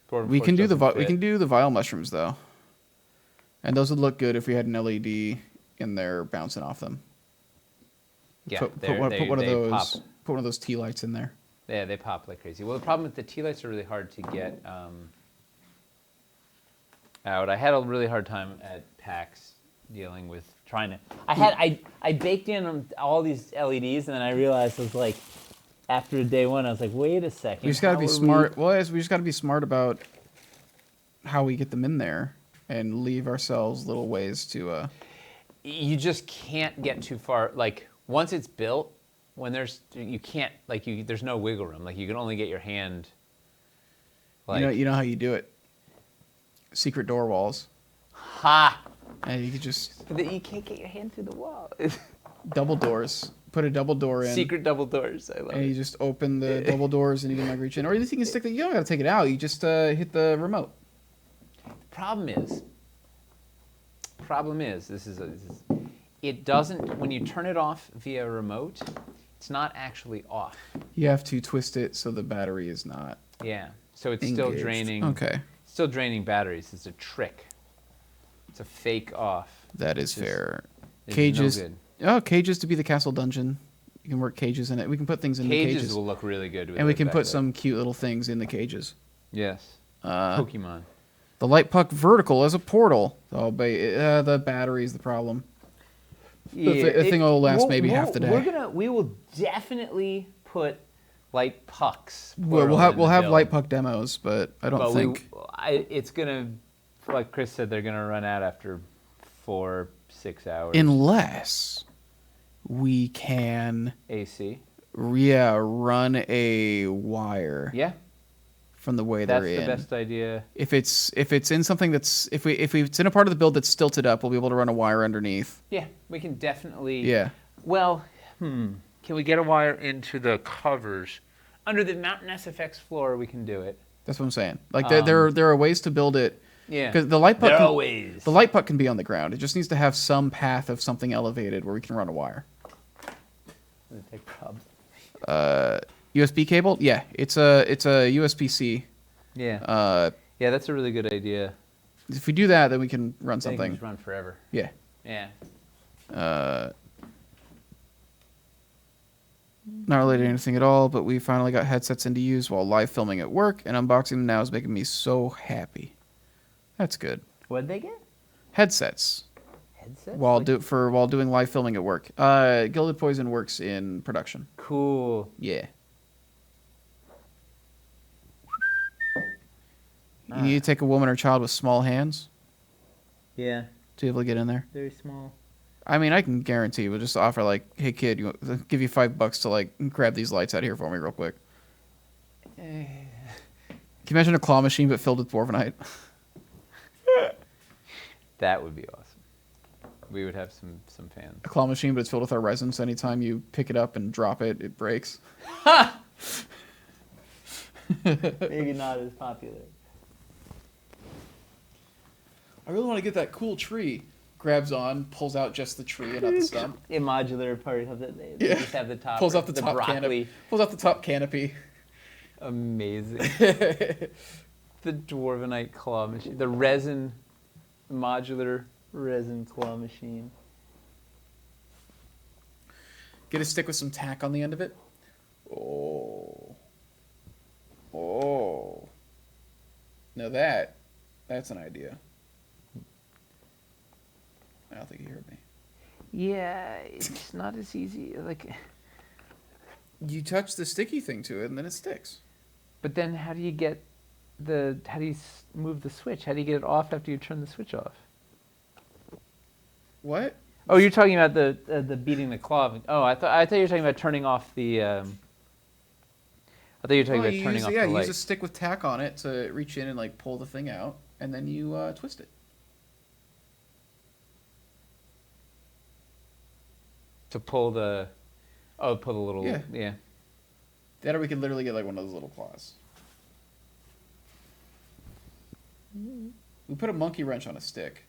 Forge we can do doesn't we fit. can do the vile mushrooms though, and those would look good if we had an LED in there bouncing off them. Yeah, put they one of those. pop. Put one of those tea lights in there. Yeah, they pop like crazy. Well, the problem with the tea lights are really hard to get out. I had a really hard time at PAX dealing with trying to. I baked in all these LEDs, and then I realized I was like, after day one, I was like, wait a second. We just got to be smart. Well, we just got to be smart about how we get them in there and leave ourselves little ways to. You just can't get too far. Like once it's built, you can't there's no wiggle room. Like you can only get your hand. Like, you know how you do it. Secret door walls. Ha! And you could just But you can't get your hand through the wall. double doors. Put a double door in. Secret double doors. I love And it. you just open the double doors and you can like reach in. Or you can stick you don't gotta take it out. You just hit the remote. Problem is, it doesn't, when you turn it off via remote, it's not actually off. You have to twist it so the battery is not Yeah. So it's still engaged. draining. Okay. Still draining batteries. It's a trick. It's a fake off. That is It's just- fair. It's Cages. no good. Oh, cages to be the castle dungeon. You can work cages in it. We can put things in the Cages cages. will look really good with And we it can back put there. some cute little things in the cages. Yes. Uh, Pokemon. The light puck vertical as a portal. Oh, but the battery is the problem. The thing will last maybe half the day. We will definitely put light pucks. Well, plural, we'll in the have build. light puck demos, but I don't But think. it's gonna, like Chris said, they're gonna run out after 4-6 hours. Unless we can, AC. run a wire Yeah, from the way that's they're the in. best idea. If it's in something that's if it's in a part of the build that's stilted up, we'll be able to run a wire underneath. Yeah, we can definitely. Yeah. Well, can we get a wire into the covers under the Mountain SFX floor? We can do it. That's what I'm saying. Like there are ways to build it. Yeah. Because the light puck. There are ways. The light puck can be on the ground. It just needs to have some path of something elevated where we can run a wire. It's a big problem. USB cable? Yeah, it's a USB-C. Yeah. Yeah, that's a really good idea. If we do that, then we can run They can something. just run forever. Yeah. Yeah. Not related to anything at all, but we finally got headsets into use while live filming at work, and unboxing them now is making me so happy. That's good. What'd they get? Headsets Headsets? while doing live filming at work. Gilded Poison works in production. Cool. Yeah. You need to take a woman or child with small hands Yeah. to be able to get in there. Very small. I mean, I can guarantee we'll just offer like, hey kid, give you $5 to like grab these lights out of here for me real quick. Can you imagine a claw machine but filled with dwarvenite? That would be awesome. We would have some fans. A claw machine, but it's filled with our resin, so anytime you pick it up and drop it, it breaks. Maybe not as popular. I really want to get that cool tree. Grabs on, pulls out just the tree and not the stump. A modular part of it. They Yeah. just have the top. Pulls off the top broccoli. canopy. Pulls off the top canopy. Amazing. The dwarvenite claw machine. The modular resin claw machine. Get a stick with some tack on the end of it. Oh. Now that's an idea. I don't think you heard me. Yeah, it's not as easy. Like, You touch the sticky thing to it, and then it sticks. but then how do you get how do you move the switch? How do you get it off after you turn the switch off? What? Oh, you're talking about the beating the claw. Oh, I thought you were talking about turning off the. I thought you were talking about turning off the light. Use a stick with tack on it to reach in and like pull the thing out, and then you twist it. To pull the little Yeah. That or we could literally get like one of those little claws. We put a monkey wrench on a stick.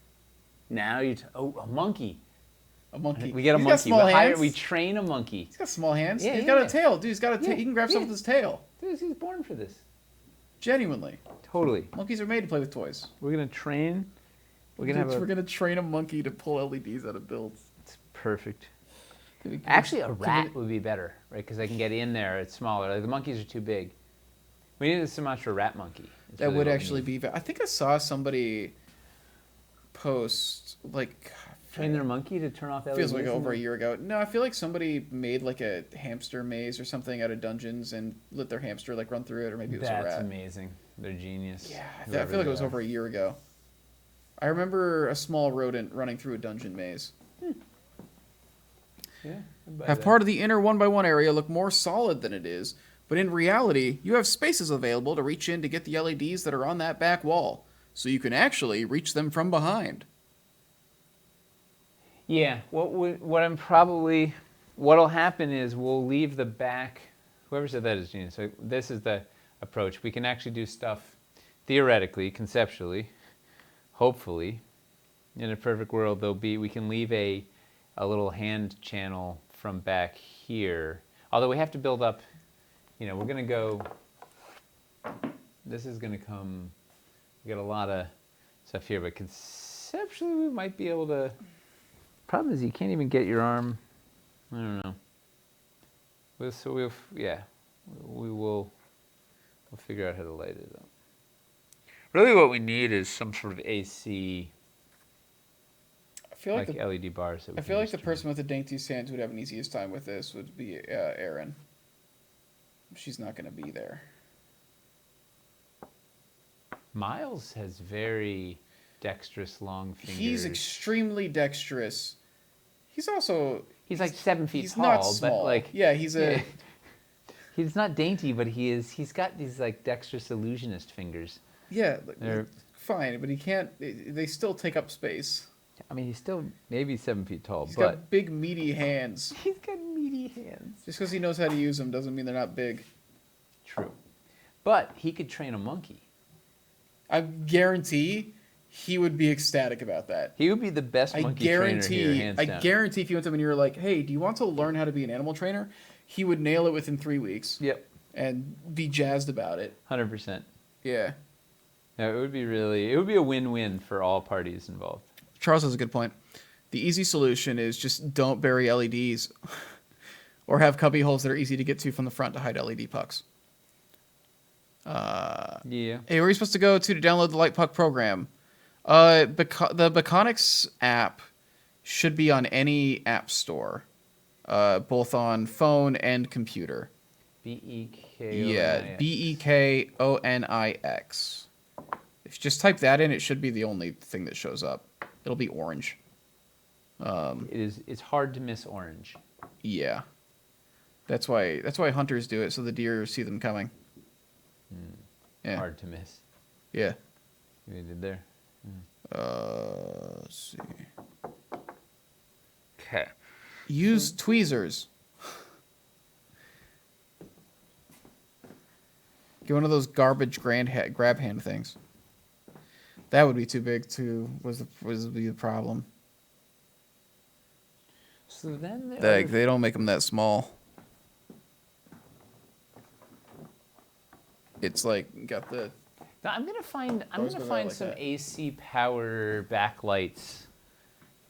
Now a monkey. A monkey. We get a He's monkey. Got small hands. We train a monkey. He's got small hands. Yeah, He's yeah, got yeah. a tail, dude. He's got a tail. Yeah, He can grab stuff yeah. with his tail. Dude, he's born for this. Genuinely. Totally. Monkeys are made to play with toys. We're gonna train. We're gonna train a monkey to pull LEDs out of builds. It's perfect. Can we- Actually, a can we- rat would be better, right? Because I can get in there. It's smaller. Like, the monkeys are too big. We need a Sumatra rat monkey. It's That really would what we actually need. be. I think I saw somebody post like. Train their monkey to turn off LEDs. Feels like over a year ago. No, I feel like somebody made like a hamster maze or something out of dungeons and let their hamster like run through it, or maybe it was a That's rat. amazing. They're genius. Yeah, I Whoever feel like it they was are. over a year ago. I remember a small rodent running through a dungeon maze. Yeah. I'd buy Have that. part of the inner 1x1 area look more solid than it is, but in reality, you have spaces available to reach in to get the LEDs that are on that back wall, so you can actually reach them from behind. Yeah. What'll happen is we'll leave the back. Whoever said that is genius. So this is the approach. We can actually do stuff theoretically, conceptually, hopefully. In a perfect world, we can leave a little hand channel from back here. Although we have to build up. We're gonna go. This is gonna come. We got a lot of stuff here, but conceptually we might be able to. Problem is you can't even get your arm. I don't know. We'll figure out how to light it up. Really, what we need is some sort of AC, I feel like LED bars. That we I can feel like just the person with the daintiest hands who would have an easiest time with this would be Erin. She's not going to be there. Miles has very dexterous, long fingers. He's extremely dexterous. He's also He's like 7 feet he's tall, not small. but like yeah, he's a yeah. He's not dainty, but he's got these like dexterous illusionist fingers. yeah, They're- fine, but he can't. They still take up space. I mean, he's still maybe 7 feet tall, He's but got big meaty hands. he's got meaty hands. Just because he knows how to use them doesn't mean they're not big. True. But he could train a monkey. I guarantee he would be ecstatic about that. He would be the best monkey trainer here, hands I down. guarantee if you went to him and you were like, "Hey, do you want to learn how to be an animal trainer?" He would nail it within 3 weeks. Yep, And be jazzed about it. 100%. Yeah. No, it would be a win-win for all parties involved. Charles has a good point. The easy solution is just don't bury LEDs or have cubby holes that are easy to get to from the front to hide LED pucks. Yeah. Hey, where are you supposed to go to download the Light Puck program? The Beconics app should be on any app store, both on phone and computer. B-E-K-O-N-I-X. Yeah, Bekonix. If you just type that in, it should be the only thing that shows up. It'll be orange. It's hard to miss orange. Yeah. That's why hunters do it, so the deer see them coming. Yeah. Hard to miss. Yeah. You did there. Let's see. Okay. Use tweezers. Get one of those garbage grab hand things. That would be too big to was the problem. So then They don't make them that small. It's like got the Now, I'm gonna find Those go out like some that. AC power backlights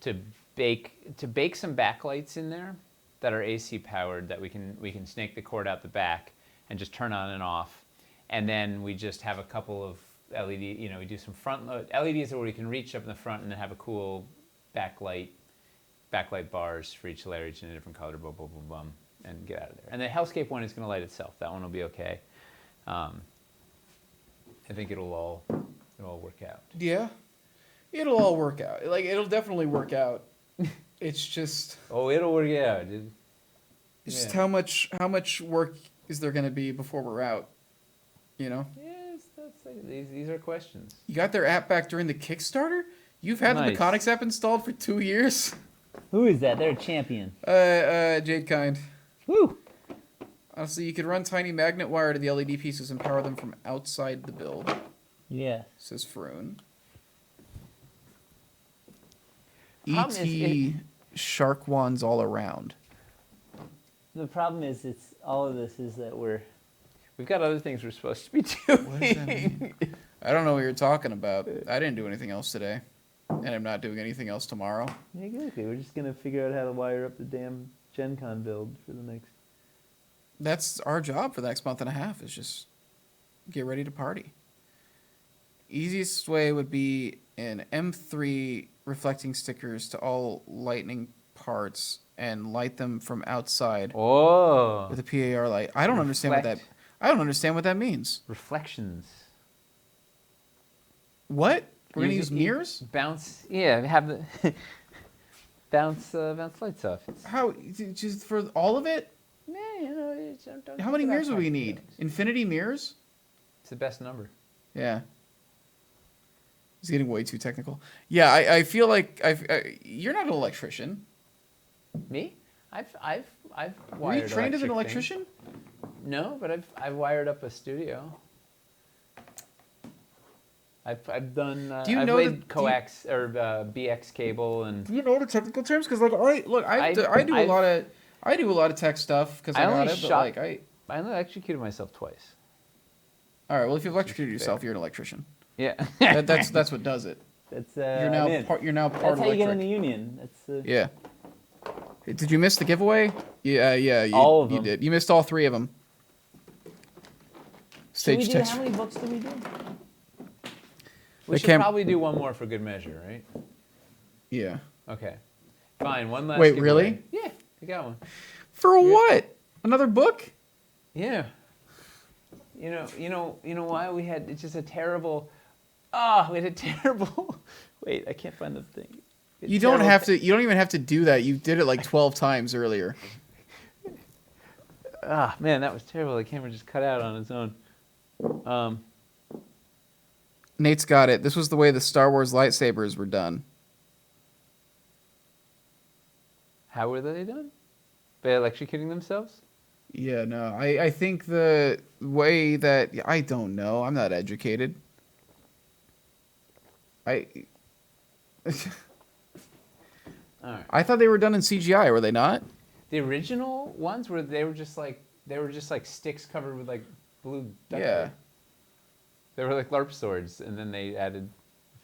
to bake some backlights in there that are AC powered that we can snake the cord out the back and just turn on and off, and then we just have a couple of LED. You know, we do some front load LEDs where we can reach up in the front and then have a cool backlight bars for each layer, each in a different color. Boom, boom, boom, boom, and get out of there. And the Hellscape one is going to light itself. That one will be okay. I think it'll all work out. Yeah, it'll all work out. Like it'll definitely work out. It's just. Oh, it'll work out, dude. It's just how much work is there going to be before we're out? You know. Yes, these are questions. You got their app back during the Kickstarter. You've had the Nice. Mechanics app installed for 2 years. Who is that? They're a champion. Jade Kind. Woo! Honestly, you could run tiny magnet wire to the LED pieces and power them from outside the build. Yeah. Says Froon. Problem is Shark wands all around. The problem is, all of this is that We've got other things we're supposed to be doing. What does that mean? I don't know what you're talking about. I didn't do anything else today. And I'm not doing anything else tomorrow. Exactly. We're just gonna figure out how to wire up the damn Gen Con build for the next. That's our job for the next month and a half, is just get ready to party. Easiest way would be an M3 reflecting stickers to all lightning parts and light them from outside Oh, with a PAR light. I don't understand what that means. reflections. What? We're gonna use You mirrors? bounce. Yeah, have the bounce lights off. How? Just for all of it? Yeah, you know, don't How many put out mirrors would we fire need? jokes. Infinity mirrors? It's the best number. Yeah. He's getting way too technical. Yeah, I feel like you're not an electrician. Me? I've Were you wired trained as an electric things. electrician? No, but I've wired up a studio. I've done. Do you I've know laid the- do you- coax or BX cable and. Do you know the technical terms? Because like I do a lot of tech stuff because I I got only it. But shot- like I. I only electrocuted myself twice. All right. Well, if you've electrocuted yourself, you're an electrician. Yeah. that's what does it. That's You're I'm now in. part. You're now part That's how you electric. get in the union. That's Yeah. Did you miss the giveaway? Yeah. You, All of you them. did. You missed all 3 of them. So we Stage did, text. how many books did we do? We should can't- probably do one more for good measure, right? Yeah. Okay. Fine. One last. Wait, giveaway. really? Yeah, I got one. For what? Another book? Yeah. You know why we had? It's just a terrible. We had a terrible. Wait, I can't find the thing. You don't have to. You don't even have to do that. You did it like 12 times earlier. Man, that was terrible. The camera just cut out on its own. Nate's got it. This was the way the Star Wars lightsabers were done. How were they done? By electrocuting themselves? Yeah, no. I think the way that I don't know. I'm not educated. All right. I thought they were done in CGI. Were they not? The original ones were they were just like sticks covered with like blue duct Yeah. tape. They were like LARP swords, and then they added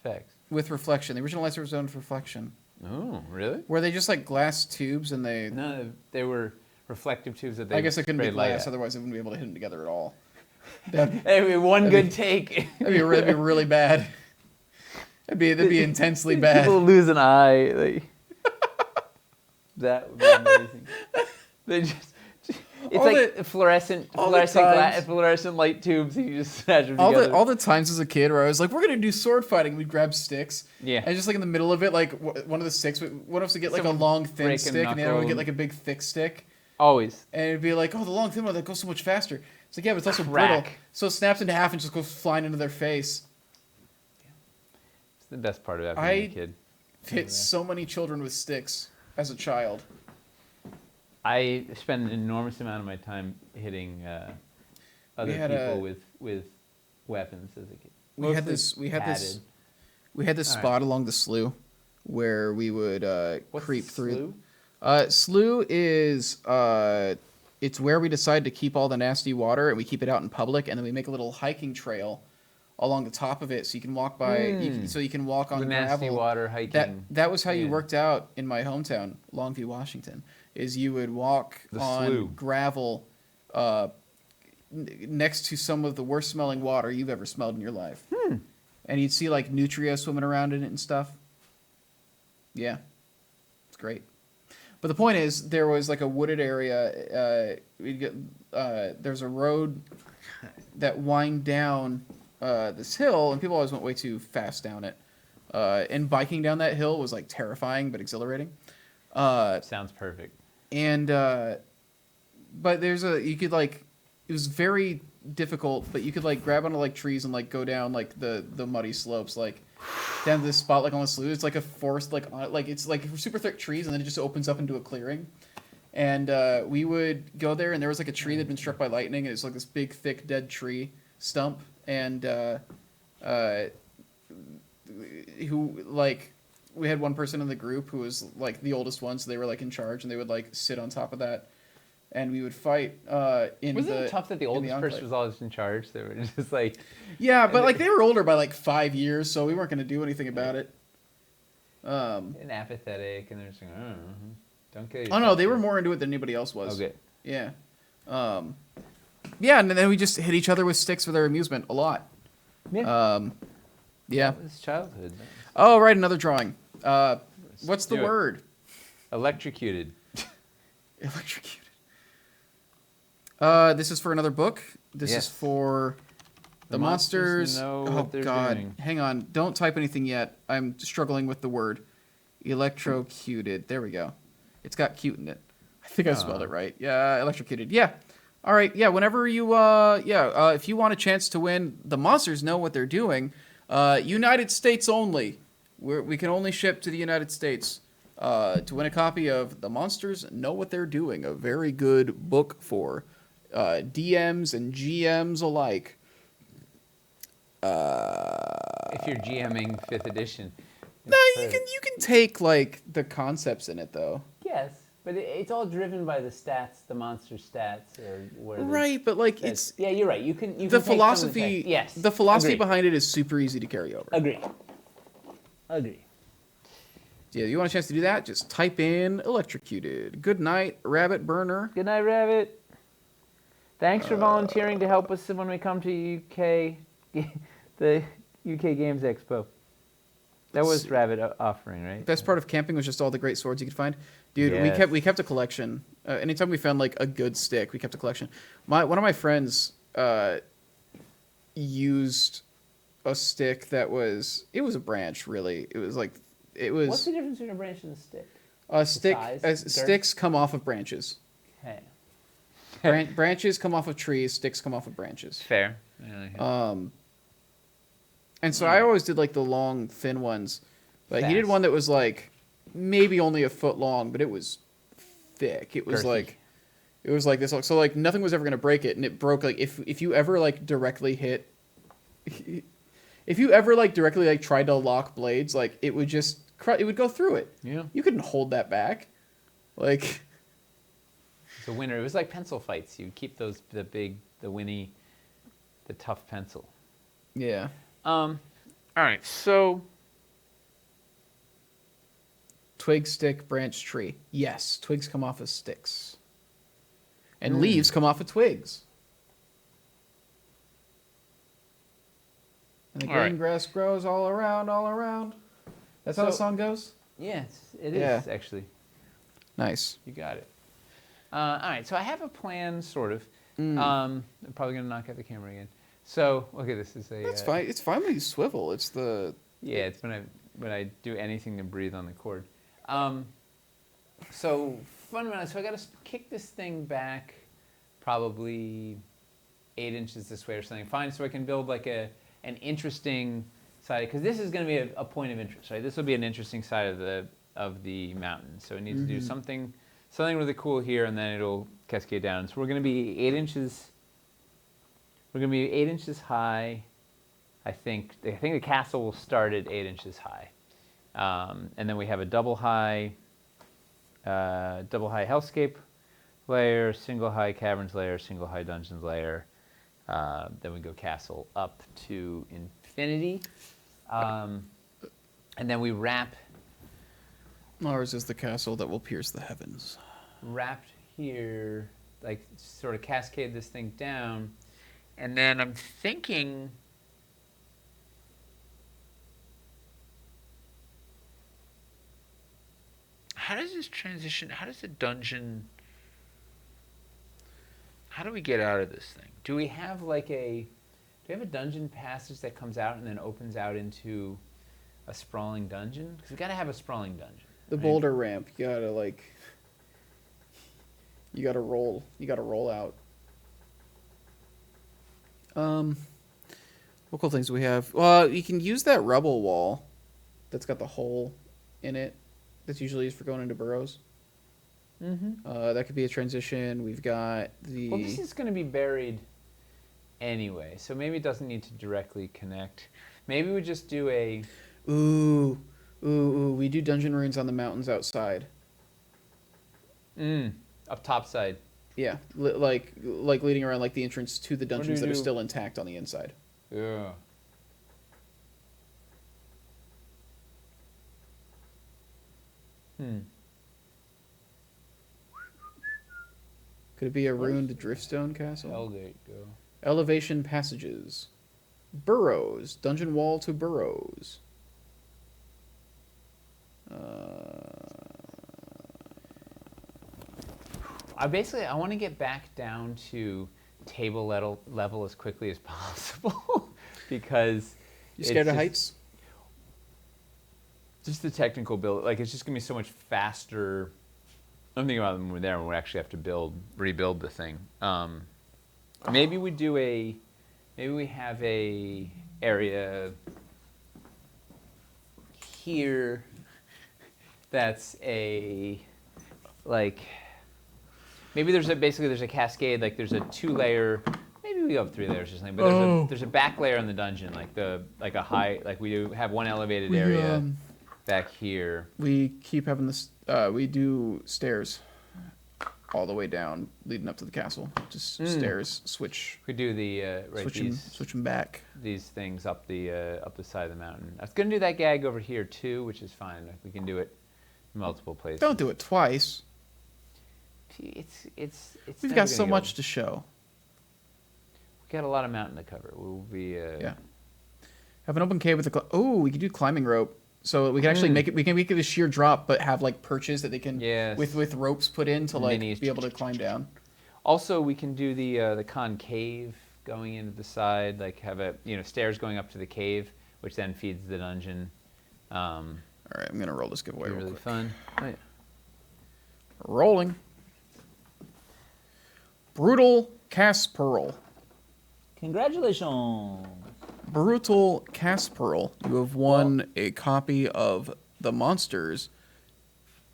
effects. With reflection. The original lightsabers were done with reflection. Oh, really? Were they just like glass tubes and they? No, they were reflective tubes that they. I guess it couldn't be sprayed light glass. at. Otherwise, I wouldn't be able to hit them together at all. Hey, one good take. That'd be really bad. That'd be intensely bad. People lose an eye. That would be amazing. They just. It's All like the- fluorescent light tubes. And you just smash them together. All the times as a kid where I was like, we're gonna do sword fighting, we'd grab sticks. Yeah. And just like in the middle of it, like one of the sticks, one of us would get like a Someone long thin break a stick, and the other one would knuckle. get like a big thick stick. Always. And it'd be like, oh, the long thin one that goes so much faster. It's like, yeah, but it's also Crack. brittle, so it snaps into half and just goes flying into their face. It's the best part about being a I kid. hit so many children with sticks as a child. I spend an enormous amount of my time hitting other had people a- with weapons as a kid. We had Mostly this padded. spot along the slough where we would What's creep the through. slough? Slough is it's where we decide to keep all the nasty water, and we keep it out in public, and then we make a little hiking trail along the top of it, so you can walk by. So you can walk on The gravel. nasty water hiking. That was how you Yeah. worked out in my hometown, Longview, Washington. Is you would walk The on slough. gravel next to some of the worst smelling water you've ever smelled in your life. and you'd see like nutria swimming around in it and stuff. Yeah, it's great. But the point is, there was like a wooded area. There's a road that wind down this hill, and people always went way too fast down it. And biking down that hill was like terrifying but exhilarating. Sounds perfect. And but you could like, it was very difficult, but you could like grab onto like trees and like go down like the muddy slopes, like down to this spot like on the slough. It's like a forest, like it's like super thick trees, and then it just opens up into a clearing. And we would go there, and there was like a tree that'd been struck by lightning, and it's like this big thick dead tree stump, and who like, we had one person in the group who was like the oldest one, so they were like in charge, and they would like sit on top of that, and we would fight Wasn't it tough that the oldest person was always in charge? They were just like... Yeah, but like they were older by like 5 years, so we weren't going to do anything about it. And apathetic, and they're just like, oh, don't kill Oh yourself. no, they were more into it than anybody else was. Okay. Yeah. Yeah, and then we just hit each other with sticks for their amusement a lot. Yeah. Yeah. That was childhood. Man. Oh, right, another drawing. What's the do it. word? Electrocuted. Electrocuted. This is for another book. This Yes. is for the monsters. know Oh what they're God! doing. Hang on. Don't type anything yet. I'm struggling with the word. Electrocuted. There we go. It's got cute in it. I think I spelled it right. Yeah, electrocuted. Yeah. All right. Yeah. Whenever you if you want a chance to win, the monsters know what they're doing. United States only. We can only ship to the United States. To win a copy of The Monsters Know What They're Doing, a very good book for DMs and GMs alike. If you're GMing 5th edition. No, you can take like the concepts in it though. Yes, but it's all driven by the stats, the monster stats, or where. Right, but like it's yeah, you're right. You can the take some of philosophy. text. Yes, the philosophy Agreed. behind it is super easy to carry over. Agree. Yeah, you want a chance to do that? Just type in electrocuted. Good night, rabbit burner. Good night, Rabbit. Thanks for volunteering to help us when we come to UK, the UK Games Expo. That was Rabbit offering, right? Best part of camping was just all the great swords you could find. Dude, Yes. we kept a collection. Anytime we found like a good stick, we kept a collection. One of my friends used a stick that was a branch really. It was like What's the difference between a branch and a stick? a stick. size, girth? Sticks come off of branches. Okay. Branches come off of trees. Sticks come off of branches. Fair. And so I always did like the long, thin ones, but he did Fast. one that was like maybe only a foot long, but it was thick. It was Girthy. like this. So like nothing was ever gonna break it, and it broke like if you ever like directly hit. If you ever like directly like tried to lock blades, like it would just it would go through it. Yeah. You couldn't hold that back. Like It's a winner. It was like pencil fights. You keep the tough pencil. yeah. All right. So Twig, stick, branch, tree. Yes, twigs come off of sticks. And leaves come off of twigs. And the All green right. grass grows all around, all around. That's how the song goes? yes, it is Yeah. actually. Nice. You got it. All right. So I have a plan, sort of. I'm probably gonna knock out the camera again. So okay, this is a. That's fine. It's fine when you swivel. It's the... Yeah, it's when I do anything to breathe on the cord. So fundamentally, so I got to kick this thing back, probably 8 inches this way or something. Fine, so I can build like an interesting side, because this is going to be a point of interest, right? This will be an interesting side of the mountain. So it needs to do something really cool here, and then it'll cascade down. So we're going to be 8 inches. We're going to be 8 inches high. I think the castle will start at 8 inches high, and then we have a double high hellscape layer, single high caverns layer, single high dungeons layer. Then we go castle up to infinity, and then we wrap. Ours is the castle that will pierce the heavens. Wrapped here, like sort of cascade this thing down, and then I'm thinking how does this transition? How does the dungeon? How do we get out of this thing? Do we have like a? Do we have a dungeon passage that comes out and then opens out into a sprawling dungeon? Because we got to have a sprawling dungeon. The boulder ramp. You gotta like. You gotta roll. You gotta roll out. What cool things do we have? Well, you can use that rubble wall that's got the hole in it. That's usually used for going into burrows. Mm-hmm. That could be a transition. We've got the... Well, this is going to be buried anyway, so maybe it doesn't need to directly connect. Maybe we just do a... Ooh. We do dungeon runes on the mountains outside. Up top side. Yeah, like leading around like the entrance to the dungeons that are still intact on the inside. Yeah. Could it be a ruined driftstone castle? Eldate go. Elevation passages. Burrows. Dungeon wall to burrows. I want to get back down to table level as quickly as possible because You scared of heights? Just the technical build, like it's just gonna be so much faster. I'm thinking about when we're there when we actually have to rebuild the thing. Maybe we have a area here that's maybe there's a cascade, like there's a 2-layer, maybe we go up 3 layers or something, but there's a back layer on the dungeon, like a high, like we do have one elevated area back here. We keep having this, we do stairs all the way down leading up to the castle. Just stairs, switch. We do the switch them back. These things up the side of the mountain. I was gonna do that gag over here too, which is fine. Like, we can do it in multiple places. Don't do it twice. It's We've got so much to show. We got a lot of mountain to cover. We'll be yeah. Have an open cave with a we could do climbing rope. So we can actually make it a sheer drop, but have like perches that they can with ropes put in to like be able to climb down. Also, we can do the concave going into the side, like have stairs going up to the cave, which then feeds the dungeon. All right, I'm gonna roll this giveaway. Really quick. fun. Oh, yeah. Rolling. Brutal Cast Pearl. Congratulations. Brutal Cast Pearl. You have won a copy of The Monsters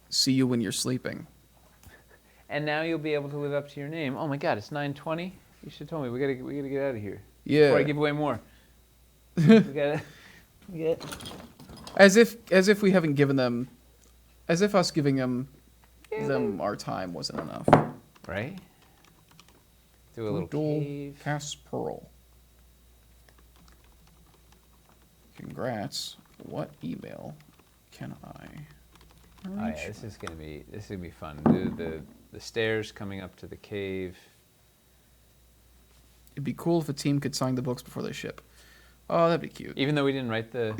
See You When You're Sleeping. And now you'll be able to live up to your name. Oh my God, it's 9:20. You should have told me. We gotta get out of here. Yeah. Before I give away more. we gotta. As if we haven't given them. As if us giving them our time wasn't enough. Right. Do a little cave. Cast Pearl. Congrats. What email can I? Oh yeah, this is gonna be fun. Do the stairs coming up to the cave. It'd be cool if a team could sign the books before they ship. Oh, that'd be cute. Even though we didn't write the.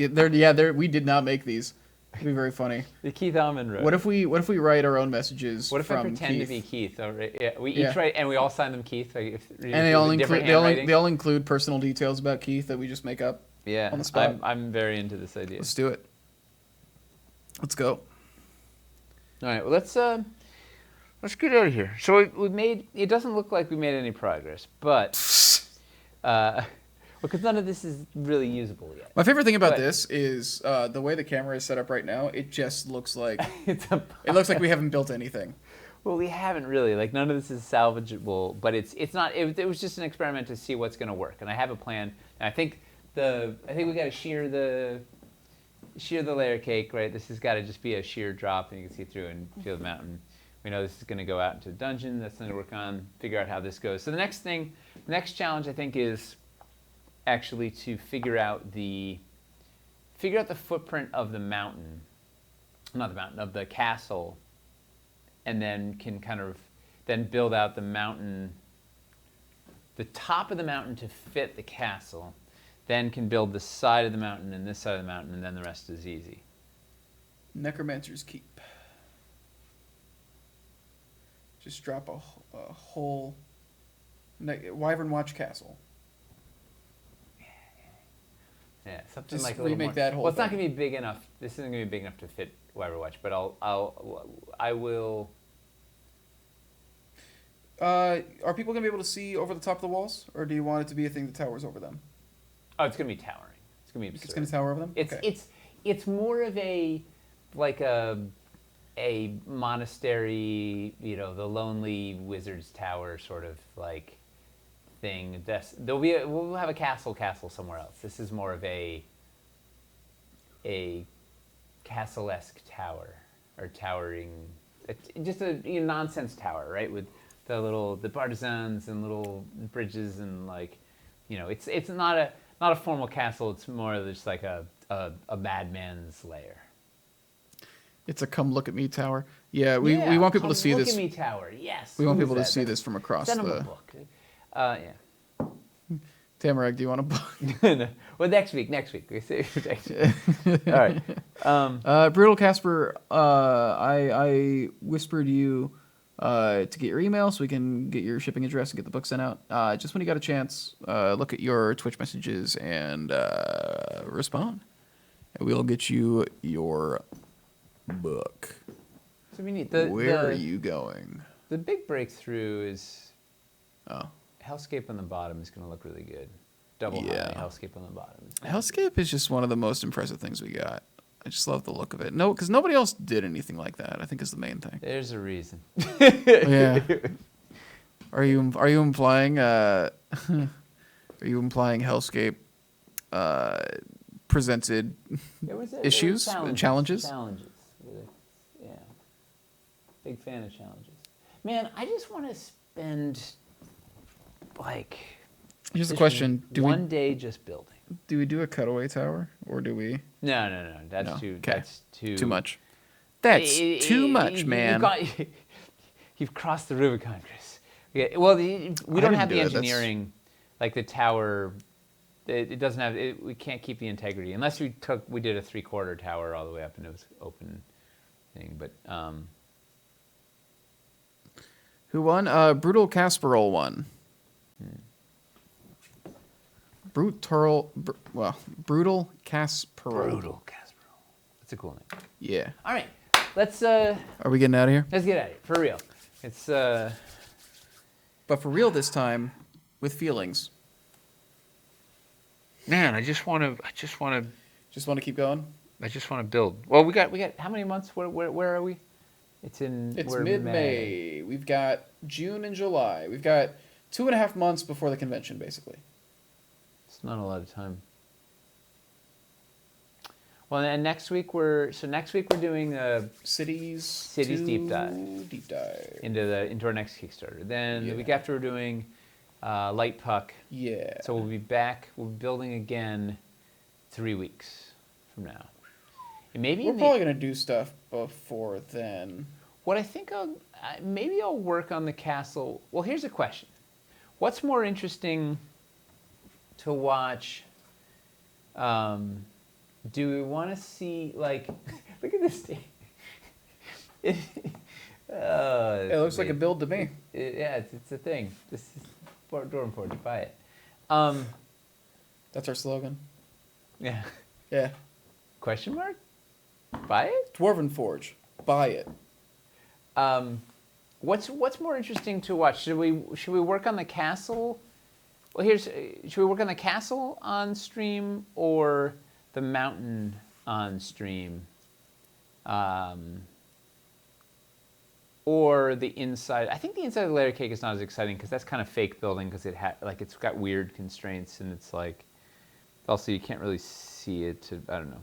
We did not make these. It'd be very funny. The Keith Almond wrote. What if we write our own messages? What if I pretend to be Keith? We each write, and we all sign them Keith. Like and they all include personal details about Keith that we just make up. Yeah, on the spot. I'm very into this idea. Let's do it. Let's go. All right, well let's get out of here. So we made. It doesn't look like we made any progress, but because none of this is really usable yet. My favorite thing about this is the way the camera is set up right now. It just looks like it looks like we haven't built anything. Well, we haven't really. Like none of this is salvageable, but it's not. It was just an experiment to see what's going to work, and I have a plan. And I think we got to shear the layer cake, right? This has got to just be a sheer drop, and you can see through and feel the mountain. We know this is going to go out into a dungeon. That's something to work on. Figure out how this goes. So the next challenge I think is actually to figure out the footprint of the mountain, not the mountain, of the castle, and then can kind of then build out the mountain, the top of the mountain to fit the castle, then can build the side of the mountain and this side of the mountain, and then the rest is easy. Necromancer's Keep. Just drop a whole Wyvern Watch Castle. Yeah, something Just like a little remake more. that whole Well, it's not thing. gonna be big enough. This isn't gonna be big enough to fit Wyvern but I will. Are people gonna be able to see over the top of the walls, or do you want it to be a thing that towers over them? Oh, it's gonna be towering. It's gonna be absurd. It's gonna tower over them. It's more of a like a monastery, the lonely wizard's tower sort of like thing. We'll have a castle somewhere else. This is more of a castle-esque tower or towering, just a nonsense tower, right? With the partisans and little bridges and it's not a formal castle. It's more of just like a madman's lair. It's a come look at me tower. Yeah, we want people to see look this. Look at me tower. Yes. We want Who people is to see that? this from across Send them a the. book. Yeah. Tamarag, do you want a book? Well, next week. We say next week. All right. Brutal Casper, I whispered you to get your email so we can get your shipping address and get the book sent out. Just when you got a chance, look at your Twitch messages and respond. And we'll get you your book. So we need Where are you going? The big breakthrough is Oh. Hellscape on the bottom is going to look really good. Double Yeah. high Hellscape on the bottom. Hellscape is just one of the most impressive things we got. I just love the look of it. No, because nobody else did anything like that, I think is the main thing. There's a reason. Yeah. Are you implying Hellscape presented issues and challenges? Challenges. Yeah. Big fan of challenges. Man, I just want to spend Here's the question: one day just building. Do we do a cutaway tower, or do we? No. That's No. too. Okay. That's too much. That's too much, man. You've crossed the Rubicon, Chris. Yeah, well, we don't have the didn't do it. engineering, like the tower. It doesn't have. We can't keep the integrity unless we did a 3/4 tower all the way up and it was open thing. But Who won? Brutal Casperol won. Brutal Casperol. Brutal Casperol. That's a cool name. Yeah. All right, let's Are we getting out of here? get at it for real. It's But for real this time, with feelings. man. I just want to Just want to keep going. build. Well, we got how many months? Where are we? It's we're mid-May. We've got June and July. We've got 2.5 months before the convention, basically. It's not a lot of time. Well, and next week we're doing Cities deep dive. Deep dive. into our next Kickstarter. Then the Yeah. week after we're doing Light Puck. Yeah. So we'll be back. We'll be building again 3 weeks from now. And maybe We're probably gonna do stuff before then. what I think maybe I'll work on the castle. Well, here's a question: what's more interesting to watch? Do we want to see look at this thing? It looks like a build to me. Yeah, it's a thing. This is Dwarven Forge. Buy it. That's our slogan. Yeah. Yeah. Question mark? Buy it? Dwarven Forge. Buy it. What's more interesting to watch? Should we work on the castle? Well, should we work on the castle on stream or the mountain on stream? Or the inside? I think the inside of the layer cake is not as exciting because that's kind of fake building because it's got weird constraints and it's also you can't really see it. I don't know.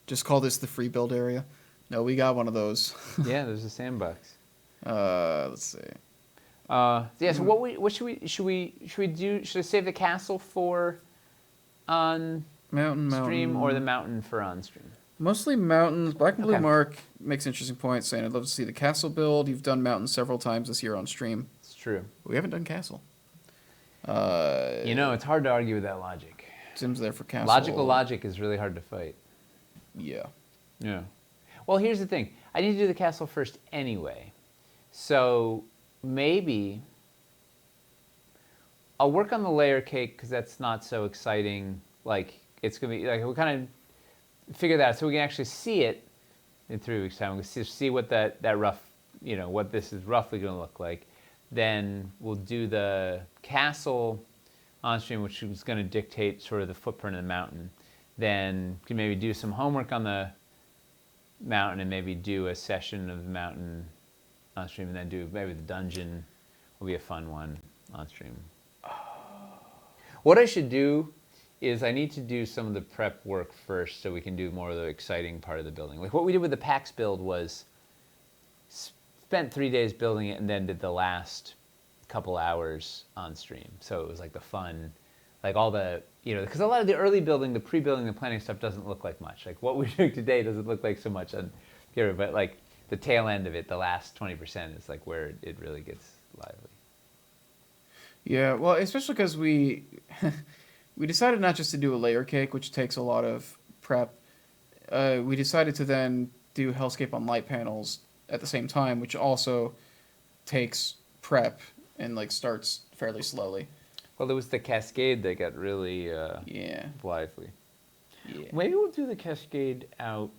Just call this the free build area. No, we got one of those. Yeah, there's a sandbox. Let's see. Yeah. So what should we do? Should I save the castle for on Mountain. stream or the mountain for on stream? Mostly mountains. Black and Blue Okay. Mark makes interesting points, saying I'd love to see the castle build. You've done mountains several times this year on stream. It's true. We haven't done castle. It's hard to argue with that logic. Tim's there for castle. Logical logic is really hard to fight. Yeah. Yeah. Well, here's the thing. I need to do the castle first anyway. So maybe I'll work on the layer cake because that's not so exciting. Like it's gonna be like we kind of figure that out so we can actually see it in 3 weeks' time. We'll see what that rough, what this is roughly going to look like. Then we'll do the castle on stream, which is going to dictate sort of the footprint of the mountain. Then can maybe do some homework on the mountain and maybe do a session of the mountain on stream, and then do maybe the dungeon will be a fun one on stream. What I should do is I need to do some of the prep work first so we can do more of the exciting part of the building. Like what we did with the PAX build was spent 3 days building it and then did the last couple hours on stream. So it was like the fun, like all the, because a lot of the early building, the pre-building, the planning stuff doesn't look like much. Like what we're doing today doesn't look like so much on here, but like the tail end of it, the last 20% is like where it really gets lively. Yeah, well, especially because we we decided not just to do a layer cake, which takes a lot of prep. We decided to then do Hellscape on light panels at the same time, which also takes prep and like starts fairly slowly. Well, there was the cascade that got really lively. Yeah. Maybe we'll do the cascade out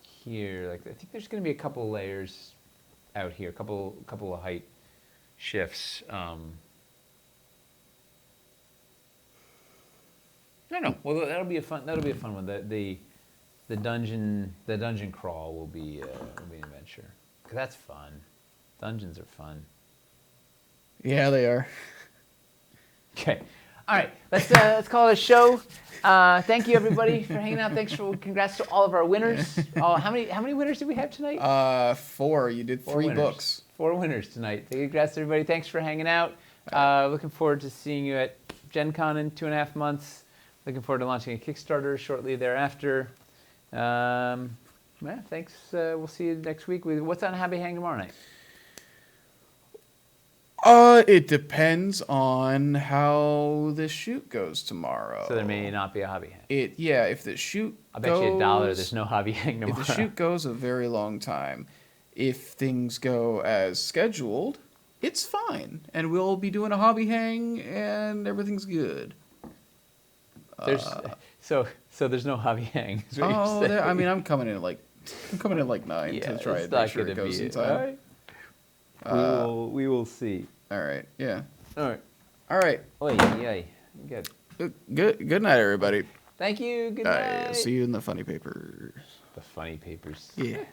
here. Like I think there's going to be a couple layers out here, a couple of height shifts. I don't know. Well, that'll be a fun one. The dungeon crawl will be an adventure. 'Cause that's fun. Dungeons are fun. Yeah, they are. Okay. All right. Let's call it a show. Thank you everybody for hanging out. Congrats to all of our winners. Oh, how many winners did we have tonight? 4. You did 3 winners. books. 4 winners tonight. Congrats to everybody. Thanks for hanging out. Looking forward to seeing you at Gen Con in 2.5 months. Looking forward to launching a Kickstarter shortly thereafter. Thanks. We'll see you next week. What's on Happy Hang tomorrow night? It depends on how the shoot goes tomorrow. So there may not be a hobby hang. If the shoot I'll bet you $1 there's no hobby hang tomorrow. If the shoot goes a very long time, if things go as scheduled, it's fine. And we'll be doing a hobby hang and everything's good. So there's no hobby hang. Is what you're saying. I mean, I'm coming in at like 9 to try and make sure it goes in time. We will see. All right. Yeah. All right. Good. Good night, everybody. Thank you. Good night. See you in the funny papers. The funny papers. Yeah.